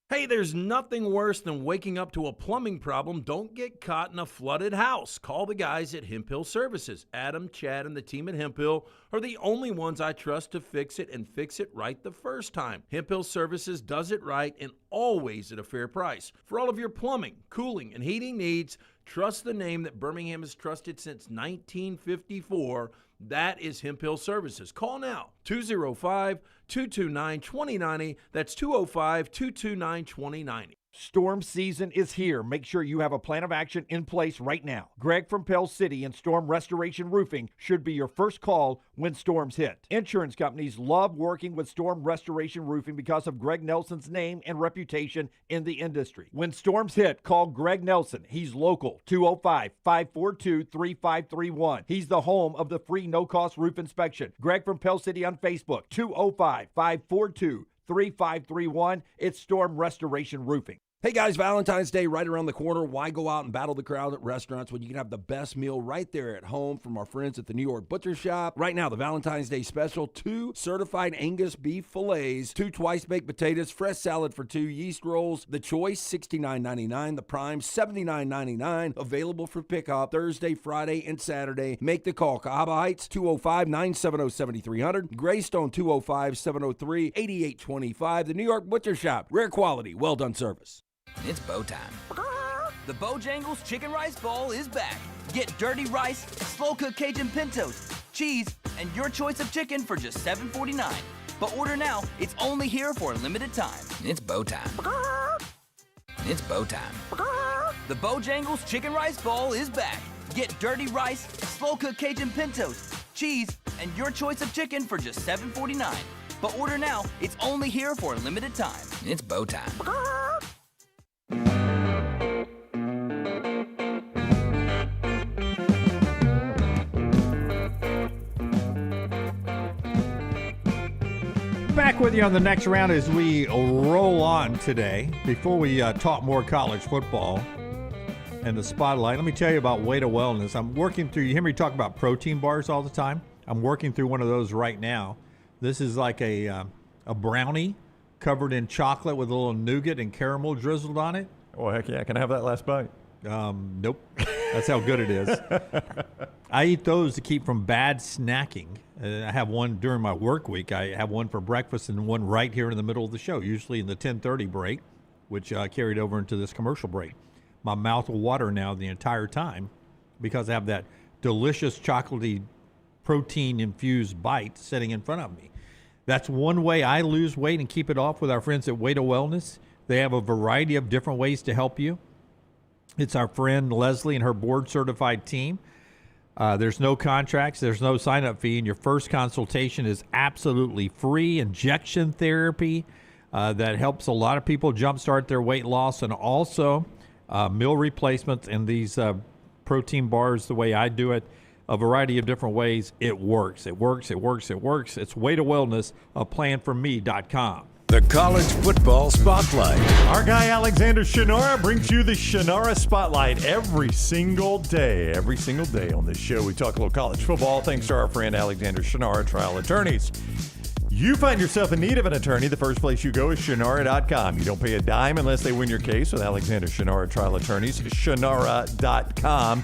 Hey, there's nothing worse than waking up to a plumbing problem. Don't get caught in a flooded house. Call the guys at Hemp Hill Services. Adam, Chad, and the team at Hemp Hill are the only ones I trust to fix it and fix it right the first time. Hemp Hill Services does it right and always at a fair price. For all of your plumbing, cooling, and heating needs, trust the name that Birmingham has trusted since 1954. That is Hemp Hill Services. Call now, 205-229-2090. That's 205-229-2090. Storm season is here. Make sure you have a plan of action in place right now. Greg from Pell City and Storm Restoration Roofing should be your first call when storms hit. Insurance companies love working with Storm Restoration Roofing because of Greg Nelson's name and reputation in the industry. When storms hit, call Greg Nelson. He's local, 205-542-3531. He's the home of the free no-cost roof inspection. Greg from Pell City on Facebook, 205-542-3531. It's Storm Restoration Roofing. Hey guys, Valentine's Day right around the corner. Why go out and battle the crowd at restaurants when you can have the best meal right there at home from our friends at the New York Butcher Shop? Right now, the Valentine's Day special, 2 certified Angus beef fillets, 2 twice-baked potatoes, fresh salad for 2, yeast rolls. The Choice, $69.99. The Prime, $79.99. Available for pickup Thursday, Friday, and Saturday. Make the call. Cahaba Heights, 205-970-7300. Greystone, 205-703-8825. The New York Butcher Shop. Rare quality, well-done service. It's bow time. The Bojangles Chicken Rice Bowl is back. Get dirty rice, slow-cooked Cajun pintos, cheese, and your choice of chicken for just $7.49. But order now. It's only here for a limited time. It's bow time. It's bow time. The Bojangles Chicken Rice Bowl is back. Get dirty rice, slow-cooked Cajun pintos, cheese, and your choice of chicken for just $7.49. But order now. It's only here for a limited time. It's bow time. Back with you on the next round as we roll on today. Before we talk more college football and the spotlight, let me tell you about Way to Wellness. I'm working through, you hear me talk about protein bars all the time? I'm working through one of those right now. This is like a brownie covered in chocolate with a little nougat and caramel drizzled on it. Oh, heck yeah. Can I have that last bite? Nope. That's how good it is. I eat those to keep from bad snacking. I have one during my work week. I have one for breakfast and one right here in the middle of the show, usually in the 10:30 break, which carried over into this commercial break. My mouth will water now the entire time because I have that delicious chocolatey protein-infused bite sitting in front of me. That's one way I lose weight and keep it off with our friends at Way to Wellness. They have a variety of different ways to help you. It's our friend Leslie and her board-certified team. There's no contracts. There's no sign-up fee, and your first consultation is absolutely free. Injection therapy that helps a lot of people jumpstart their weight loss, and also meal replacements and these protein bars the way I do it, a variety of different ways. It works. It works. It works. It works. It's Way to Wellness, aplanforme.com. The College Football Spotlight. Our guy Alexander Shinara brings you the Shinara Spotlight every single day. Every single day on this show, we talk a little college football thanks to our friend Alexander Shinara, Trial Attorneys. You find yourself in need of an attorney, the first place you go is Shinara.com. You don't pay a dime unless they win your case with Alexander Shinara, Trial Attorneys, Shinara.com.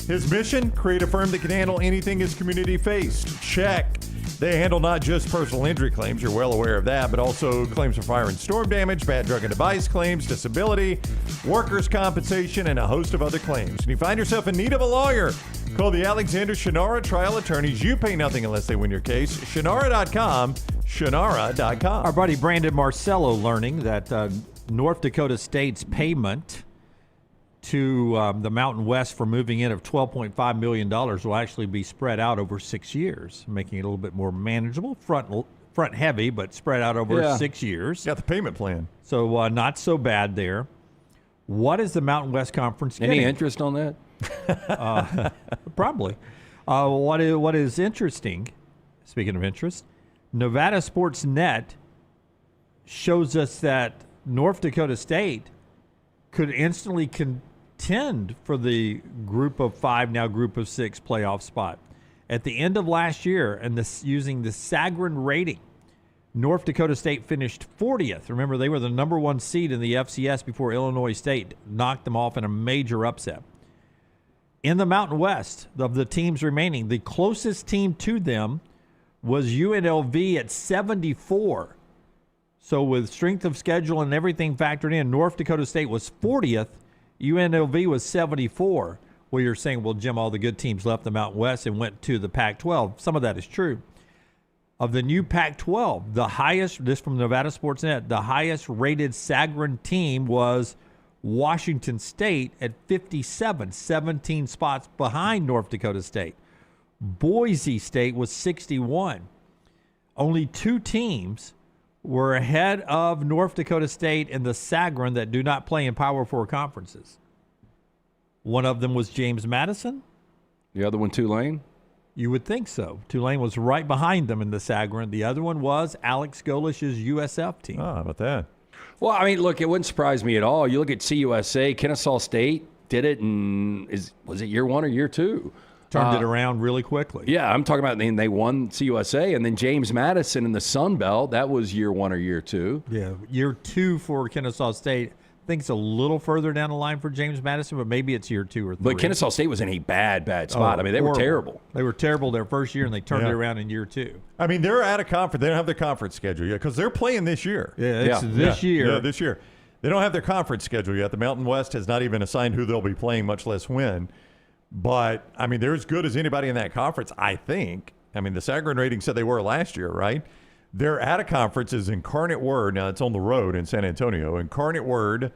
His mission? Create a firm that can handle anything his community faced. Check. They handle not just personal injury claims, you're well aware of that, but also claims for fire and storm damage, bad drug and device claims, disability, workers' compensation, and a host of other claims. When you find yourself in need of a lawyer, call the Alexander Shannara Trial Attorneys. You pay nothing unless they win your case. Shannara.com, Shannara.com. Our buddy Brandon Marcello learning that North Dakota State's payment to the Mountain West for moving in of $12.5 million will actually be spread out over 6 years, making it a little bit more manageable. Front heavy, but spread out over 6 years. Got the payment plan. So not so bad there. What is the Mountain West Conference getting? Any interest on that? Probably. What is interesting, speaking of interest, Nevada Sports Net shows us that North Dakota State could instantly contend for the group of 5, now group of 6 playoff spot. At the end of last year, and using the Sagarin rating, North Dakota State finished 40th. Remember, they were the number 1 seed in the FCS before Illinois State knocked them off in a major upset. In the Mountain West, of the teams remaining, the closest team to them was UNLV at 74. So with strength of schedule and everything factored in, North Dakota State was 40th. UNLV was 74. Well, you're saying, well, Jim, all the good teams left the Mountain West and went to the Pac-12. Some of that is true. Of the new Pac-12, the highest, this from Nevada Sports Net, the highest rated Sagarin team was Washington State at 57, 17 spots behind North Dakota State. Boise State was 61. Only 2 teams were ahead of North Dakota State in the Sagarin that do not play in Power 4 conferences. One of them was James Madison. The other one, Tulane? You would think so. Tulane was right behind them in the Sagarin. The other one was Alex Golish's USF team. Oh, how about that? Well, I mean, look, it wouldn't surprise me at all. You look at CUSA, Kennesaw State did it in, was it year 1 or year 2? Turned it around really quickly. Yeah, I'm talking about they won CUSA, and then James Madison in the Sun Belt, that was year 1 or year 2. Yeah, year 2 for Kennesaw State. I think it's a little further down the line for James Madison, but maybe it's year 2 or 3. But Kennesaw State was in a bad spot. I mean, they were terrible. They were terrible their first year, and they turned it around in year 2. I mean, they're out of conference. They don't have their conference schedule yet because they're playing this year. Yeah, it's this year. Yeah, this year. They don't have their conference schedule yet. The Mountain West has not even assigned who they'll be playing, much less when. But, I mean, they're as good as anybody in that conference, I think. I mean, the Sagarin rating said they were last year, right? Their out-of-conference is Incarnate Word. Now, it's on the road in San Antonio. Incarnate Word,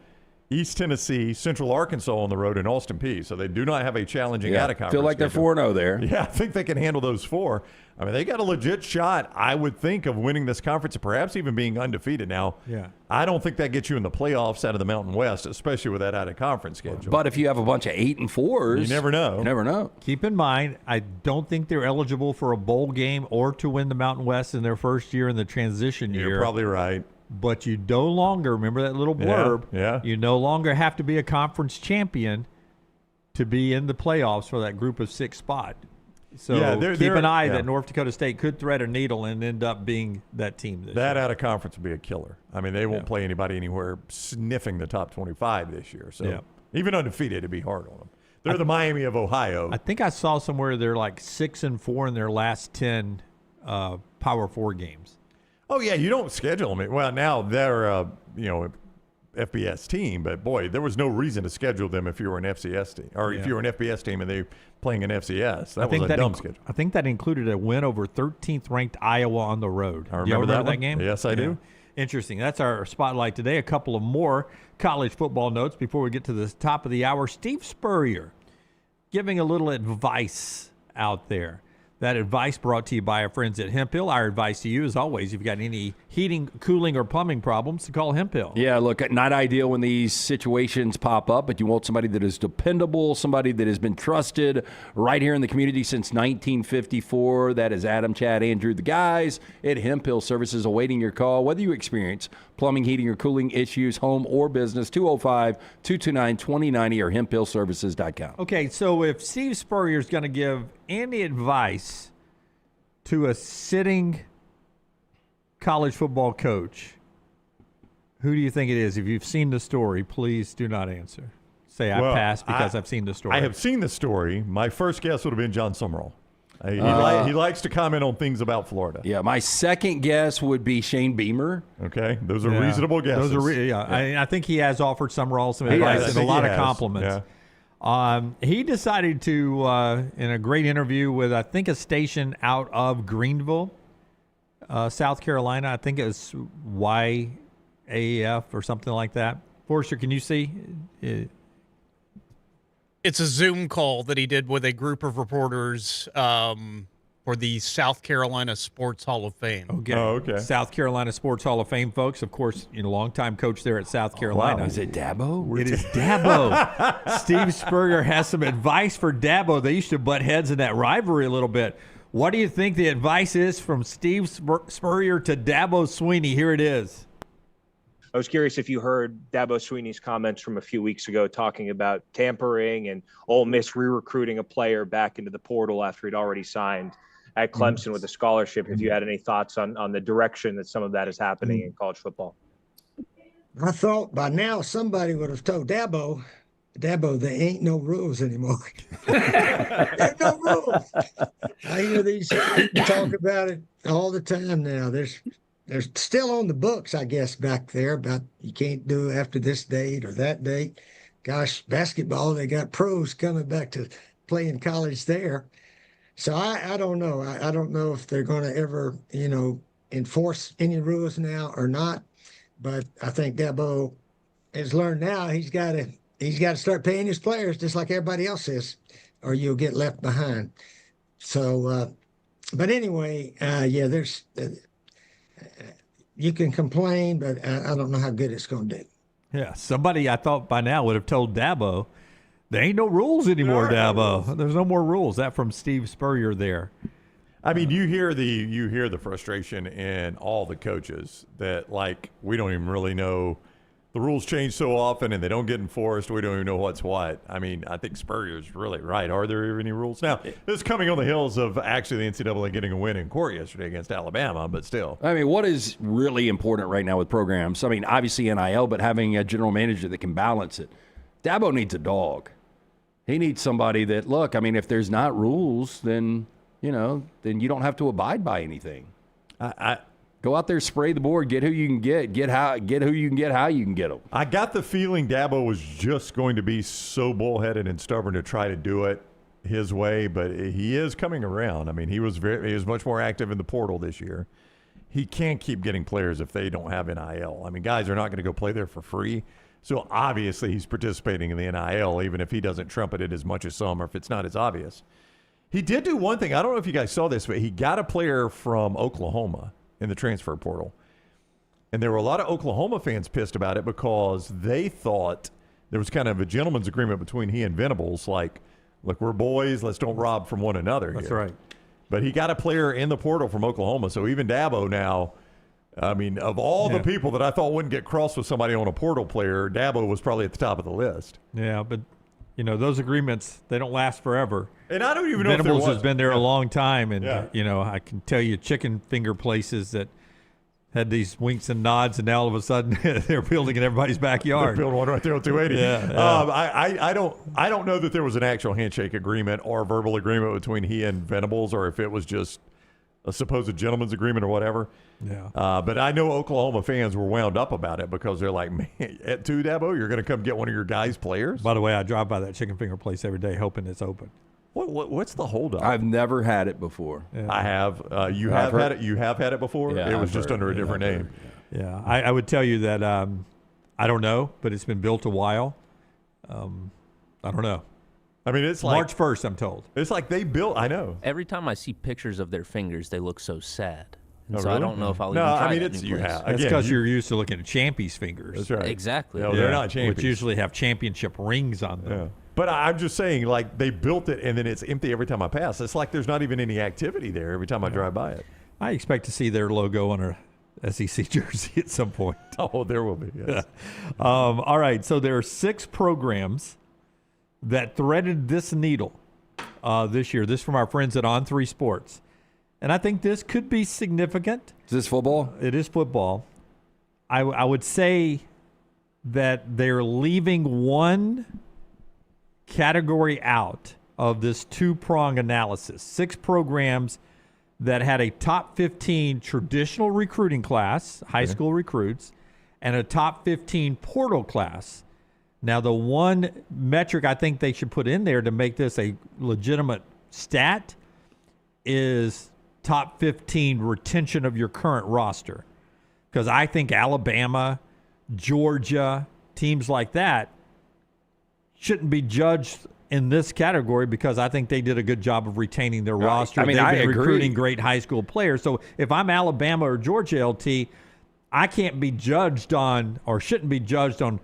East Tennessee, Central Arkansas on the road, and Austin Peay. So they do not have a challenging out-of-conference feel like schedule. They're 4-0 there. Yeah, I think they can handle those 4. I mean, they got a legit shot, I would think, of winning this conference and perhaps even being undefeated. Now, I don't think that gets you in the playoffs out of the Mountain West, especially with that out-of-conference schedule. But if you have a bunch of 8 and 4s, you never know. You never know. Keep in mind, I don't think they're eligible for a bowl game or to win the Mountain West in their first year in the transition year. You're probably right. But you no longer, remember that little blurb, you no longer have to be a conference champion to be in the playoffs for that group of 6 spot. So keep an eye that North Dakota State could thread a needle and end up being that team this year. Out of conference would be a killer. I mean, they won't play anybody anywhere sniffing the top 25 this year. So even undefeated, it'd be hard on them. They're the Miami of Ohio. I think I saw somewhere they're like 6-4 in their last 10 Power 4 games. Oh, yeah, you don't schedule them. Well, now they're, FBS team, but boy, there was no reason to schedule them if you were an FCS team or if you were an FBS team and they were playing an FCS. That was a dumb schedule. I think that included a win over 13th ranked Iowa on the road. I remember that game? Yes, I do. Interesting. That's our spotlight today. A couple of more college football notes before we get to the top of the hour. Steve Spurrier giving a little advice out there. That advice brought to you by our friends at Hemp Hill. Our advice to you, as always, if you've got any heating, cooling, or plumbing problems, to call Hemp Hill. Yeah, look, not ideal when these situations pop up, but you want somebody that is dependable, somebody that has been trusted right here in the community since 1954. That is Adam, Chad, Andrew, the guys at Hemp Hill Services awaiting your call. Whether you experience plumbing, heating, or cooling issues, home or business, 205-229-2090 or hemphillservices.com. Okay, so if Steve Spurrier is going to give any advice to a sitting college football coach, who do you think it is? If you've seen the story, please do not answer. say I passed because I've seen the story. I have seen the story. My first guess would have been John Summerall. He likes to comment on things about Florida. Yeah, my second guess would be Shane Beamer. Okay, those are reasonable guesses. Those are I think he has offered Summerall some advice and a lot of compliments. Yeah. He decided to, in a great interview with, I think, a station out of Greenville, South Carolina. I think it was YAF or something like that. Forrester, can you see? It's a Zoom call that he did with a group of reporters for the South Carolina Sports Hall of Fame. Okay. Oh, okay. South Carolina Sports Hall of Fame, folks. Of course, longtime coach there at South Carolina. Wow. Is it Dabo? It is Dabo. Steve Spurrier has some advice for Dabo. They used to butt heads in that rivalry a little bit. What do you think the advice is from Steve Spurrier to Dabo Swinney? Here it is. I was curious if you heard Dabo Swinney's comments from a few weeks ago talking about tampering and Ole Miss re-recruiting a player back into the portal after he'd already signed at Clemson with a scholarship. If you had any thoughts on the direction that some of that is happening in college football. I thought by now somebody would have told Dabo, there ain't no rules anymore. There's no rules. I hear these people talk about it all the time now. There's still on the books, I guess, back there about you can't do after this date or that date. Gosh, basketball, they got pros coming back to playing college there. So I don't know. I don't know if they're going to ever, enforce any rules now or not. But I think Dabo has learned now he's got to start paying his players just like everybody else is, or you'll get left behind. So, but anyway, there's. You can complain, but I don't know how good it's going to do. Yeah, somebody I thought by now would have told Dabo, there ain't no rules anymore, Dabo. There's no more rules. That from Steve Spurrier there. I mean, you hear the frustration in all the coaches that, we don't even really know. The rules change so often and they don't get enforced. We don't even know what's what. I mean, I think Spurrier's really right. Are there any rules? Now, this is coming on the heels of actually the NCAA getting a win in court yesterday against Alabama, but still. I mean, what is really important right now with programs? I mean, obviously NIL, but having a general manager that can balance it. Dabo needs a dog. He needs somebody that, look, I mean, if there's not rules, then you don't have to abide by anything. Go out there, spray the board, get who you can get who you can get, how you can get them. I got the feeling Dabo was just going to be so bullheaded and stubborn to try to do it his way, but he is coming around. I mean, he was much more active in the portal this year. He can't keep getting players if they don't have NIL. I mean, guys are not going to go play there for free. So obviously he's participating in the NIL, even if he doesn't trumpet it as much as some, or if it's not as obvious. He did do one thing. I don't know if you guys saw this, but he got a player from Oklahoma in the transfer portal. And there were a lot of Oklahoma fans pissed about it because they thought there was kind of a gentleman's agreement between he and Venables, like, look, we're boys, let's don't rob from one another. That's here. right. But he got a player in the portal from Oklahoma, so even Dabo now, I mean, of all the people that I thought wouldn't get crossed with somebody on a portal player, Dabo was probably at the top of the list. Yeah, but, those agreements, they don't last forever. And I don't even know if Venables there was. has been there a long time, and, I can tell you chicken finger places that had these winks and nods, and now all of a sudden they're building in everybody's backyard. They're building one right there on 280. Yeah. I don't know that there was an actual handshake agreement or verbal agreement between he and Venables, or if it was just a supposed gentleman's agreement or whatever. Yeah. But I know Oklahoma fans were wound up about it because they're like, man, at Dabo, you're going to come get one of your guys' players? By the way, I drive by that chicken finger place every day hoping it's open. What's the holdup? I've never had it before. Yeah. I have. You have had it. You have had it before. Yeah, it was just under a different name. Yeah, I would tell you that I don't know, but it's been built a while. I don't know. I mean, it's like March 1st, I'm told. It's like they built. I know. Every time I see pictures of their fingers, they look so sad. And so really? I don't know if I'll even try that new place. That's because you're used to looking at Champy's fingers. That's right. Exactly. No, they're not Champy's. Which usually have championship rings on them. Yeah. But I'm just saying, like, they built it and then it's empty every time I pass. It's like there's not even any activity there every time I drive by it. I expect to see their logo on a SEC jersey at some point. Oh, there will be. Yes. All right. So there are 6 programs that threaded this needle this year. This from our friends at On3 Sports. And I think this could be significant. Is this football? It is football. I would say that they're leaving one category out of this two-prong analysis. 6 programs that had a top 15 traditional recruiting class, high school recruits, and a top 15 portal class. Now, the one metric I think they should put in there to make this a legitimate stat is top 15 retention of your current roster. Because I think Alabama, Georgia, teams like that shouldn't be judged in this category because I think they did a good job of retaining their roster. I mean, They've I been agree. recruiting great high school players. So if I'm Alabama or Georgia, LT, I can't be judged on or shouldn't be judged on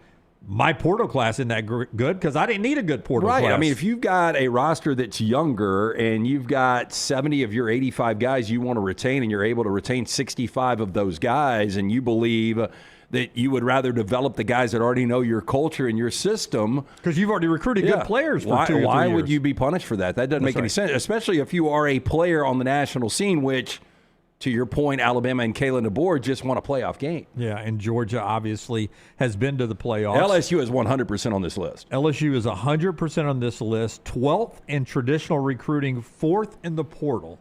my portal class in that good because I didn't need a good portal class. Right. I mean, if you've got a roster that's younger and you've got 70 of your 85 guys you want to retain and you're able to retain 65 of those guys and you believe that you would rather develop the guys that already know your culture and your system. Because you've already recruited good players for 2 or 3 years. Why would you be punished for that? That doesn't make any sense, especially if you are a player on the national scene, which, to your point, Alabama and Kalen DeBoer just won a playoff game. Yeah, and Georgia obviously has been to the playoffs. LSU is 100% on this list. LSU is 100% on this list, 12th in traditional recruiting, 4th in the portal.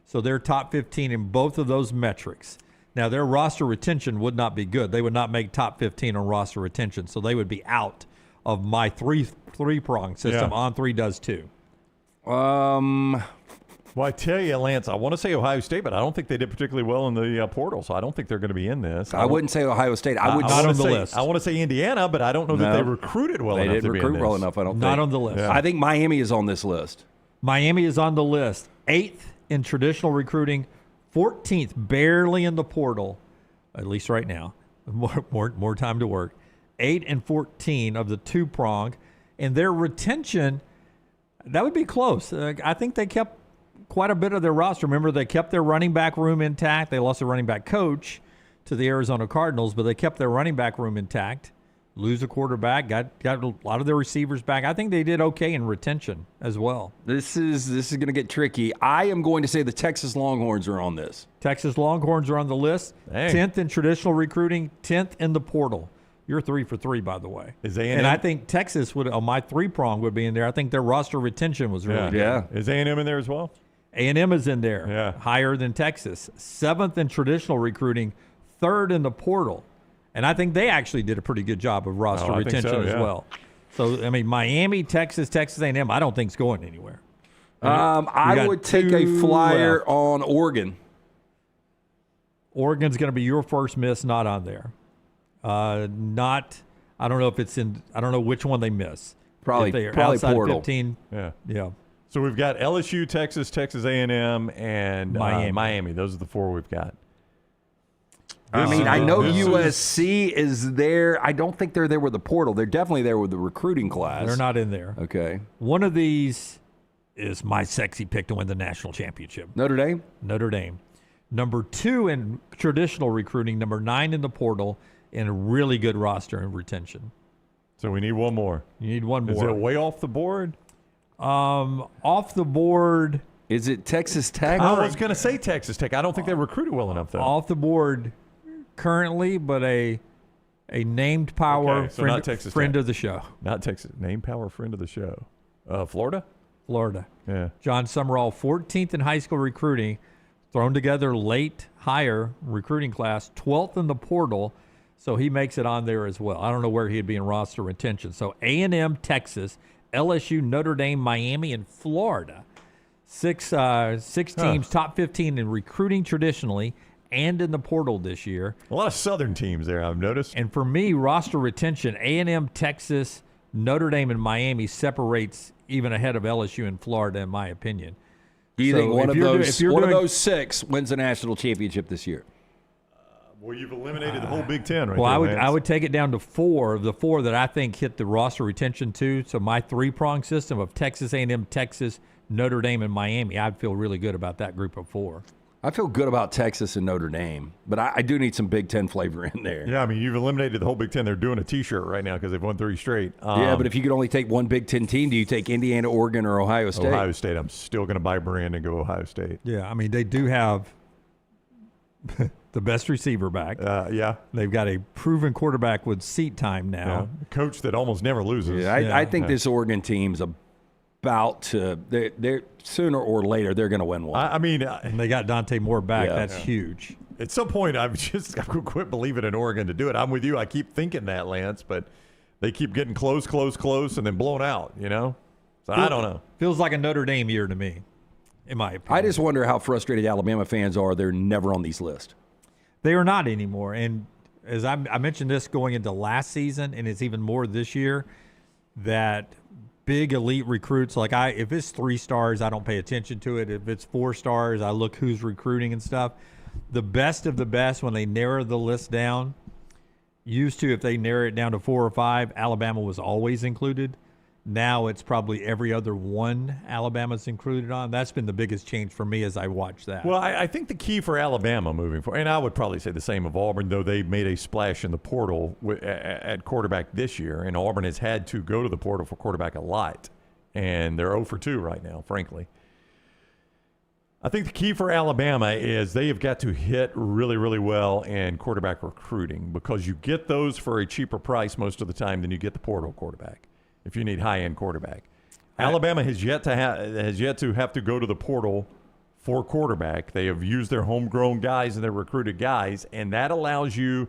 So they're top 15 in both of those metrics. Now, their roster retention would not be good. They would not make top 15 on roster retention, so they would be out of my three-prong system. Yeah. On 3 does 2. Well, I tell you, Lance, I want to say Ohio State, but I don't think they did particularly well in the portal, so I don't think they're going to be in this. I wouldn't say Ohio State. I would not on the list. I want to say Indiana, but I don't know that they recruited well enough. They didn't recruit well enough, I don't think. Not on the list. Yeah. I think Miami is on this list. Miami is on the list, 8th in traditional recruiting, 14th barely in the portal, at least right now. More time to work. 8 and 14 of the two-prong. And their retention, that would be close. I think they kept quite a bit of their roster. Remember, they kept their running back room intact. They lost their running back coach to the Arizona Cardinals, but they kept their running back room intact. Lose a quarterback, got a lot of their receivers back. I think they did okay in retention as well. This is going to get tricky. I am going to say the Texas Longhorns are on this. Texas Longhorns are on the list. Dang. 10th in traditional recruiting, 10th in the portal. You're 3 for 3, by the way. Is A&M? And I think Texas would, on my 3-prong, would be in there. I think their roster retention was really good. Yeah. Is A&M in there as well? A&M is in there, Yeah. higher than Texas. 7th in traditional recruiting, 3rd in the portal. And I think they actually did a pretty good job of roster I think retention so, as yeah. well. So, I mean, Miami, Texas, Texas A&M, I don't think it's going anywhere. I got would take a 2 flyer left. on Oregon. Oregon's going to be your first miss, not on there. I don't know if it's in, I don't know which one they miss. Probably If they are portal. outside 15. Yeah. Yeah. So we've got LSU, Texas, Texas A&M, and Miami. Those are the 4 we've got. I mean, I know this USC is there. I don't think they're there with the portal. They're definitely there with the recruiting class. They're not in there. Okay. One of these is my sexy pick to win the national championship. Notre Dame? Notre Dame. Number 2 in traditional recruiting, number 9 in the portal, and a really good roster and retention. So we need one more. You need one more. Is it way off the board? Off the board. Is it Texas Tech? I was going to say Texas Tech. I don't think they recruited well enough, though. Off the board currently, but a named power Okay, so friend, not Texas friend Tech. of the show. Not Texas. Name power friend of the show. Florida? Florida. Yeah. John Summerall, 14th in high school recruiting, thrown together late, higher recruiting class, 12th in the portal, so he makes it on there as well. I don't know where he'd be in roster retention. So A&M, Texas, LSU, Notre Dame, Miami, and Florida. Six teams, top 15 in recruiting traditionally and in the portal this year. A lot of Southern teams there, I've noticed. And for me, roster retention, A&M, Texas, Notre Dame, and Miami separates even ahead of LSU and Florida, in my opinion. Do you think one of of those 6 wins the national championship this year? Well, you've eliminated the whole Big Ten right Well, there, I Lance. would take it down to 4 of the 4 that I think hit the roster retention too. So my 3-prong system of Texas A&M, Texas, Notre Dame, and Miami, I'd feel really good about that group of 4. I feel good about Texas and Notre Dame, but I do need some Big Ten flavor in there. Yeah, I mean, you've eliminated the whole Big Ten. They're doing a T-shirt right now because they've won 3 straight. Yeah, but if you could only take one Big Ten team, do you take Indiana, Oregon, or Ohio State? Ohio State. I'm still going to buy brand and go Ohio State. Yeah, I mean, they do have the best receiver back. Yeah. They've got a proven quarterback with seat time now. A coach that almost never loses. Yeah, I think this Oregon team's about to they're sooner or later they're going to win one. And they got Dante Moore back. That's huge. At some point, I'm going to quit believing in Oregon to do it. I'm with you. I keep thinking that, Lance, but they keep getting close, and then blown out, So I don't know. Feels like a Notre Dame year to me, in my opinion. I just wonder how frustrated Alabama fans are. They're never on these lists. They are not anymore. And as I mentioned this going into last season, and it's even more this year, that big elite recruits, if it's 3 stars, I don't pay attention to it. If it's 4 stars, I look who's recruiting and stuff. The best of the best, when they narrow the list down, used to, if they narrow it down to 4 or 5, Alabama was always included. Now it's probably every other one Alabama's included on. That's been the biggest change for me as I watch that. Well, I think the key for Alabama moving forward, and I would probably say the same of Auburn, though they made a splash in the portal at quarterback this year, and Auburn has had to go to the portal for quarterback a lot, and they're 0 for 2 right now, frankly. I think the key for Alabama is they have got to hit really, really well in quarterback recruiting, because you get those for a cheaper price most of the time than you get the portal quarterback if you need high-end quarterback. Alabama has yet to have to go to the portal for quarterback. They have used their homegrown guys and their recruited guys, and that allows you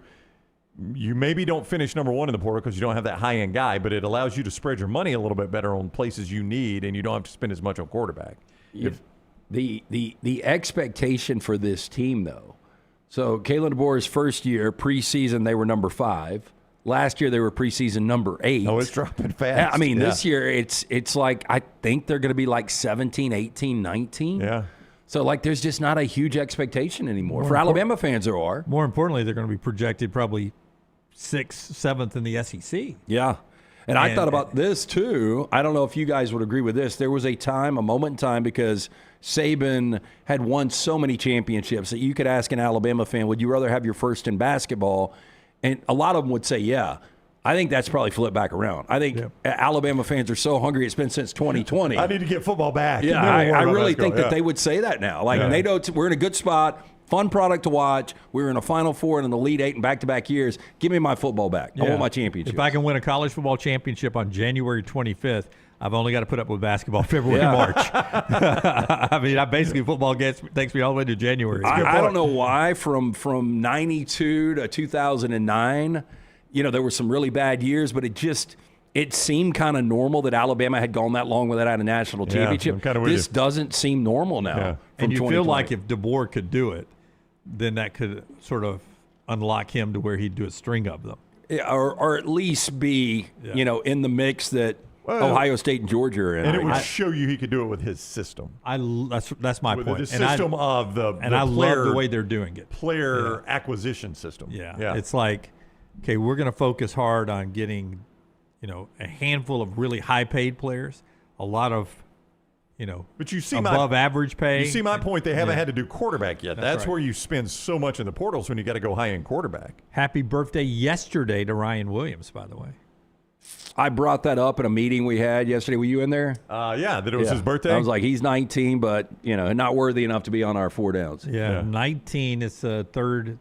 maybe don't finish number 1 in the portal because you don't have that high-end guy, but it allows you to spread your money a little bit better on places you need, and you don't have to spend as much on quarterback. The expectation for this team, though. So Kalen DeBoer's first year, preseason, they were number 5. Last year, they were preseason number 8. Oh, it's dropping fast. This year, it's like, I think they're going to be like 17, 18, 19. Yeah. So, there's just not a huge expectation anymore. For Alabama fans, there are. More importantly, they're going to be projected probably 6th, 7th in the SEC. Yeah. And I thought about this, too. I don't know if you guys would agree with this. There was a moment in time, because Saban had won so many championships that you could ask an Alabama fan, would you rather have your first in basketball? And a lot of them would say, yeah. I think that's probably flipped back around. I think Alabama fans are so hungry. It's been since 2020. I need to get football back. Yeah, I really think that they would say that now. They know we're in a good spot. Fun product to watch. We were in a Final Four and an Elite Eight in back-to-back years. Give me my football back. I want my championship. If I can win a college football championship on January 25th, I've only got to put up with basketball February, March. Basically football takes me all the way to January. I don't know why from 92 to 2009, there were some really bad years, but it seemed kind of normal that Alabama had gone that long without a national championship. This doesn't seem normal now. Yeah. And you feel like if DeBoer could do it, then that could sort of unlock him to where he'd do a string of them. Yeah, or at least be, in the mix that Ohio State and Georgia are in. And it would show you he could do it with his system. That's my point. The system of the I love the way they're doing it. Player acquisition system. Yeah. It's like, okay, we're going to focus hard on getting, a handful of really high-paid players, a lot of, but you see above average pay. You see my point. They haven't had to do quarterback yet. That's right. where you spend so much in the portals when you got to go high-end quarterback. Happy birthday yesterday to Ryan Williams, by the way. I brought that up in a meeting we had yesterday. Were you in there? Yeah, that it was his birthday. I was like, he's 19, but not worthy enough to be on our 4 downs. Yeah. 19. It's the third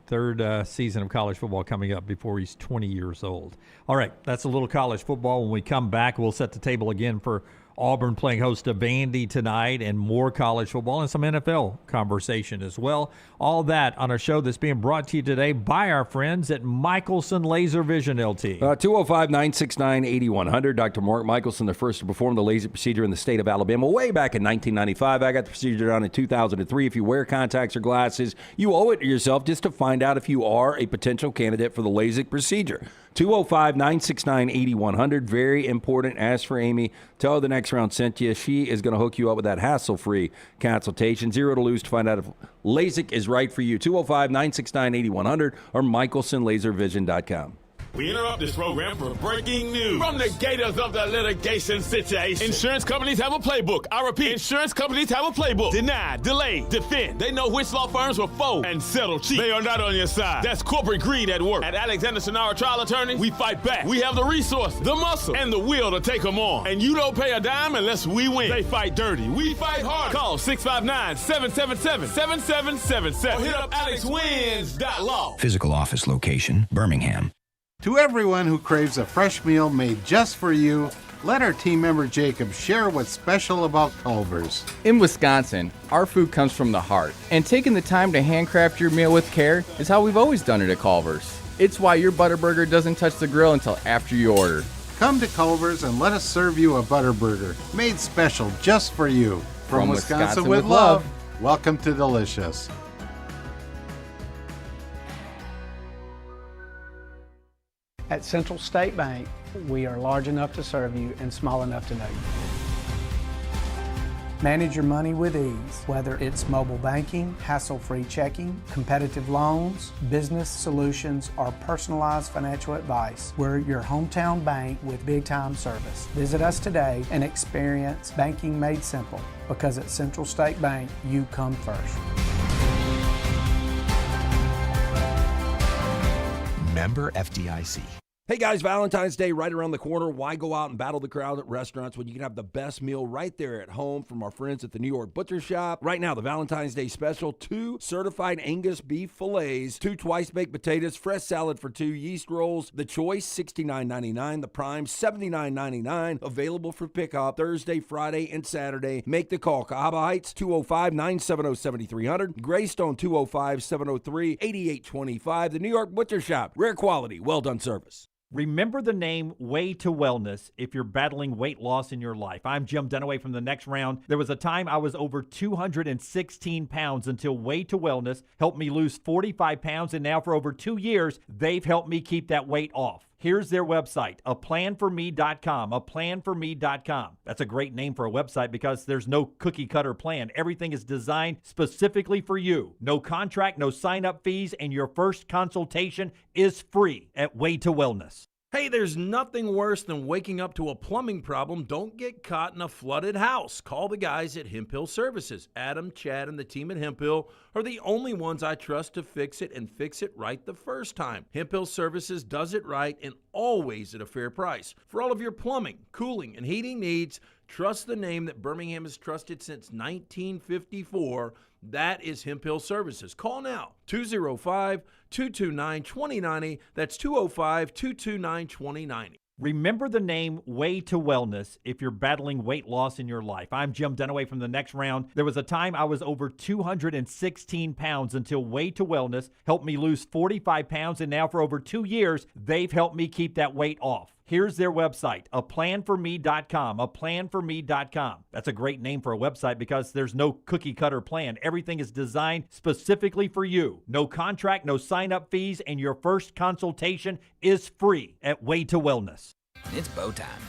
season of college football coming up before he's 20 years old. All right, that's a little college football. When we come back, we'll set the table again for Auburn playing host to Vandy tonight, and more college football and some NFL conversation as well. All that on a show that's being brought to you today by our friends at Michelson Laser Vision LT. 205-969-8100. Dr. Mark Michelson, the first to perform the laser procedure in the state of Alabama way back in 1995. I got the procedure done in 2003. If you wear contacts or glasses, you owe it to yourself just to find out if you are a potential candidate for the LASIK procedure. 205-969-8100. Very important. Ask for Amy. Tell her the next round sent you. She is going to hook you up with that hassle-free consultation. 0 to lose to find out if LASIK is right for you. 205-969-8100 or michelsonlaservision.com. We interrupt this program for breaking news. From the gators of the litigation situation. Insurance companies have a playbook. I repeat, insurance companies have a playbook. Deny, delay, defend. They know which law firms will fold and settle cheap. They are not on your side. That's corporate greed at work. At Alexander Sonara Trial Attorneys, we fight back. We have the resources, the muscle, and the will to take them on. And you don't pay a dime unless we win. They fight dirty. We fight hard. Call 659-777-7777 or hit up alexwins.law. Physical office location, Birmingham. To everyone who craves a fresh meal made just for you, let our team member Jacob share what's special about Culver's. In Wisconsin, our food comes from the heart, and taking the time to handcraft your meal with care is how we've always done it at Culver's. It's why your Butterburger doesn't touch the grill until after you order. Come to Culver's and let us serve you a Butterburger made special just for you. From Wisconsin with love, welcome to Delicious. At Central State Bank, we are large enough to serve you and small enough to know you. Manage your money with ease, whether it's mobile banking, hassle-free checking, competitive loans, business solutions, or personalized financial advice. We're your hometown bank with big-time service. Visit us today and experience banking made simple, because at Central State Bank, you come first. Member FDIC. Hey guys, Valentine's Day right around the corner. Why go out and battle the crowd at restaurants when you can have the best meal right there at home from our friends at the New York Butcher Shop? Right now, the Valentine's Day special, 2 certified Angus beef fillets, 2 twice-baked potatoes, fresh salad for 2, yeast rolls. The Choice, $69.99. The Prime, $79.99. Available for pickup Thursday, Friday, and Saturday. Make the call. Cahaba Heights, 205-970-7300. Greystone, 205-703-8825. The New York Butcher Shop. Rare quality, well-done service. Remember the name Way to Wellness if you're battling weight loss in your life. I'm Jim Dunaway from The Next Round. There was a time I was over 216 pounds until Way to Wellness helped me lose 45 pounds, and now for over 2 years, they've helped me keep that weight off. Here's their website, aplanforme.com, aplanforme.com. That's a great name for a website because there's no cookie-cutter plan. Everything is designed specifically for you. No contract, no sign-up fees, and your first consultation is free at Way to Wellness. Hey, there's nothing worse than waking up to a plumbing problem. Don't get caught in a flooded house. Call the guys at Hemp Hill Services. Adam, Chad, and the team at Hemp Hill are the only ones I trust to fix it and fix it right the first time. Hemp Hill Services does it right and always at a fair price. For all of your plumbing, cooling, and heating needs, trust the name that Birmingham has trusted since 1954. That is Hemp Hill Services. Call now, 205-229-2090. That's 205-229-2090. Remember the name Way to Wellness if you're battling weight loss in your life. I'm Jim Dunaway from The Next Round. There was a time I was over 216 pounds until Way to Wellness helped me lose 45 pounds, and now for over 2 years, they've helped me keep that weight off. Here's their website, aplanforme.com, aplanforme.com. That's a great name for a website because there's no cookie-cutter plan. Everything is designed specifically for you. No contract, no sign-up fees, and your first consultation is free at Way to Wellness. It's bow time.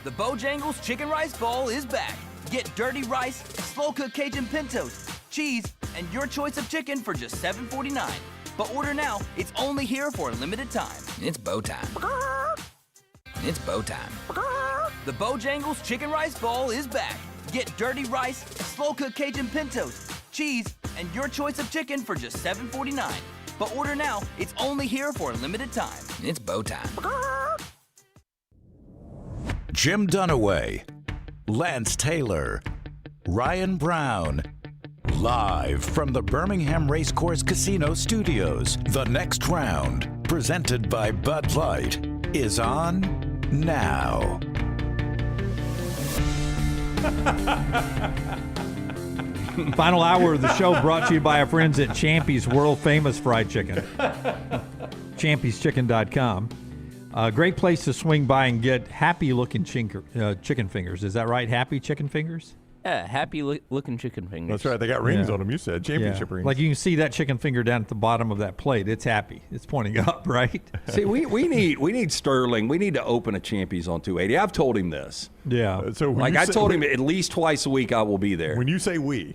The Bojangles Chicken Rice Bowl is back. Get dirty rice, slow-cooked Cajun pintos, cheese, and your choice of chicken for just $7.49. But order now. It's only here for a limited time. It's bow time. It's bow time. The Bojangles Chicken Rice Bowl is back. Get dirty rice, slow-cooked Cajun pintos, cheese, and your choice of chicken for just $7.49. But order now. It's only here for a limited time. It's bow time. Jim Dunaway, Lance Taylor, Ryan Brown. Live from the Birmingham Racecourse Casino Studios, The Next Round, presented by Bud Light, is on now. Final hour of the show brought to you by our friends at Champy's World Famous Fried Chicken. Champy'sChicken.com. A great place to swing by and get happy-looking chicken fingers. Is that right? Happy chicken fingers? Yeah, happy-looking chicken fingers. That's right. They got rings on them, you said. Championship rings. Like you can see that chicken finger down at the bottom of that plate. It's happy. It's pointing up, right? See, we need Sterling. We need to open a Champy's on 280. I've told him this. Yeah. So like I told him at least twice a week I will be there. When you say we.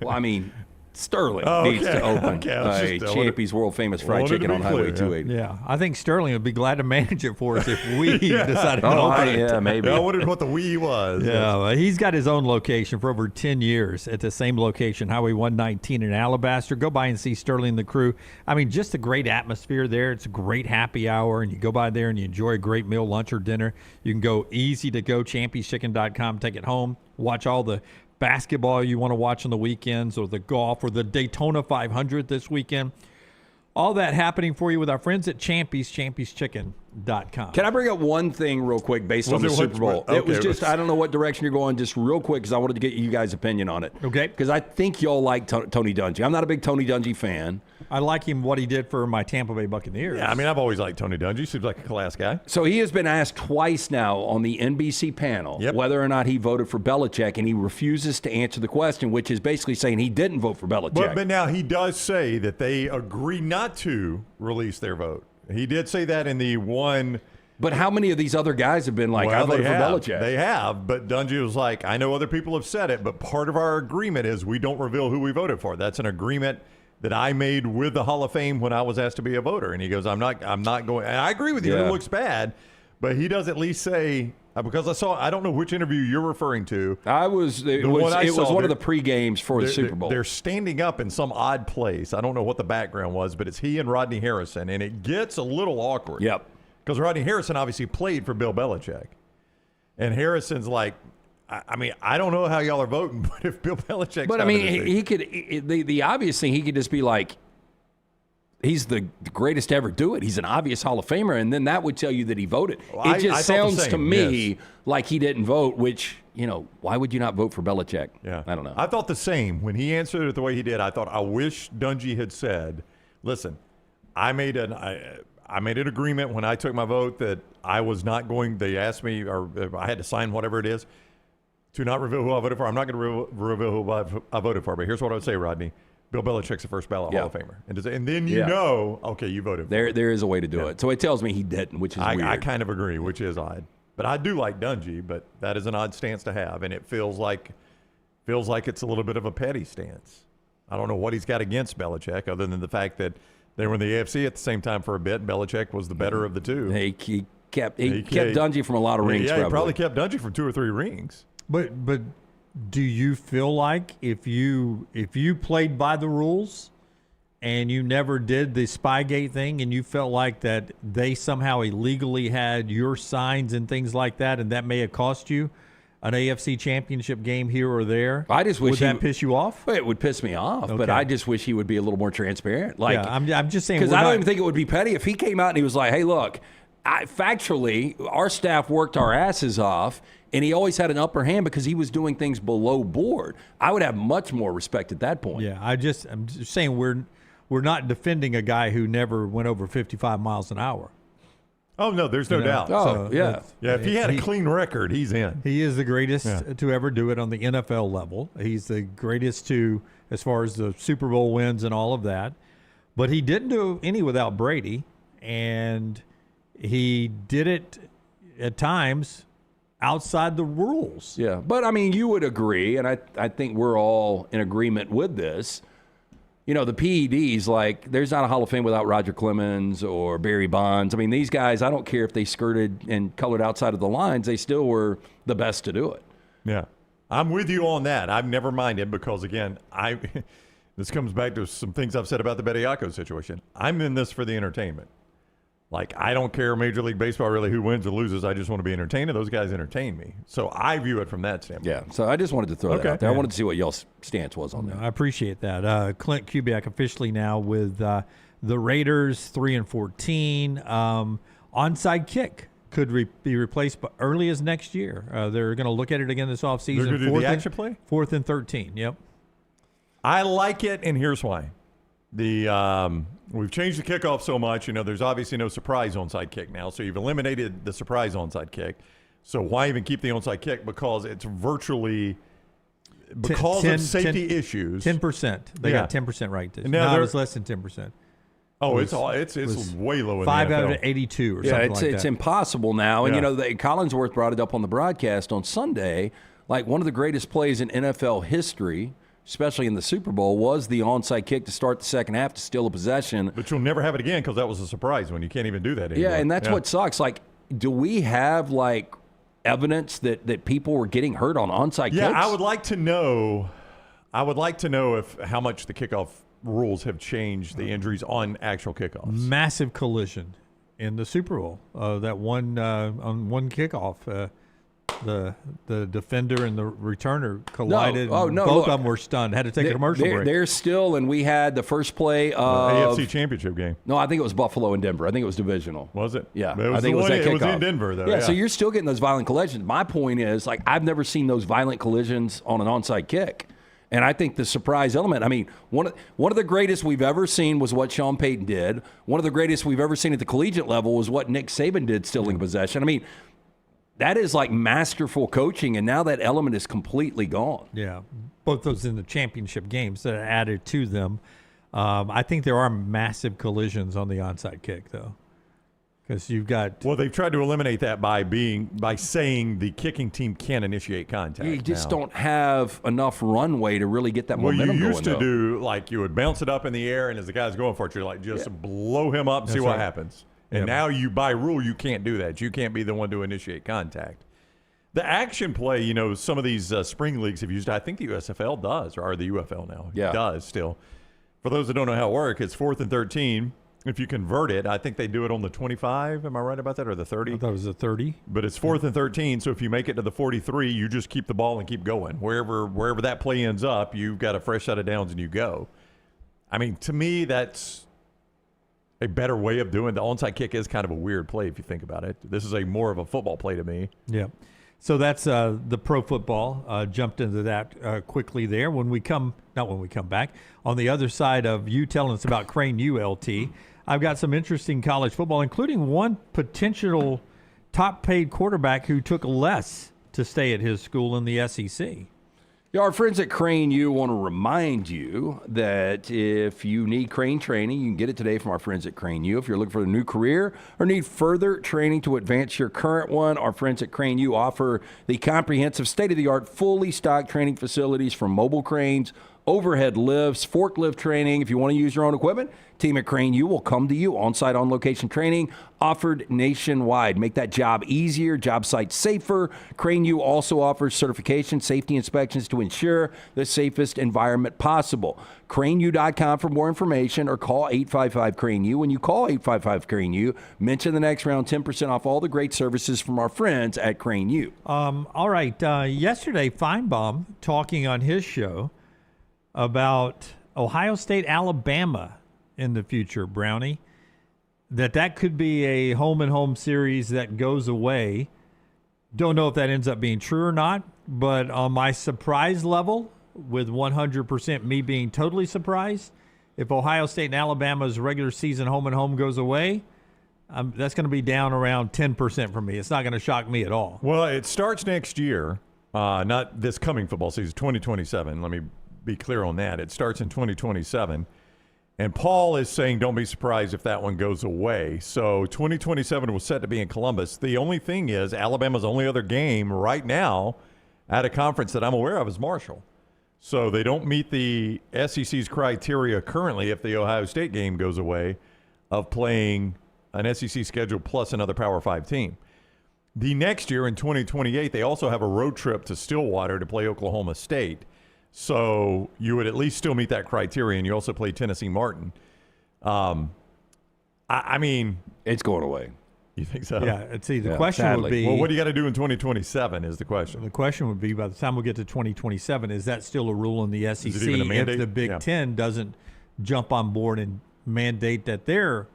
Well, I mean, Sterling Oh, needs okay. to open Okay, I was a just- Champy's World Famous Fried wanted to Chicken be on Highway clear, 280. Yeah, I think Sterling would be glad to manage it for us if we decided to Oh, open it. yeah, maybe. I wondered what the we was. Yeah, well, he's got his own location for over 10 years at the same location, Highway 119 in Alabaster. Go by and see Sterling and the crew. I mean, just a great atmosphere there. It's a great happy hour, and you go by there and you enjoy a great meal, lunch, or dinner. You can go easy to go, championschicken.com, take it home, watch all the basketball you want to watch on the weekends, or the golf, or the Daytona 500 this weekend. All that happening for you with our friends at championschicken.com. Can I bring up one thing real quick based on the Super Bowl? It was just, I don't know what direction you're going, just real quick, because I wanted to get you guys' opinion on it. Okay. Because I think y'all like Tony Dungy. I'm not a big Tony Dungy fan. I like him, what he did for my Tampa Bay Buccaneers. Yeah, I mean, I've always liked Tony Dungy. Seems like a class guy. So he has been asked twice now on the NBC panel whether or not he voted for Belichick, and he refuses to answer the question, which is basically saying he didn't vote for Belichick. But now he does say that they agree not to release their vote. He did say that in the one. But how many of these other guys have been like, I voted for Belichick? They have, but Dungy was like, I know other people have said it, but part of our agreement is we don't reveal who we voted for. That's an agreement that I made with the Hall of Fame when I was asked to be a voter. And he goes, I'm not going. And I agree with you. Yeah. It looks bad, but he does at least say, because I don't know which interview you're referring to. It was one of the pre-games for the Super Bowl. They're standing up in some odd place. I don't know what the background was, but it's he and Rodney Harrison, and it gets a little awkward. Yep. Because Rodney Harrison obviously played for Bill Belichick. And Harrison's like, I mean, I don't know how y'all are voting, but if Bill Belichick's But I mean, he could. The obvious thing, he could just be like, he's the greatest to ever do it. He's an obvious Hall of Famer, and then that would tell you that he voted. Well, it just sounds to me yes. like he didn't vote. Which, why would you not vote for Belichick? Yeah, I don't know. I thought the same when he answered it the way he did. I thought, I wish Dungy had said, "Listen, I made an agreement when I took my vote that I was not going. They asked me, or I had to sign whatever it is." To not reveal who I voted for. I'm not going to reveal who I voted for. But here's what I would say, Rodney. Bill Belichick's the first ballot Hall of Famer. And then you know, okay, you voted for him. There is a way to do it. So it tells me he didn't, which is weird. I kind of agree, which is odd. But I do like Dungy, but that is an odd stance to have. And it feels like it's a little bit of a petty stance. I don't know what he's got against Belichick other than the fact that they were in the AFC at the same time for a bit, and Belichick was the better of the two. He kept Dungy from a lot of rings. Yeah, he probably kept Dungy from 2 or 3 rings. But do you feel like if you played by the rules and you never did the Spygate thing and you felt like that they somehow illegally had your signs and things like that, and that may have cost you an AFC championship game here or there, I just wish would that piss you off? Well, it would piss me off, but I just wish he would be a little more transparent. Like, yeah, I'm just saying, because I don't even think it would be petty if he came out and he was like, "Hey, look, factually, our staff worked our asses off." And he always had an upper hand because he was doing things below board. I would have much more respect at that point. Yeah, I'm just saying we're not defending a guy who never went over 55 miles an hour. Oh, no, there's no doubt. Oh, yeah. Yeah, if he had a clean record, he's in. He is the greatest to ever do it on the NFL level. He's the greatest as far as the Super Bowl wins and all of that. But he didn't do any without Brady, and he did it at times outside the rules. Yeah, but I mean, you would agree, and I think we're all in agreement with this. The PEDs, like, there's not a Hall of Fame without Roger Clemens or Barry Bonds. I mean, these guys, I don't care if they skirted and colored outside of the lines, they still were the best to do it. Yeah, I'm with you on that. I've never minded because, again, this comes back to some things I've said about the Bediako situation. I'm in this for the entertainment. Like, I don't care Major League Baseball really who wins or loses. I just want to be entertained, and those guys entertain me. So I view it from that standpoint. Yeah, so I just wanted to throw that out there. I wanted to see what y'all's stance was on that. I appreciate that. Clint Kubiak officially now with the Raiders, 3-14. Onside kick could be replaced early as next year. They're going to look at it again this offseason. They're going to do the action play? 4th and 13, yep. I like it, and here's why. We've changed the kickoff so much. There's obviously no surprise onside kick now, so you've eliminated the surprise onside kick. So why even keep the onside kick? Because it's virtually of safety issues. 10%. They got 10% right. Now it was less than 10%. Oh, it's way low in 5 the NFL. out of 82 or something like that. It's impossible now. And, Collinsworth brought it up on the broadcast on Sunday. Like, one of the greatest plays in NFL history, especially in the Super Bowl, was the onside kick to start the second half to steal a possession. But you'll never have it again because that was a surprise when you can't even do that anymore. Yeah, and that's what sucks. Like, do we have, like, evidence that people were getting hurt on onside kicks? Yeah, I would like to know if how much the kickoff rules have changed the injuries on actual kickoffs. Massive collision in the Super Bowl. That one on one kickoff. The defender and the returner collided. No, both of them were stunned. Had to take a commercial break. They're still, and we had the first play of AFC Championship game. No, I think it was Buffalo and Denver. I think it was divisional. Was it? Yeah, But it was I think the it was one- that it was kickoff. in Denver, though, Yeah, yeah. so you're still getting those violent collisions. My point is, like, I've never seen those violent collisions on an onside kick. And I think the surprise element, I mean, one of the greatest we've ever seen was what Sean Payton did. One of the greatest we've ever seen at the collegiate level was what Nick Saban did stealing possession. I mean, that is like masterful coaching, and now that element is completely gone. Yeah, both those in the championship games that are added to them. I think there are massive collisions on the onside kick, though, because you've got. Well, they've tried to eliminate that by saying the kicking team can initiate contact. You just now. don't have enough runway to really get that momentum going. Well, you used to though. do, like, you would bounce it up in the air, and as the guy's going for it, you're like, just blow him up and see That's what right. happens. And now by rule, you can't do that. You can't be the one to initiate contact. The action play, you know, some of these spring leagues have used, I think the USFL does, or the UFL now does still. For those that don't know how it works, it's 4th and 13. If you convert it, I think they do it on the 25. Am I right about that? Or the 30? I thought it was the 30. But it's 4th and 13, so if you make it to the 43, you just keep the ball and keep going. Wherever that play ends up, you've got a fresh set of downs and you go. I mean, to me, that's a better way of doing the onside kick. Is kind of a weird play if you think about it. This is more of a football play to me. Yeah. So that's the pro football. Jumped into that quickly there. When we come back, on the other side of you telling us about Crane ULT, I've got some interesting college football, including one potential top-paid quarterback who took less to stay at his school in the SEC. Yeah, our friends at Crane U want to remind you that if you need crane training, you can get it today from our friends at Crane U. If you're looking for a new career or need further training to advance your current one, our friends at Crane U offer the comprehensive, state-of-the-art, fully stocked training facilities from mobile cranes, overhead lifts, forklift training. If you want to use your own equipment, team at Crane U will come to you. On-site, on-location training offered nationwide. Make that job easier, job site safer. Crane U also offers certification, safety inspections to ensure the safest environment possible. CraneU.com for more information or call 855-CRANE-U. When you call 855-CRANE-U, mention the next round, 10% off all the great services from our friends at Crane U. All right. Yesterday, Feinbaum talking on his show about Ohio State, Alabama in the future, Brownie, that could be a home-and-home series that goes away. Don't know if that ends up being true or not, but on my surprise level, with 100% me being totally surprised, if Ohio State and Alabama's regular season home-and-home goes away, that's going to be down around 10% for me. It's not going to shock me at all. Well, it starts next year, not this coming football season, 2027. Let me be clear on that. It starts in 2027. And Paul is saying don't be surprised if that one goes away. So 2027 was set to be in Columbus. The only thing is Alabama's only other game right now at a conference that I'm aware of is Marshall. So they don't meet the SEC's criteria currently if the Ohio State game goes away of playing an SEC schedule plus another Power 5 team. The next year in 2028, they also have a road trip to Stillwater to play Oklahoma State. So you would at least still meet that criteria, and you also play Tennessee Martin. I mean, it's going away. You think so? Yeah. See, the question would be, well, what do you got to do in 2027 is the question. The question would be, by the time we get to 2027, is that still a rule in the SEC Is it even a mandate? if the Big Ten doesn't jump on board and mandate that their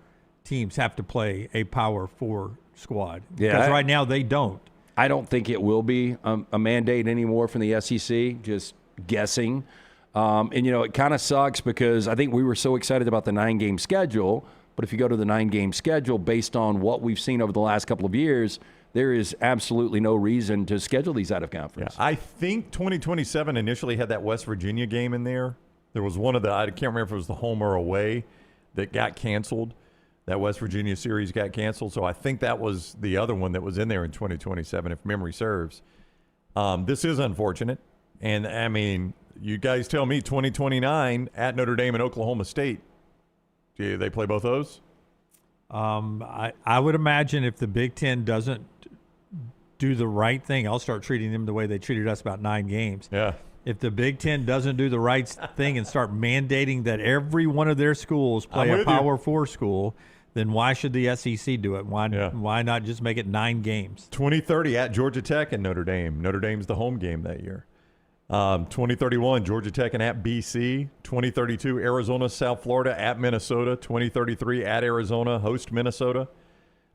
teams have to play a Power 4 squad? Yeah, Because right now they don't. I don't think it will be a mandate anymore from the SEC, just guessing. And, you know, it kind of sucks because I think we were so excited about the 9-game schedule. But if you go to the 9-game schedule, based on what we've seen over the last couple of years, there is absolutely no reason to schedule these out of conference. Yeah, I think 2027 initially had that West Virginia game in there. There was one of the, I can't remember if it was the home or away, that got canceled. That West Virginia series got canceled. So I think that was the other one that was in there in 2027, if memory serves. This is unfortunate. And, I mean, you guys tell me 2029 at Notre Dame and Oklahoma State. Do they play both those? I would imagine if the Big Ten doesn't do the right thing, I'll start treating them the way they treated us about 9 games. Yeah. If the Big Ten doesn't do the right thing and start mandating that every one of their schools play a Power 4 school, then why should the SEC do it? Why not just make it 9 games? 2030 at Georgia Tech and Notre Dame. Notre Dame's the home game that year. 2031, Georgia Tech and at BC. 2032, Arizona, South Florida at Minnesota. 2033, at Arizona, host Minnesota.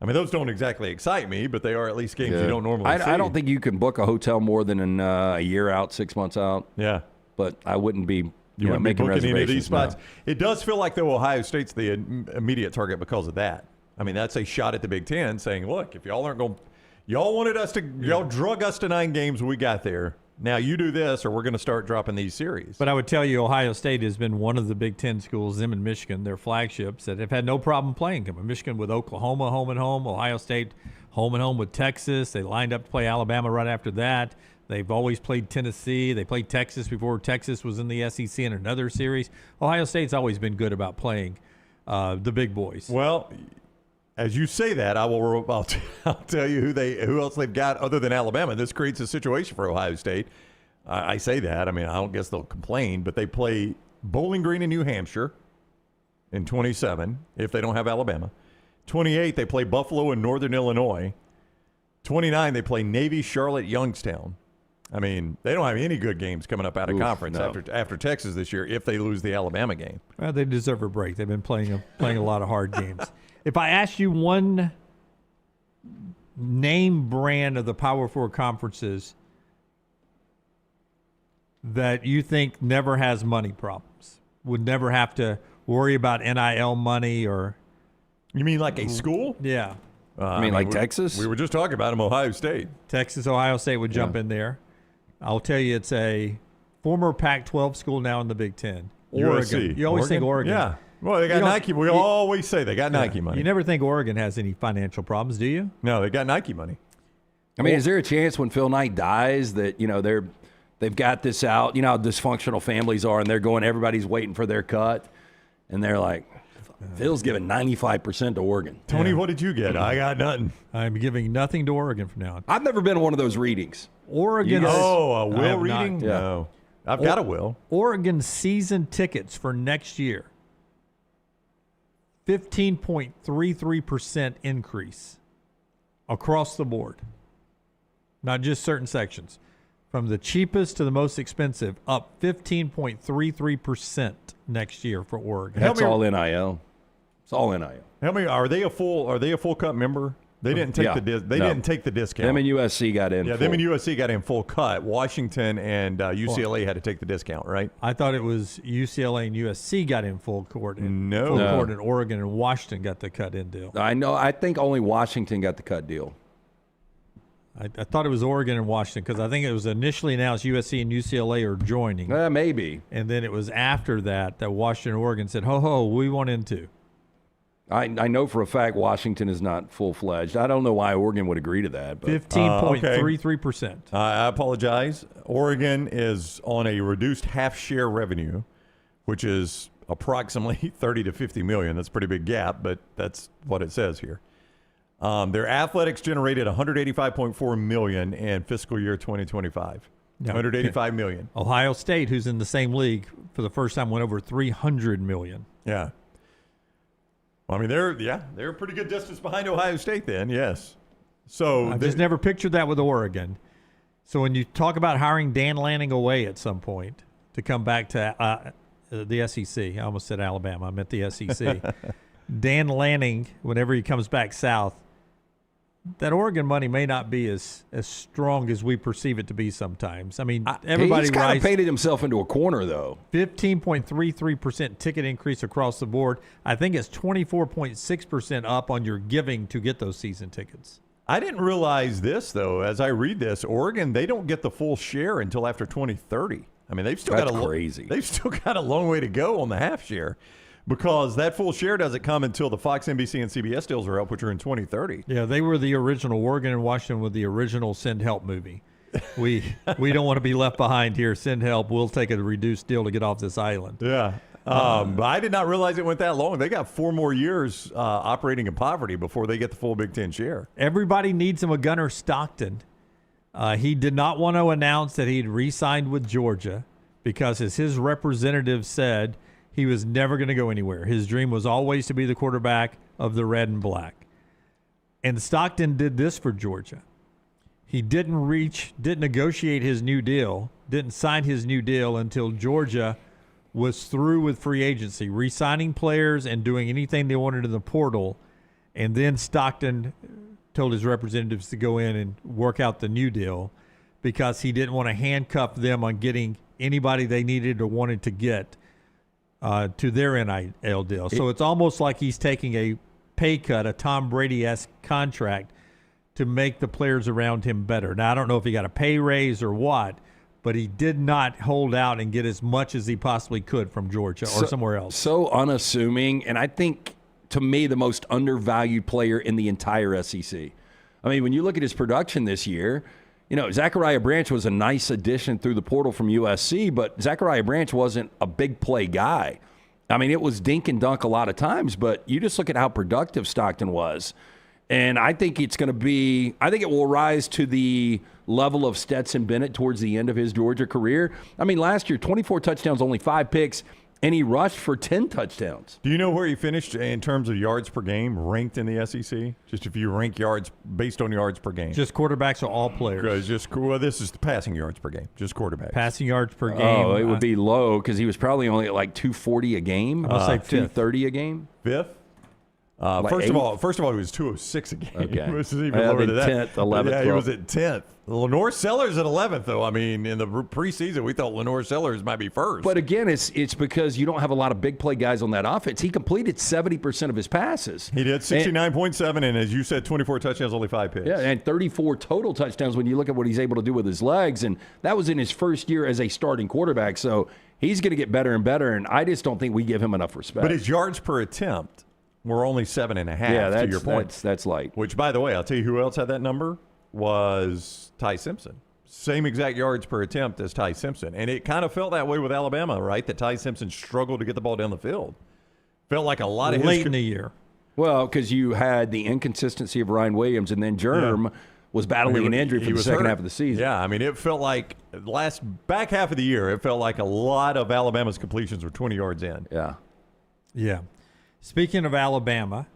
I mean, those don't exactly excite me, but they are at least games you don't normally see. I don't think you can book a hotel more than a year out, 6 months out. Yeah. But I wouldn't be wouldn't making be booking any of these reservations, spots. It does feel like, though, Ohio State's the immediate target because of that. I mean, that's a shot at the Big Ten saying, look, if y'all aren't going to – y'all wanted us to – y'all drug us to 9 games when we got there. Now you do this or we're going to start dropping these series. But I would tell you Ohio State has been one of the Big Ten schools, them and Michigan, their flagships, that have had no problem playing them. Michigan with Oklahoma home and home, Ohio State home and home with Texas. They lined up to play Alabama right after that. They've always played Tennessee. They played Texas before Texas was in the SEC in another series. Ohio State's always been good about playing the big boys. Well, as you say that, I'll tell you who else they've got other than Alabama. This creates a situation for Ohio State. I say that. I mean, I don't guess they'll complain, but they play Bowling Green in New Hampshire in 27 if they don't have Alabama. 28, they play Buffalo in Northern Illinois. 29, they play Navy, Charlotte, Youngstown. I mean, they don't have any good games coming up out of conference after Texas this year if they lose the Alabama game. Well, they deserve a break. They've been playing a lot of hard games. If I asked you one name brand of the Power 4 conferences that you think never has money problems, would never have to worry about NIL money or... You mean like a school? Yeah. I mean, like Texas? We were just talking about them, Ohio State. Texas, Ohio State would jump in there. I'll tell you, it's a former Pac-12 school now in the Big Ten. Oregon. USC. You always think Oregon. Yeah. Well, they got Nike. We always say they got Nike money. You never think Oregon has any financial problems, do you? No, they got Nike money. I mean, is there a chance when Phil Knight dies that, they've got this out, how dysfunctional families are, and they're going, everybody's waiting for their cut, and they're like, Phil's giving 95% to Oregon. Tony, what did you get? I got nothing. I'm giving nothing to Oregon from now on. I've never been to one of those readings. Oregon. A will reading? Yeah. No. I've got a will. Oregon season tickets for next year, 15.33% increase across the board. Not just certain sections. From the cheapest to the most expensive, up 15.33% next year for Oregon. That's all NIL. It's all NIL. How many are they a full cut member? They didn't take didn't take the discount. Them and USC got in. Yeah, them and USC got in full cut. Washington and UCLA had to take the discount, right? I thought it was UCLA and USC got in full court. No. Full court, and Oregon and Washington got the cut in deal. I know. I think only Washington got the cut deal. I thought it was Oregon and Washington because I think it was initially announced USC and UCLA are joining. Maybe. And then it was after that Washington and Oregon said, ho, we want in too. I know for a fact Washington is not full-fledged. I don't know why Oregon would agree to that. 15.33%. I apologize. Oregon is on a reduced half-share revenue, which is approximately 30 to 50 million. That's a pretty big gap, but that's what it says here. Their athletics generated $185.4 million in fiscal year 2025. No. $185 million. Ohio State, who's in the same league for the first time, went over $300 million. Yeah. Well, I mean, they're a pretty good distance behind Ohio State then, yes. So I just never pictured that with Oregon. So when you talk about hiring Dan Lanning away at some point to come back to the SEC, I almost said Alabama, I meant the SEC. Dan Lanning, whenever he comes back south, that Oregon money may not be as strong as we perceive it to be sometimes. I mean, everybody he's kind of painted himself into a corner, though. 15.33% ticket increase across the board. I think it's 24.6% up on your giving to get those season tickets. I didn't realize this, though. As I read this, Oregon, they don't get the full share until after 2030. I mean, they've still got a long way to go on the half share. Because that full share doesn't come until the Fox, NBC, and CBS deals are up, which are in 2030. Yeah, they were the original. Oregon and Washington were the original Send Help movie. We don't want to be left behind here. Send help. We'll take a reduced deal to get off this island. Yeah. But I did not realize it went that long. They got 4 more years operating in poverty before they get the full Big Ten share. Everybody needs him a Gunnar Stockton. He did not want to announce that he'd re-signed with Georgia because, as his representative said, he was never going to go anywhere. His dream was always to be the quarterback of the red and black. And Stockton did this for Georgia. He didn't negotiate his new deal, didn't sign his new deal until Georgia was through with free agency, re-signing players and doing anything they wanted in the portal. And then Stockton told his representatives to go in and work out the new deal because he didn't want to handcuff them on getting anybody they needed or wanted to get to their NIL deal. So it's almost like he's taking a pay cut, a Tom Brady-esque contract, to make the players around him better. Now, I don't know if he got a pay raise or what, but he did not hold out and get as much as he possibly could from Georgia or somewhere else. So unassuming, and I think, to me, the most undervalued player in the entire SEC. I mean, when you look at his production this year, Zachariah Branch was a nice addition through the portal from USC, but Zachariah Branch wasn't a big play guy. I mean, it was dink and dunk a lot of times, but you just look at how productive Stockton was. And I think it will rise to the level of Stetson Bennett towards the end of his Georgia career. I mean, last year, 24 touchdowns, only 5 picks, and he rushed for 10 touchdowns. Do you know where he finished in terms of yards per game ranked in the SEC? Just if you rank yards based on yards per game. Just quarterbacks or all players? This is the passing yards per game, just quarterbacks. Passing yards per game. Oh, it would be low because he was probably only at like 240 a game. I'll say 230 a game. Fifth? First of all, he was 206 a game. Okay. Which is even lower than that. 10th, 11th. Yeah, he was at 10th. Lenore Sellers at 11th, though. I mean, in the preseason, we thought Lenore Sellers might be first. But again, it's because you don't have a lot of big play guys on that offense. He completed 70% of his passes. He did 69.7, and as you said, 24 touchdowns, only 5 picks. Yeah, and 34 total touchdowns when you look at what he's able to do with his legs. And that was in his first year as a starting quarterback. So he's going to get better and better, and I just don't think we give him enough respect. But his yards per attempt were only 7.5, to your point. That's light. Which, by the way, I'll tell you who else had that number was Ty Simpson. Same exact yards per attempt as Ty Simpson. And it kind of felt that way with Alabama, right? That Ty Simpson struggled to get the ball down the field. Felt like a lot of late in the year. Well, because you had the inconsistency of Ryan Williams, and then Jerm was battling an injury for the second half of the season. Yeah, I mean, it felt like back half of the year, it felt like a lot of Alabama's completions were 20 yards in. Yeah. Yeah. Speaking of Alabama,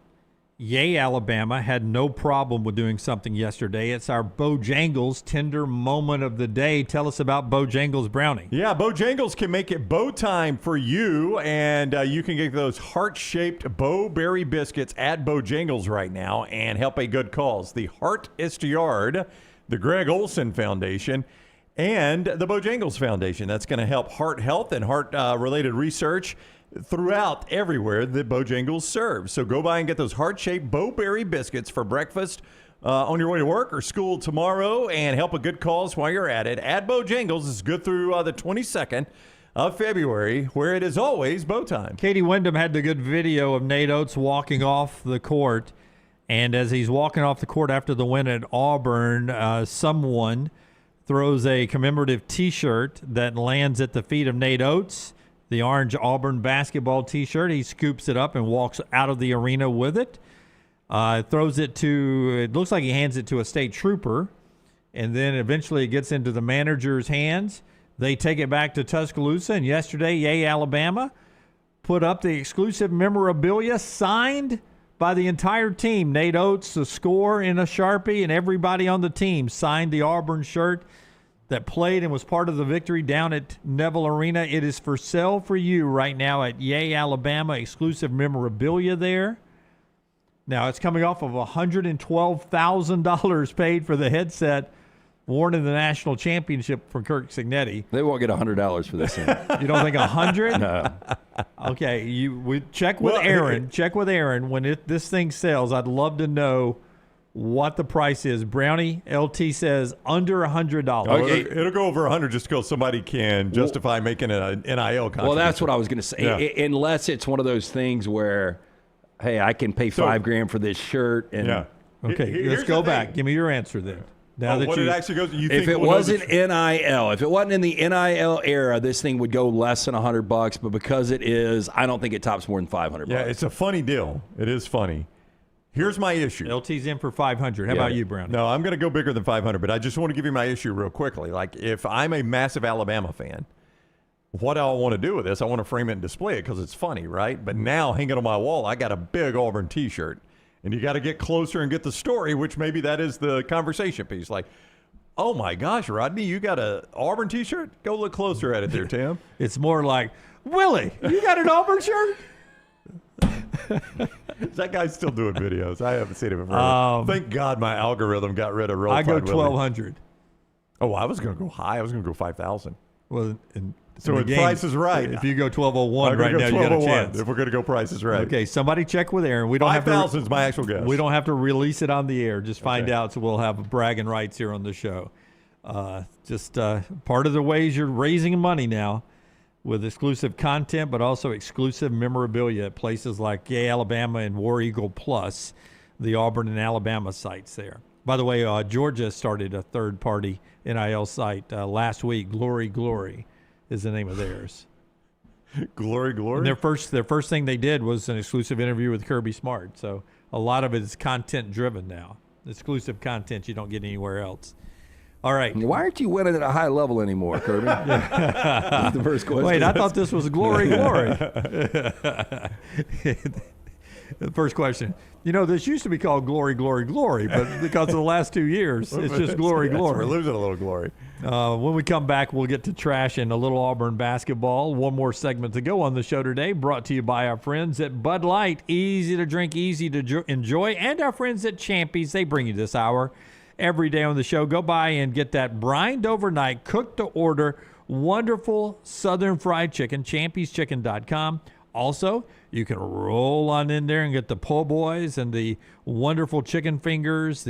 Yea Alabama had no problem with doing something yesterday. It's our Bojangles tender moment of the day. Tell us about Bojangles brownie. Yeah, Bojangles can make it bow time for you, and you can get those heart-shaped Bowberry biscuits at Bojangles right now and help a good cause. The Heart is to Yard, the Greg Olson Foundation, and the Bojangles Foundation. That's going to help heart health and heart-related research throughout everywhere that Bojangles serves. So go by and get those heart-shaped Bowberry biscuits for breakfast on your way to work or school tomorrow and help a good cause while you're at it. At Bojangles is good through the 22nd of February, where it is always bow time. Katie Wyndham had the good video of Nate Oates walking off the court, and as he's walking off the court after the win at Auburn, someone throws a commemorative T-shirt that lands at the feet of Nate Oates. The orange Auburn basketball T-shirt. He scoops it up and walks out of the arena with it. Throws it it looks like he hands it to a state trooper, and then eventually it gets into the manager's hands. They take it back to Tuscaloosa, and yesterday, Yea Alabama put up the exclusive memorabilia signed by the entire team. Nate Oates, the score in a Sharpie, and everybody on the team signed the Auburn shirt that played and was part of the victory down at Neville Arena. It is for sale for you right now at Yea Alabama. Exclusive memorabilia there. Now, it's coming off of $112,000 paid for the headset worn in the national championship for Kirk Signetti. They won't get $100 for this thing. You don't think 100? No. Okay, we check with Aaron. Check with Aaron when this thing sells. I'd love to know what the price is. Brownie LT says under $100. Okay. It'll go over 100 just because somebody can justify making an NIL contribution. Well, that's what I was going to say. Yeah. Unless it's one of those things where, hey, I can pay $5,000 for this shirt. And Okay, let's go back. Give me your answer then. Now that what you, it actually goes, you If think it we'll know wasn't NIL, if it wasn't in the NIL era, this thing would go less than $100. But because it is, I don't think it tops more than $500. Yeah, it's a funny deal. It is funny. Here's my issue. LT's in for 500. How about you, Brown? No, I'm going to go bigger than 500, but I just want to give you my issue real quickly. Like, if I'm a massive Alabama fan, what I want to do with this, I want to frame it and display it because it's funny, right? But now, hanging on my wall, I got a big Auburn T-shirt. And you got to get closer and get the story, which maybe that is the conversation piece. Like, oh my gosh, Rodney, you got a Auburn T-shirt? Go look closer at it there, Tim. It's more like, Willie, you got an Auburn shirt? That guy's still doing videos. I haven't seen him in forever. Thank God my algorithm got rid of Roll I go Tide Willie. 1,200. Oh, I was going to go high. I was going to go 5,000. Well, so if Price is right. If you go 1201 right now, you got a chance. If we're going to go Price is right. Okay, somebody check with Aaron. We don't have to. 5,000 is my actual guess. We don't have to release it on the air. Just find out, so we'll have bragging rights here on the show. Just part of the ways you're raising money now with exclusive content, but also exclusive memorabilia at places like Yea Alabama and War Eagle Plus, the Auburn and Alabama sites there. By the way, Georgia started a third-party NIL site last week. Glory is the name of theirs. Glory. And their first thing they did was an exclusive interview with Kirby Smart. So a lot of it is content-driven now. Exclusive content you don't get anywhere else. All right. Why aren't you winning at a high level anymore, Kirby? That's the first question. Wait, I thought this was glory. The first question. You know, this used to be called glory, but because of the last 2 years, it's just glory. We're losing a little glory. When we come back, we'll get to trash and a little Auburn basketball. One more segment to go on the show today, brought to you by our friends at Bud Light. Easy to drink, easy to enjoy. And our friends at Champy's. They bring you this hour every day on the show. Go by and get that brined overnight, cooked to order, wonderful Southern fried chicken, champyschicken.com. Also, you can roll on in there and get the po' boys and the wonderful chicken fingers.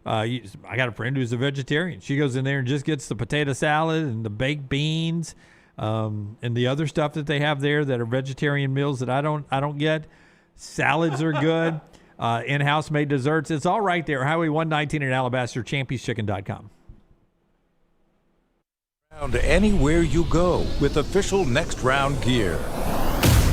I got a friend who's a vegetarian. She goes in there and just gets the potato salad and the baked beans and the other stuff that they have there that are vegetarian meals that I don't get. Salads are good. In-house made desserts. It's all right there. Highway 119 in Alabaster, champyschicken.com. Anywhere you go with official Next Round gear.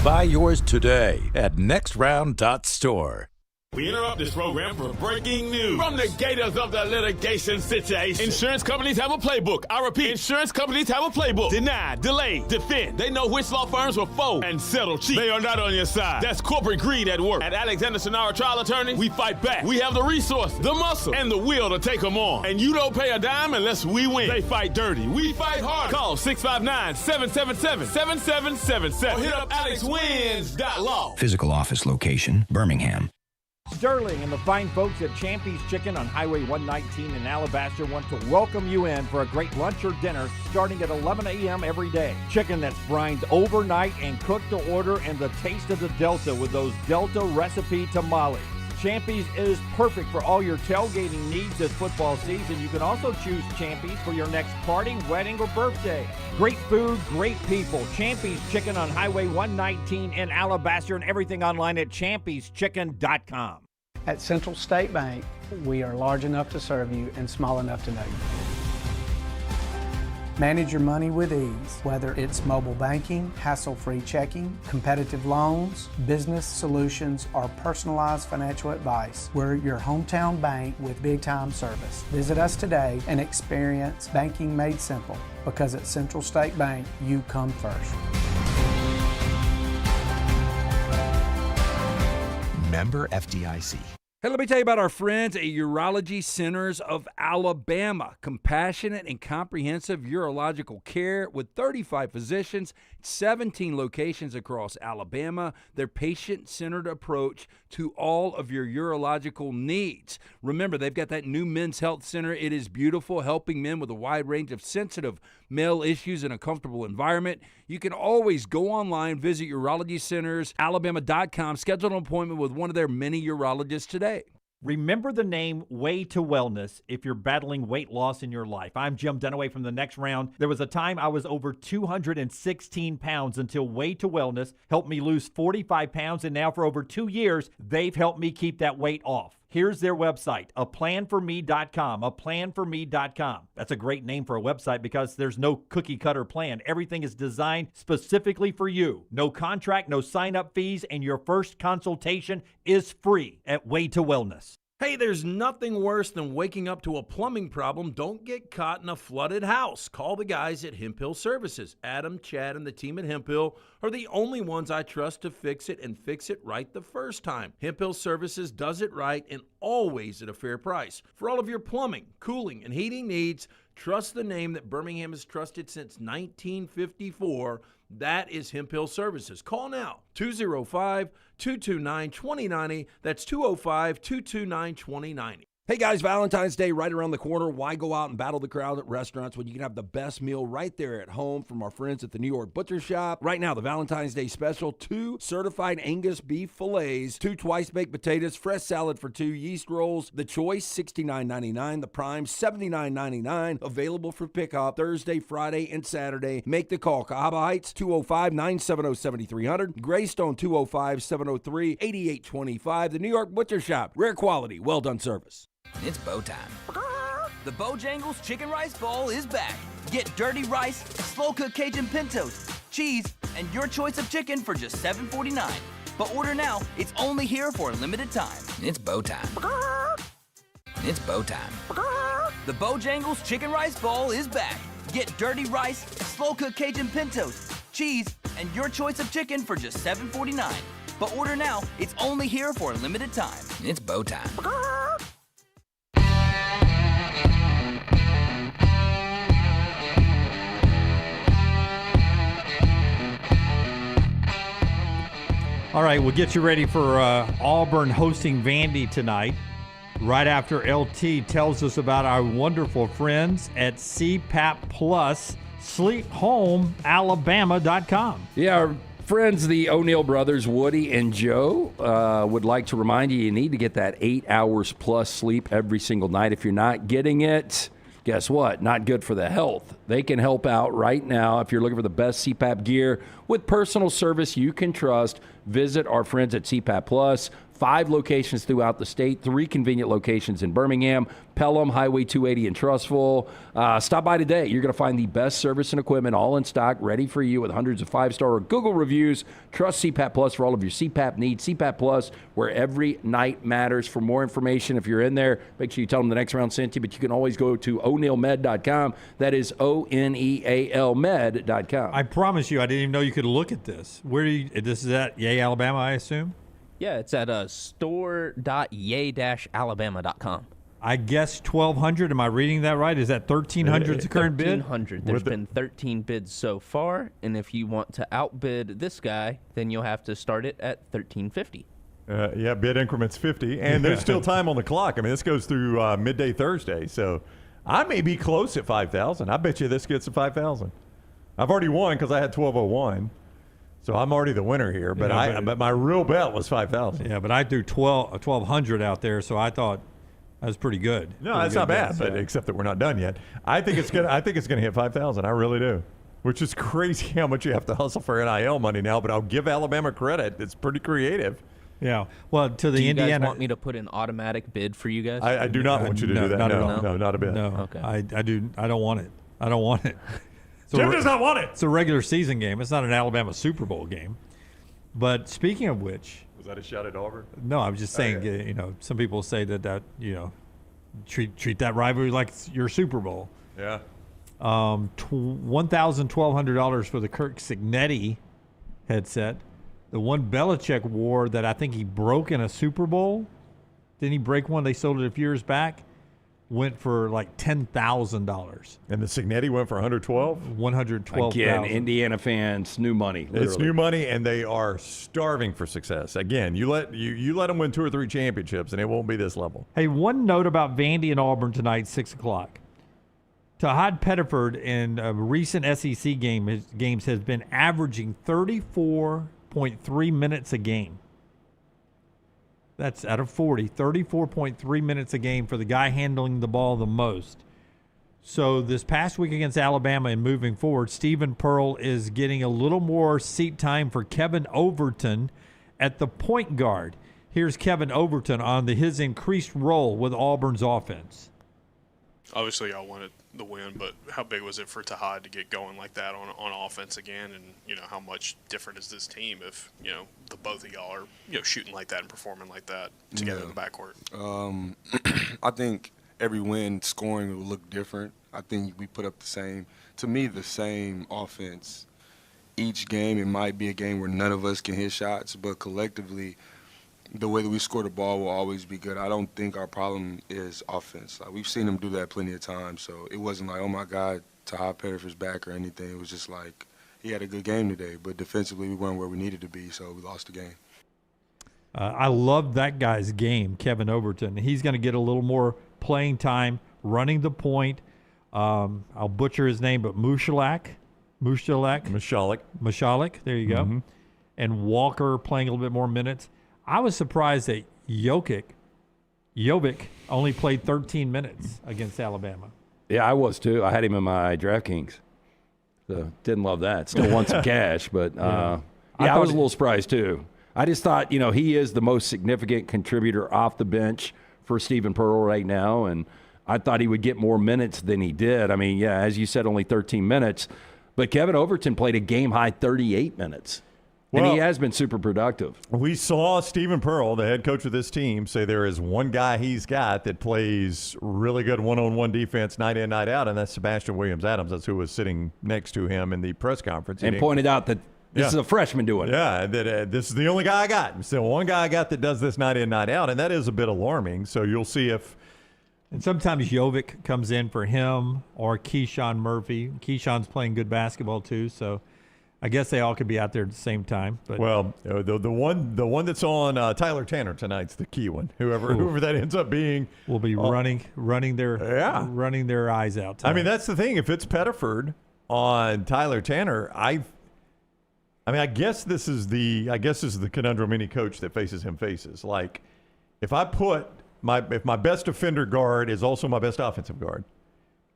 Buy yours today at nextround.store. We interrupt this program for breaking news. From the gators of the litigation situation, insurance companies have a playbook. I repeat, insurance companies have a playbook. Deny, delay, defend. They know which law firms will fold and settle cheap. They are not on your side. That's corporate greed at work. At Alexander Sonara Trial Attorneys, we fight back. We have the resources, the muscle, and the will to take them on. And you don't pay a dime unless we win. They fight dirty. We fight hard. Call 659-777-7777 or hit up alexwins.law. Physical office location, Birmingham. Sterling and the fine folks at Champy's Chicken on Highway 119 in Alabaster want to welcome you in for a great lunch or dinner starting at 11 a.m. every day. Chicken that's brined overnight and cooked to order, and the taste of the Delta with those Delta recipe tamales. Champy's is perfect for all your tailgating needs this football season. You can also choose Champy's for your next party, wedding, or birthday. Great food, great people. Champy's Chicken on Highway 119 in Alabaster, and everything online at champyschicken.com. At Central State Bank, we are large enough to serve you and small enough to know you. Manage your money with ease, whether it's mobile banking, hassle-free checking, competitive loans, business solutions, or personalized financial advice. We're your hometown bank with big-time service. Visit us today and experience banking made simple, because at Central State Bank, you come first. Member FDIC. Hey, let me tell you about our friends at Urology Centers of Alabama. Compassionate and comprehensive urological care with 35 physicians, 17 locations across Alabama. Their patient-centered approach to all of your urological needs. Remember, they've got that new men's health center. It is beautiful, helping men with a wide range of sensitive male issues in a comfortable environment. You can always go online, visit urologycentersalabama.com, schedule an appointment with one of their many urologists today. Remember the name Way to Wellness if you're battling weight loss in your life. I'm Jim Dunaway from The Next Round. There was a time I was over 216 pounds until Way to Wellness helped me lose 45 pounds, and now for over 2 years, they've helped me keep that weight off. Here's their website, aplanforme.com, aplanforme.com. That's a great name for a website because there's no cookie-cutter plan. Everything is designed specifically for you. No contract, no sign-up fees, and your first consultation is free at Way to Wellness. Hey, there's nothing worse than waking up to a plumbing problem. Don't get caught in a flooded house. Call the guys at Hemp Hill Services. Adam, Chad, and the team at Hemp Hill are the only ones I trust to fix it and fix it right the first time. Hemp Hill Services does it right and always at a fair price. For all of your plumbing, cooling, and heating needs, trust the name that Birmingham has trusted since 1954. That is Hemp Hill Services. Call now, 205-229-2090. That's 205-229-2090. Hey guys, Valentine's Day right around the corner. Why go out and battle the crowd at restaurants when you can have the best meal right there at home from our friends at the New York Butcher Shop? Right now, the Valentine's Day special, 2 certified Angus beef fillets, 2 twice-baked potatoes, fresh salad for 2, yeast rolls. The Choice, $69.99. The Prime, $79.99. Available for pickup Thursday, Friday, and Saturday. Make the call. Cahaba Heights, 205-970-7300. Greystone, 205-703-8825. The New York Butcher Shop. Rare quality, well-done service. It's bow time. The Bojangles Chicken Rice Bowl is back. Get dirty rice, slow-cooked Cajun pintos, cheese, and your choice of chicken for just $7.49. But order now. It's only here for a limited time. It's bow time. It's bow time. The Bojangles Chicken Rice Bowl is back. Get dirty rice, slow-cooked Cajun pintos, cheese, and your choice of chicken for just $7.49. But order now. It's only here for a limited time. It's bow time. All right, we'll get you ready for Auburn hosting Vandy tonight. Right after LT tells us about our wonderful friends at CPAP Plus, sleephomealabama.com. Yeah, our friends, the O'Neill brothers, Woody and Joe, would like to remind you need to get that 8 hours plus sleep every single night. If you're not getting it, guess what? Not good for the health. They can help out right now. If you're looking for the best CPAP gear with personal service you can trust, visit our friends at CPAP Plus. 5 locations throughout the state, 3 convenient locations in Birmingham, Pelham, Highway 280 in Trussville. Stop by today. You're going to find the best service and equipment all in stock, ready for you with hundreds of 5-star Google reviews. Trust CPAP Plus for all of your CPAP needs. CPAP Plus, where every night matters. For more information, if you're in there, make sure you tell them the next round sent you, but you can always go to onealmed.com. That is ONEAL med.com. I promise you, I didn't even know you could look at this. This is at Yea Alabama, I assume? Yeah, it's at store.yea-alabama.com. I guess 1,200. Am I reading that right? Is that 1,300 the current bid? 1,300. There's been 13 bids so far, and if you want to outbid this guy, then you'll have to start it at $1,350. Yeah, bid increments 50, and there's still time on the clock. I mean, this goes through midday Thursday, so I may be close at 5,000. I bet you this gets to 5,000. I've already won because I had 1,201. So I'm already the winner here, but but my real bet was 5,000. Yeah, but I threw 1,200 out there, so I thought that was pretty good. No, that's not bad, but except that we're not done yet. I think it's gonna hit 5,000. I really do, which is crazy how much you have to hustle for NIL money now. But I'll give Alabama credit; it's pretty creative. Yeah. Well, to the Indiana. Do you guys want me to put an automatic bid for you guys? I do not want you to do that. No, not a bid. No. Okay. I don't want it. I don't want it. Jim does not want it. It's a regular season game. It's not an Alabama Super Bowl game. But speaking of which, was that a shot at Auburn? No, I'm just saying. Some people say that treat that rivalry like it's your Super Bowl. Yeah. $1,200 for the Kirk Cignetti headset. The one Belichick wore that I think he broke in a Super Bowl. Didn't he break one? They sold it a few years back. Went for like $10,000. And the Cignetti went for $112? $112,000. Again, Indiana fans, new money. Literally. It's new money, and they are starving for success. Again, you let them win 2 or 3 championships, and it won't be this level. Hey, one note about Vandy and Auburn tonight, 6 o'clock. Tahad Pettiford in recent SEC games has been averaging 34.3 minutes a game. That's out of 40, 34.3 minutes a game for the guy handling the ball the most. So this past week against Alabama and moving forward, Stephen Pearl is getting a little more seat time for Kevin Overton at the point guard. Here's Kevin Overton on his increased role with Auburn's offense. Obviously, y'all wanted the win, but how big was it for Tahad to get going like that on offense again? And, how much different is this team if, the both of y'all are, shooting like that and performing like that together in the backcourt? I think every win scoring will look different. I think we put up the same offense each game. It might be a game where none of us can hit shots, but collectively, the way that we score the ball will always be good. I don't think our problem is offense. Like, we've seen them do that plenty of times, so it wasn't like, oh, my God, Tahad Pettifer's back or anything. It was just like he had a good game today, but defensively we weren't where we needed to be, so we lost the game. I love that guy's game, Kevin Overton. He's going to get a little more playing time, running the point. I'll butcher his name, but Michalak. There you go. Mm-hmm. And Walker playing a little bit more minutes. I was surprised that Jovic only played 13 minutes against Alabama. Yeah, I was too. I had him in my DraftKings. So didn't love that. Still want some cash, but I was a little surprised too. I just thought, he is the most significant contributor off the bench for Stephen Pearl right now, and I thought he would get more minutes than he did. I mean, yeah, as you said, only 13 minutes, but Kevin Overton played a game-high 38 minutes. And he has been super productive. We saw Stephen Pearl, the head coach of this team, say there is one guy he's got that plays really good one-on-one defense night in, night out, and that's Sebastian Williams-Adams. That's who was sitting next to him in the press conference. And pointed out that this is a freshman doing it. Yeah, that this is the only guy I got. It's the one guy I got that does this night in, night out, and that is a bit alarming. So you'll see if – and sometimes Jovic comes in for him or Keyshawn Murphy. Keyshawn's playing good basketball too, so – I guess they all could be out there at the same time. But the one that's on Tyler Tanner tonight's the key one. Whoever that ends up being will be running their eyes out tonight. I mean, that's the thing. If it's Pettiford on Tyler Tanner, I guess this is the conundrum any coach that faces him faces. Like, if my best defender guard is also my best offensive guard,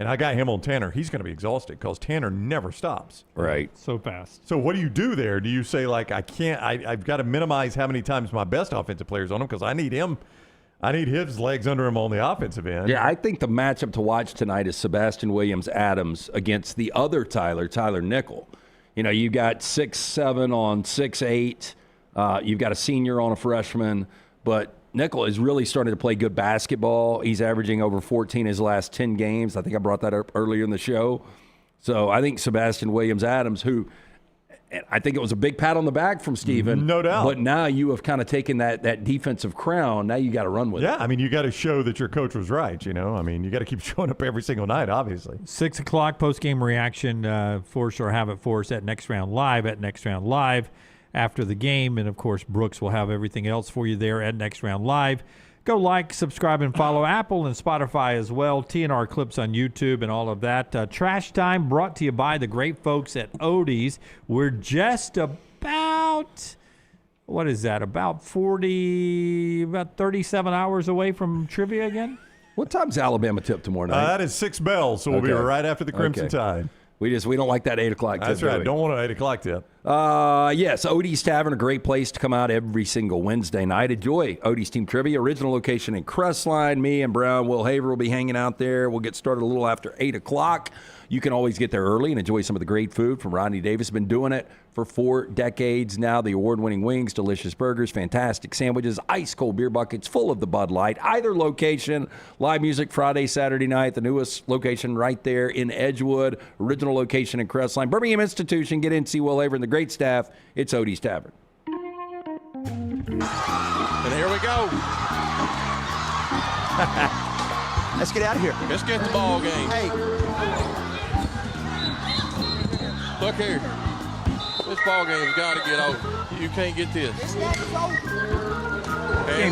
and I got him on Tanner, he's going to be exhausted because Tanner never stops. Right. So fast. So what do you do there? Do you say, like, I've got to minimize how many times my best offensive player's on him because I need his legs under him on the offensive end. Yeah, I think the matchup to watch tonight is Sebastian Williams-Adams against the other Tyler Nickel. You've got 6'7" on 6'8". You've got a senior on a freshman, but Nickel is really starting to play good basketball. He's averaging over 14 his last 10 games. I think I brought that up earlier in the show. So I think Sebastian Williams-Adams, who I think it was a big pat on the back from Steven. No doubt. But now you have kind of taken that defensive crown. Now you got to run with it. Yeah, I mean, you got to show that your coach was right, you got to keep showing up every single night, obviously. 6 o'clock post-game reaction for sure. Have it for us at Next Round Live after the game. And, of course, Brooks will have everything else for you there at Next Round Live. Go like, subscribe, and follow Apple and Spotify as well. TNR clips on YouTube and all of that. Trash Time brought to you by the great folks at Odie's. We're just about, what is that, about 37 hours away from trivia again? What time's Alabama tip tomorrow night? That is 6 bells, so we'll be right after the Crimson Tide. We don't like that 8 o'clock tip. That's right. Don't want an 8 o'clock tip. Yes, Odie's Tavern, a great place to come out every single Wednesday night. Enjoy Odie's Team Trivia. Original location in Crestline. Me and Brown, Will Haver will be hanging out there. We'll get started a little after 8 o'clock. You can always get there early and enjoy some of the great food from Rodney Davis. Been doing it for 4 decades now. The award-winning wings, delicious burgers, fantastic sandwiches, ice-cold beer buckets full of the Bud Light. Either location, live music Friday, Saturday night. The newest location right there in Edgewood. Original location in Crestline. Birmingham Institution. Get in, see Will Haver and the great staff. It's Odie's Tavern. And here we go. Let's get out of here. Let's get the ball game. Hey. Look here. This ball game's got to get over. You can't get this. This game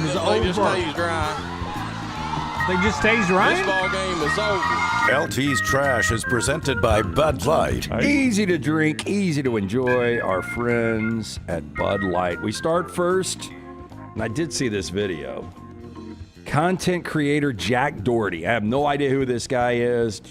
is over. They just stays dry. They just stays dry? This ball game is over. LT's Trash is presented by Bud Light. Easy to drink, easy to enjoy. Our friends at Bud Light. We start first, and I did see this video. Content creator Jack Doherty. I have no idea who this guy is.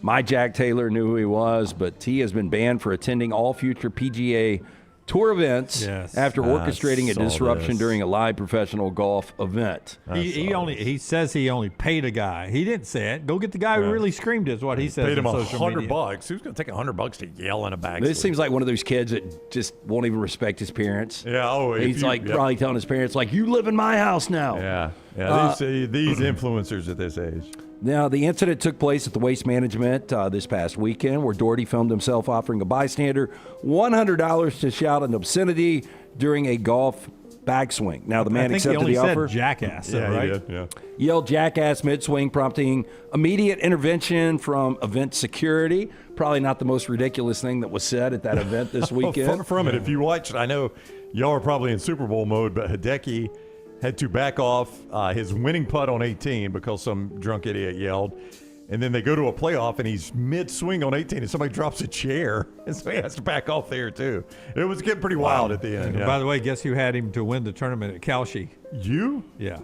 My Jack Taylor knew who he was, but he has been banned for attending all future PGA tour events after orchestrating a disruption this. during a live professional golf event. He says he only paid a guy. He didn't say it. Go get the guy who really screamed is what he says. Paid him on social media. $100. Who's going to take $100 to yell in a back? This seems like one of those kids that just won't even respect his parents. Yeah. Oh, he's probably telling his parents, like, "You live in my house now." Yeah. Yeah. These influencers at this age. Now, the incident took place at the Waste Management this past weekend, where Doherty filmed himself offering a bystander $100 to shout an obscenity during a golf backswing. Now, the man accepted the offer. Said jackass, right? He did, yeah. Yelled jackass mid-swing, prompting immediate intervention from event security. Probably not the most ridiculous thing that was said at that event this weekend. Far from it. If you watched, I know y'all are probably in Super Bowl mode, but Hideki had to back off his winning putt on 18 because some drunk idiot yelled. And then they go to a playoff, and he's mid-swing on 18, and somebody drops a chair, and so he has to back off there, too. It was getting pretty wild at the end. And by the way, guess who had him to win the tournament at Calshi? You? Yeah.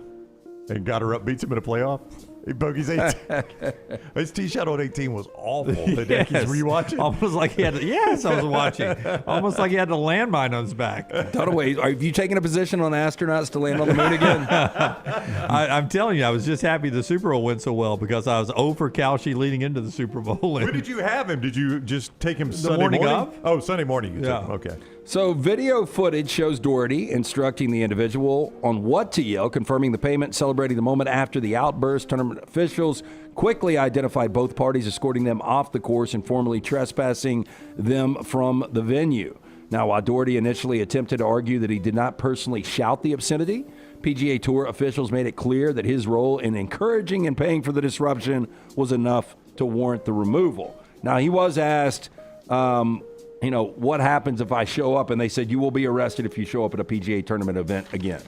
And got her up, beats him in a playoff? He bogeys 18. His tee shot on 18 was awful. Were you watching? Almost like he had to, yes, I was watching. Almost like he had the landmine on his back. Dunaway, have you taken a position on astronauts to land on the moon again? I'm telling you, I was just happy the Super Bowl went so well because I was 0 for Calshi leading into the Super Bowl. Where did you have him? Did you just take him Sunday morning morning? of? Oh, Sunday morning. You Yeah. took him. Okay. So video footage shows Doherty instructing the individual on what to yell, confirming the payment, celebrating the moment after the outburst. Tournament officials quickly identified both parties, escorting them off the course and formally trespassing them from the venue. Now, while Doherty initially attempted to argue that he did not personally shout the obscenity, PGA Tour officials made it clear that his role in encouraging and paying for the disruption was enough to warrant the removal. Now, he was asked, what happens if I show up? And they said, you will be arrested if you show up at a PGA tournament event again.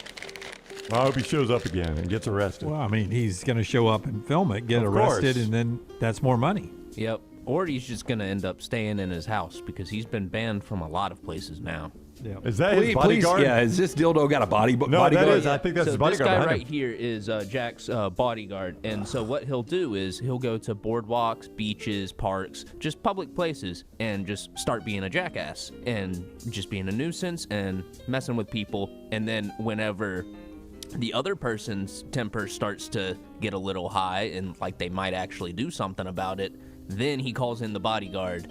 I hope he shows up again and gets arrested. Well, I mean, he's going to show up and film it, get arrested, and then that's more money. Yep. Or he's just going to end up staying in his house because he's been banned from a lot of places now. Yeah. Is that his bodyguard? Has this dildo got a bodyguard? No, that is. I think that's so his bodyguard. This guy behind right him. here is Jack's bodyguard. And so what he'll do is he'll go to boardwalks, beaches, parks, just public places, and just start being a jackass and just being a nuisance and messing with people. And then whenever the other person's temper starts to get a little high and like they might actually do something about it, then he calls in the bodyguard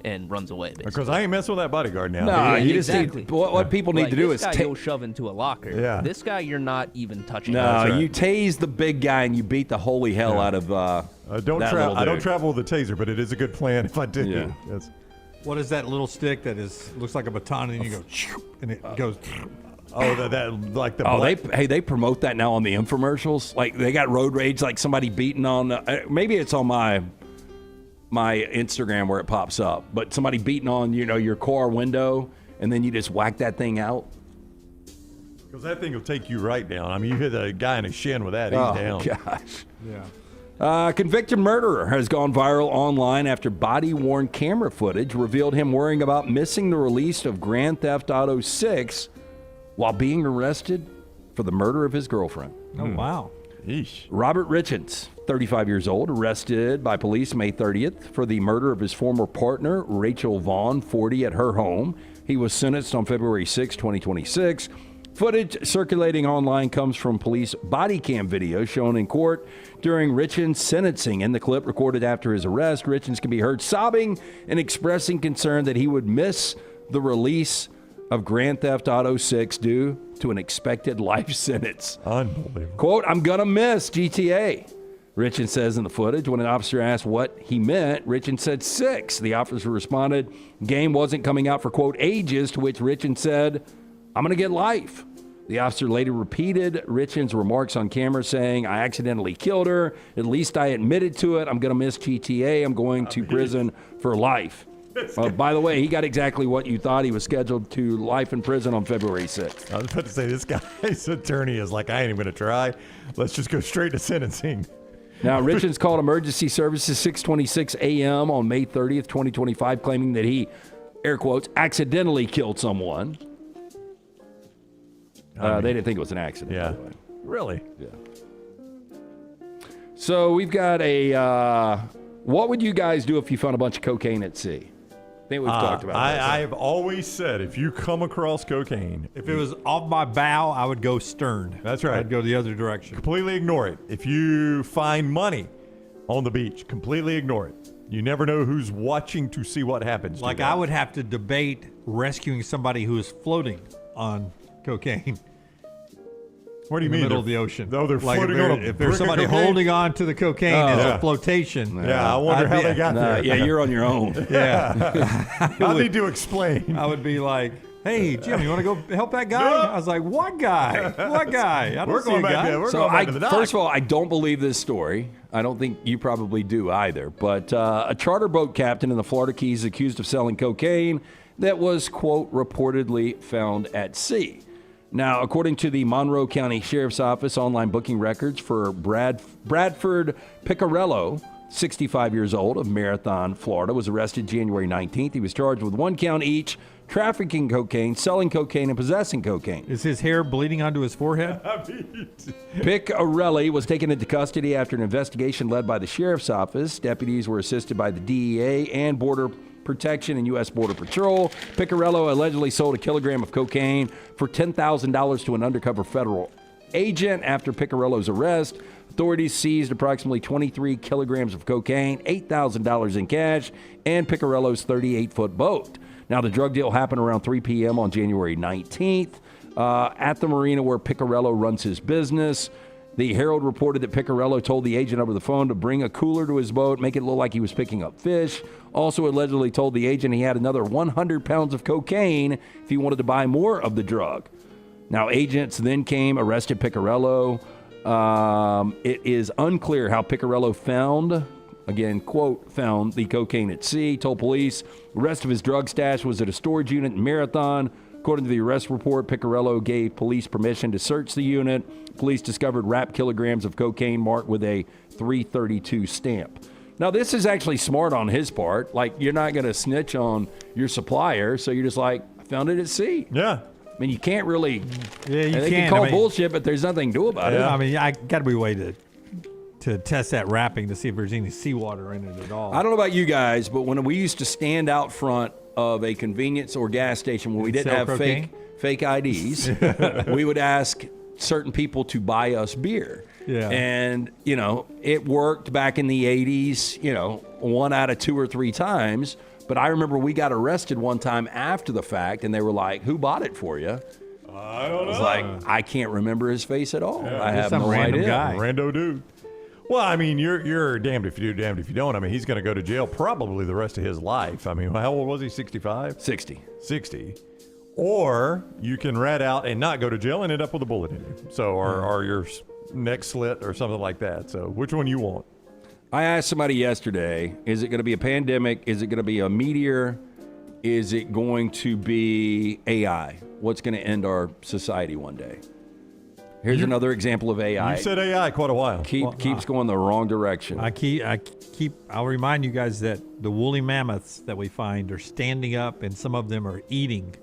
and runs away. Basically. Because I ain't messing with that bodyguard now. No, you exactly. just what people need to do is this guy you'll shove into a locker. Yeah. This guy you're not even touching. No, right. you tase the big guy and you beat the holy hell out of I don't travel with a taser, but it is a good plan if I do. Yeah. Yes. What is that little stick that looks like a baton and you go, and it goes. Oh, that like the. They promote that now on the infomercials. Like they got road rage, like somebody beating on. Maybe it's on my Instagram where it pops up, but somebody beating on your car window, and then you just whack that thing out. Because that thing will take you right down. I mean, you hit a guy in the shin with that, he's down. Gosh. Yeah. Convicted murderer has gone viral online after body-worn camera footage revealed him worrying about missing the release of Grand Theft Auto 6 while being arrested for the murder of his girlfriend. Oh, wow. Eesh. Robert Richens, 35 years old, arrested by police May 30th for the murder of his former partner, Rachel Vaughn, 40, at her home. He was sentenced on February 6, 2026. Footage circulating online comes from police body cam video shown in court during Richens' sentencing. In the clip recorded after his arrest, Richens can be heard sobbing and expressing concern that he would miss the release of Grand Theft Auto 6 due to an expected life sentence. Unbelievable. Quote, I'm going to miss GTA, Richens says in the footage. When an officer asked what he meant, Richens said 6. The officer responded, game wasn't coming out for, quote, ages, to which Richens said, I'm going to get life. The officer later repeated Richens' remarks on camera, saying, I accidentally killed her. At least I admitted to it. I'm going to miss GTA. I'm going to prison for life. By the way, he got exactly what you thought. He was scheduled to life in prison on February 6th. I was about to say, this guy's attorney is like, I ain't even going to try. Let's just go straight to sentencing. Now, Richens called emergency services 6:26 a.m. on May 30th, 2025, claiming that he, air quotes, accidentally killed someone. They didn't think it was an accident. Yeah. By the way. Really? Yeah. So we've got a, what would you guys do if you found a bunch of cocaine at sea? I think we've talked about that. I have always said if you come across cocaine, If it was off my bow, I would go stern. That's right. I'd go the other direction. completely ignore it. If you find money on the beach, completely ignore it. You never know who's watching to see what happens. Like I would have to debate rescuing somebody who is floating on cocaine. What do you in mean? the middle of the ocean. No, they're like floating if on a if brick there's of somebody cocaine? holding on to the cocaine as a flotation. Yeah, I wonder how they got there. Yeah, you're on your own. Yeah. I need to explain. I would be like, hey, Jim, you want to go help that guy? I was like, what guy? What guy? I don't We're see going a back guy. there. We're So going back to the dock. first of all, I don't believe this story. I don't think you probably do either. But a charter boat captain in the Florida Keys accused of selling cocaine that was, quote, reportedly found at sea. Now, according to the Monroe County Sheriff's Office online booking records for Bradford Picarello, 65 years old, of Marathon, Florida, was arrested January 19th. He was charged with 1 count each, trafficking cocaine, selling cocaine, and possessing cocaine. Is his hair bleeding onto his forehead? Picarelli was taken into custody after an investigation led by the Sheriff's Office. Deputies were assisted by the DEA and Border Protection and U.S. Border Patrol. Picarello allegedly sold a kilogram of cocaine for $10,000 to an undercover federal agent. After Picarello's arrest, authorities seized approximately 23 kilograms of cocaine, $8,000 in cash, and Picarello's 38-foot boat. Now, the drug deal happened around 3 p.m. on January 19th at the marina where Picarello runs his business. The Herald reported that Picarello told the agent over the phone to bring a cooler to his boat, make it look like he was picking up fish. Also allegedly told the agent he had another 100 pounds of cocaine if he wanted to buy more of the drug. Now, agents then came, arrested Picarello. It is unclear how Picarello found, again, quote, found the cocaine at sea. Told police the rest of his drug stash was at a storage unit in Marathon. According to the arrest report, Picarello gave police permission to search the unit. Police discovered wrapped kilograms of cocaine marked with a 332 stamp. Now, this is actually smart on his part. Like, you're not going to snitch on your supplier, so you're just like, I found it at sea. Yeah. I mean, you can't really. Yeah, you they can. can call I mean, bullshit, but there's nothing to do about it. I mean, I got to be a way to test that wrapping to see if there's any seawater in it at all. I don't know about you guys, but when we used to stand out front of a convenience or gas station when we didn't Sell have cocaine? fake IDs, we would ask certain people to buy us beer. Yeah. And, you know, it worked back in the 80s, you know, 1 out of 2 or 3 times. But I remember we got arrested one time after the fact, and they were like, who bought it for you? I don't know. I was like, I can't remember his face at all. Yeah, I have some no random idea. guy. Rando dude. Well, I mean, you're damned if you do, damned if you don't. I mean, he's going to go to jail probably the rest of his life. I mean, how old was he? 65? 60. 60. Or you can rat out and not go to jail and end up with a bullet in you. So, or your neck slit or something like that. So, which one you want? I asked somebody yesterday, is it going to be a pandemic? Is it going to be a meteor? Is it going to be AI? What's going to end our society one day? Here's another example of AI. You said AI quite a while. Keeps going the wrong direction. I'll remind you guys that the woolly mammoths that we find are standing up, and some of them are eating.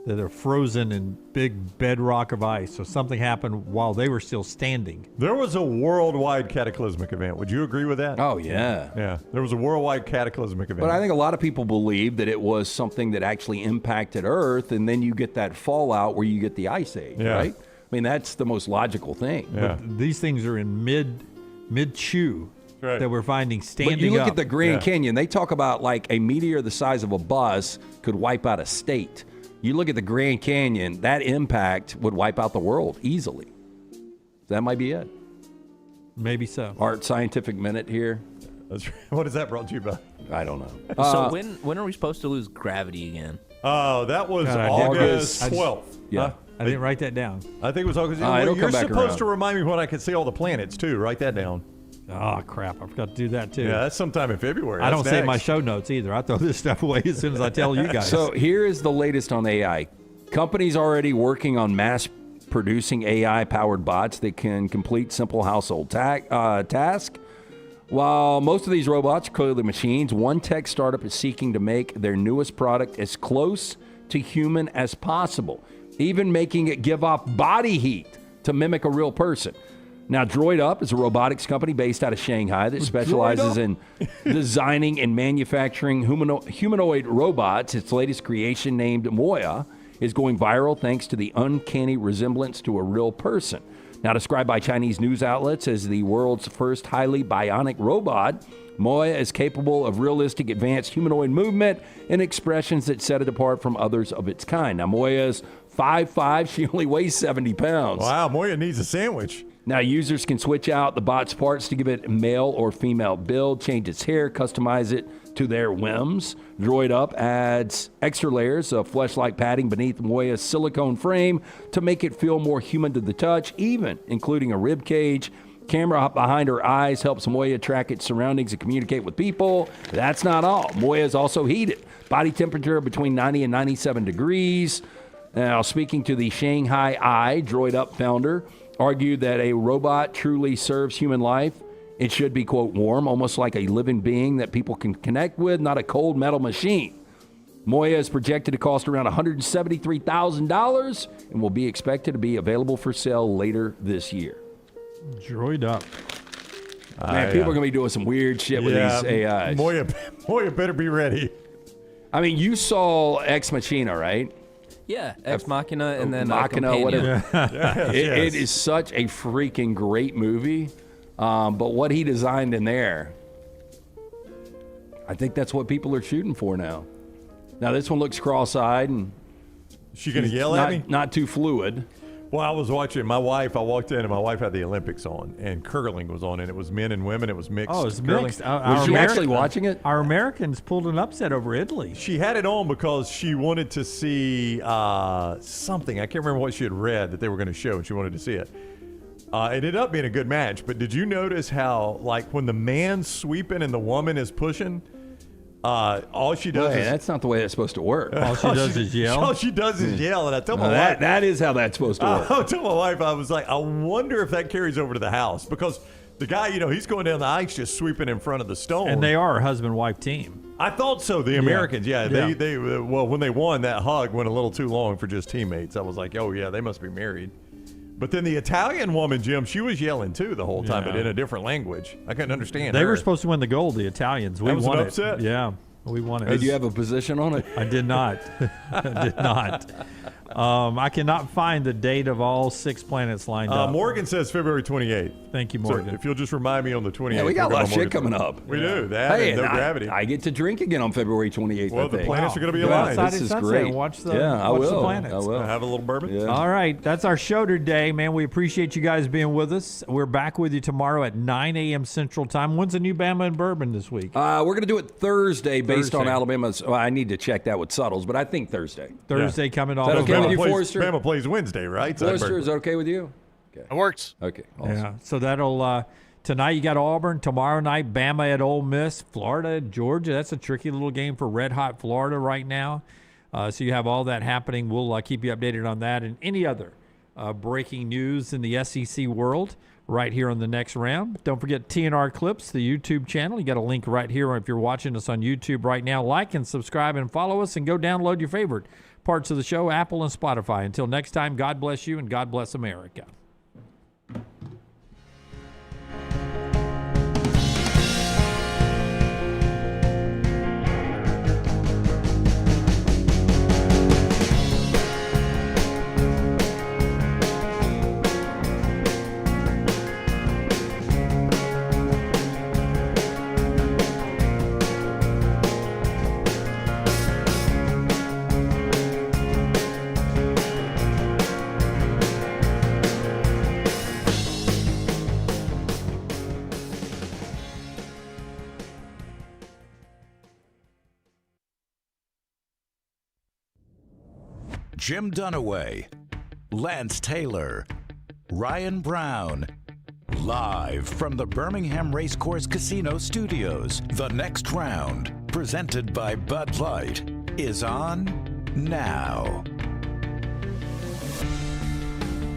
That are frozen in big bedrock of ice. So something happened while they were still standing. There was a worldwide cataclysmic event. Would you agree with that? Oh, yeah. Yeah. There was a worldwide cataclysmic event. But I think a lot of people believe that it was something that actually impacted Earth, and then you get that fallout where you get the ice age, right? I mean, that's the most logical thing. Yeah. But these things are in mid-chew right. that we're finding standing But you look up. at the Grand Canyon, they talk about like a meteor the size of a bus could wipe out a state. You look at the Grand Canyon, that impact would wipe out the world easily. That might be it. Maybe so. Art Scientific Minute here. What is that brought to you by? I don't know. So when are we supposed to lose gravity again? Oh, that was God, August 12th. Yeah. I didn't write that down. I think it was August. it'll You're come back supposed around. to remind me when I can see all the planets, too. Write that down. Oh, crap. I forgot to do that, too. Yeah, that's sometime in February. I don't That's save my next. show notes either. I throw this stuff away as soon as I tell you guys. So here is the latest on AI. Companies already working on mass producing AI-powered bots that can complete simple household tasks. While most of these robots are clearly machines, one tech startup is seeking to make their newest product as close to human as possible, even making it give off body heat to mimic a real person. Now, Droid Up is a robotics company based out of Shanghai that specializes in designing and manufacturing humanoid robots. Its latest creation, named Moya, is going viral thanks to the uncanny resemblance to a real person. Now, described by Chinese news outlets as the world's first highly bionic robot, Moya is capable of realistic advanced humanoid movement and expressions that set it apart from others of its kind. Now, Moya's 5'5", she only weighs 70 pounds. Wow, Moya needs a sandwich. Now, users can switch out the bot's parts to give it a male or female build, change its hair, customize it to their whims. Droid Up adds extra layers of flesh-like padding beneath Moya's silicone frame to make it feel more human to the touch, even including a rib cage. Camera behind her eyes helps Moya track its surroundings and communicate with people. That's not all. Moya is also heated. Body temperature between 90 and 97 degrees. Now, speaking to the Shanghai Eye, Droid Up founder argued that a robot truly serves human life. It should be, quote, warm, almost like a living being that people can connect with, not a cold metal machine. Moya is projected to cost around $173,000 and will be expected to be available for sale later this year. Droid Up. Man, people are going to be doing some weird shit with these AIs. Moya better be ready. I mean, you saw Ex Machina, right? Yeah, Ex Machina and then Machina, whatever. Yes. It is such a freaking great movie. But what he designed in there, I think that's what people are shooting for now. Now, this one looks cross-eyed. And she going to yell at me? Not too fluid. Well, I was watching I walked in and my wife had the Olympics on and curling was on and it was men and women. It was mixed. Oh, it was curling. mixed. Was you actually watching it? Our Americans pulled an upset over Italy. She had it on because she wanted to see something. I can't remember what she had read that they were going to show and she wanted to see it. It ended up being a good match, but did you notice how, like, when the man's sweeping and the woman is pushing, all she does is... That's not the way that's supposed to work. All she does is yell? All she does is yell, and I tell my wife... That is how that's supposed to work. I told my wife, I was like, I wonder if that carries over to the house, because the guy, he's going down the ice just sweeping in front of the stone. And they are a husband-wife team. I thought so. The Americans, Yeah. They when they won, that hug went a little too long for just teammates. I was like, oh, yeah, they must be married. But then the Italian woman, Jim, she was yelling too the whole time, but in a different language. I couldn't understand They her. were supposed to win the gold, the Italians. We That was won an upset? it. Yeah, we won it. Did you have a position on it? I did not. I did not. I cannot find the date of all 6 planets lined up. Morgan says February 28th. Thank you, Morgan. So if you'll just remind me on the 28th. Yeah, we got a lot of shit Morgan's coming birthday. up. We do. That and no gravity. I get to drink again on February 28th. Well, I the think. planets are going to be Go aligned. outside This at is sunset great. and watch the, I watch will. the planets. I will. Have a little bourbon. Yeah. All right, that's our show today, man. We appreciate you guys being with us. We're back with you tomorrow at 9 a.m. Central Time. When's the new Bama and Bourbon this week? We're going to do it Thursday based on Thursday. Alabama's. Well, I need to check that with Suttles, but I think Thursday. Thursday coming off. Is that okay with you, Bama Forrester? Bama plays Wednesday, right? Forrester, is that okay with you? It works. Okay. Awesome. Yeah, so that'll tonight you got Auburn, tomorrow night Bama at Ole Miss, Florida, Georgia. That's a tricky little game for red hot Florida right now. So you have all that happening. We'll keep you updated on that and any other breaking news in the SEC world right here on the next round. Don't forget TNR Clips, the YouTube channel. You got a link right here if you're watching us on YouTube right now. Like and subscribe and follow us and go download your favorite parts of the show, Apple and Spotify. Until next time, God bless you and God bless America. Jim Dunaway, Lance Taylor, Ryan Brown. Live from the Birmingham Racecourse Casino Studios, the next round, presented by Bud Light, is on now.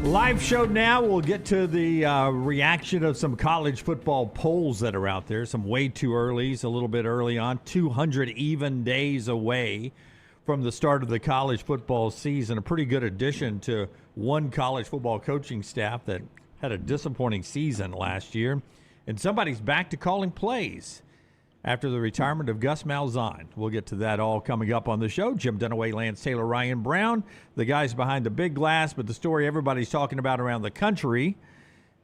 Live show now. We'll get to the reaction of some college football polls that are out there. Some way too earlys, a little bit early on. 200 even days away from the start of the college football season. A pretty good addition to one college football coaching staff that had a disappointing season last year. And somebody's back to calling plays after the retirement of Gus Malzahn. We'll get to that all coming up on the show. Jim Dunaway, Lance Taylor, Ryan Brown, the guys behind the big glass, but the story everybody's talking about around the country,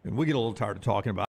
and we get a little tired of talking about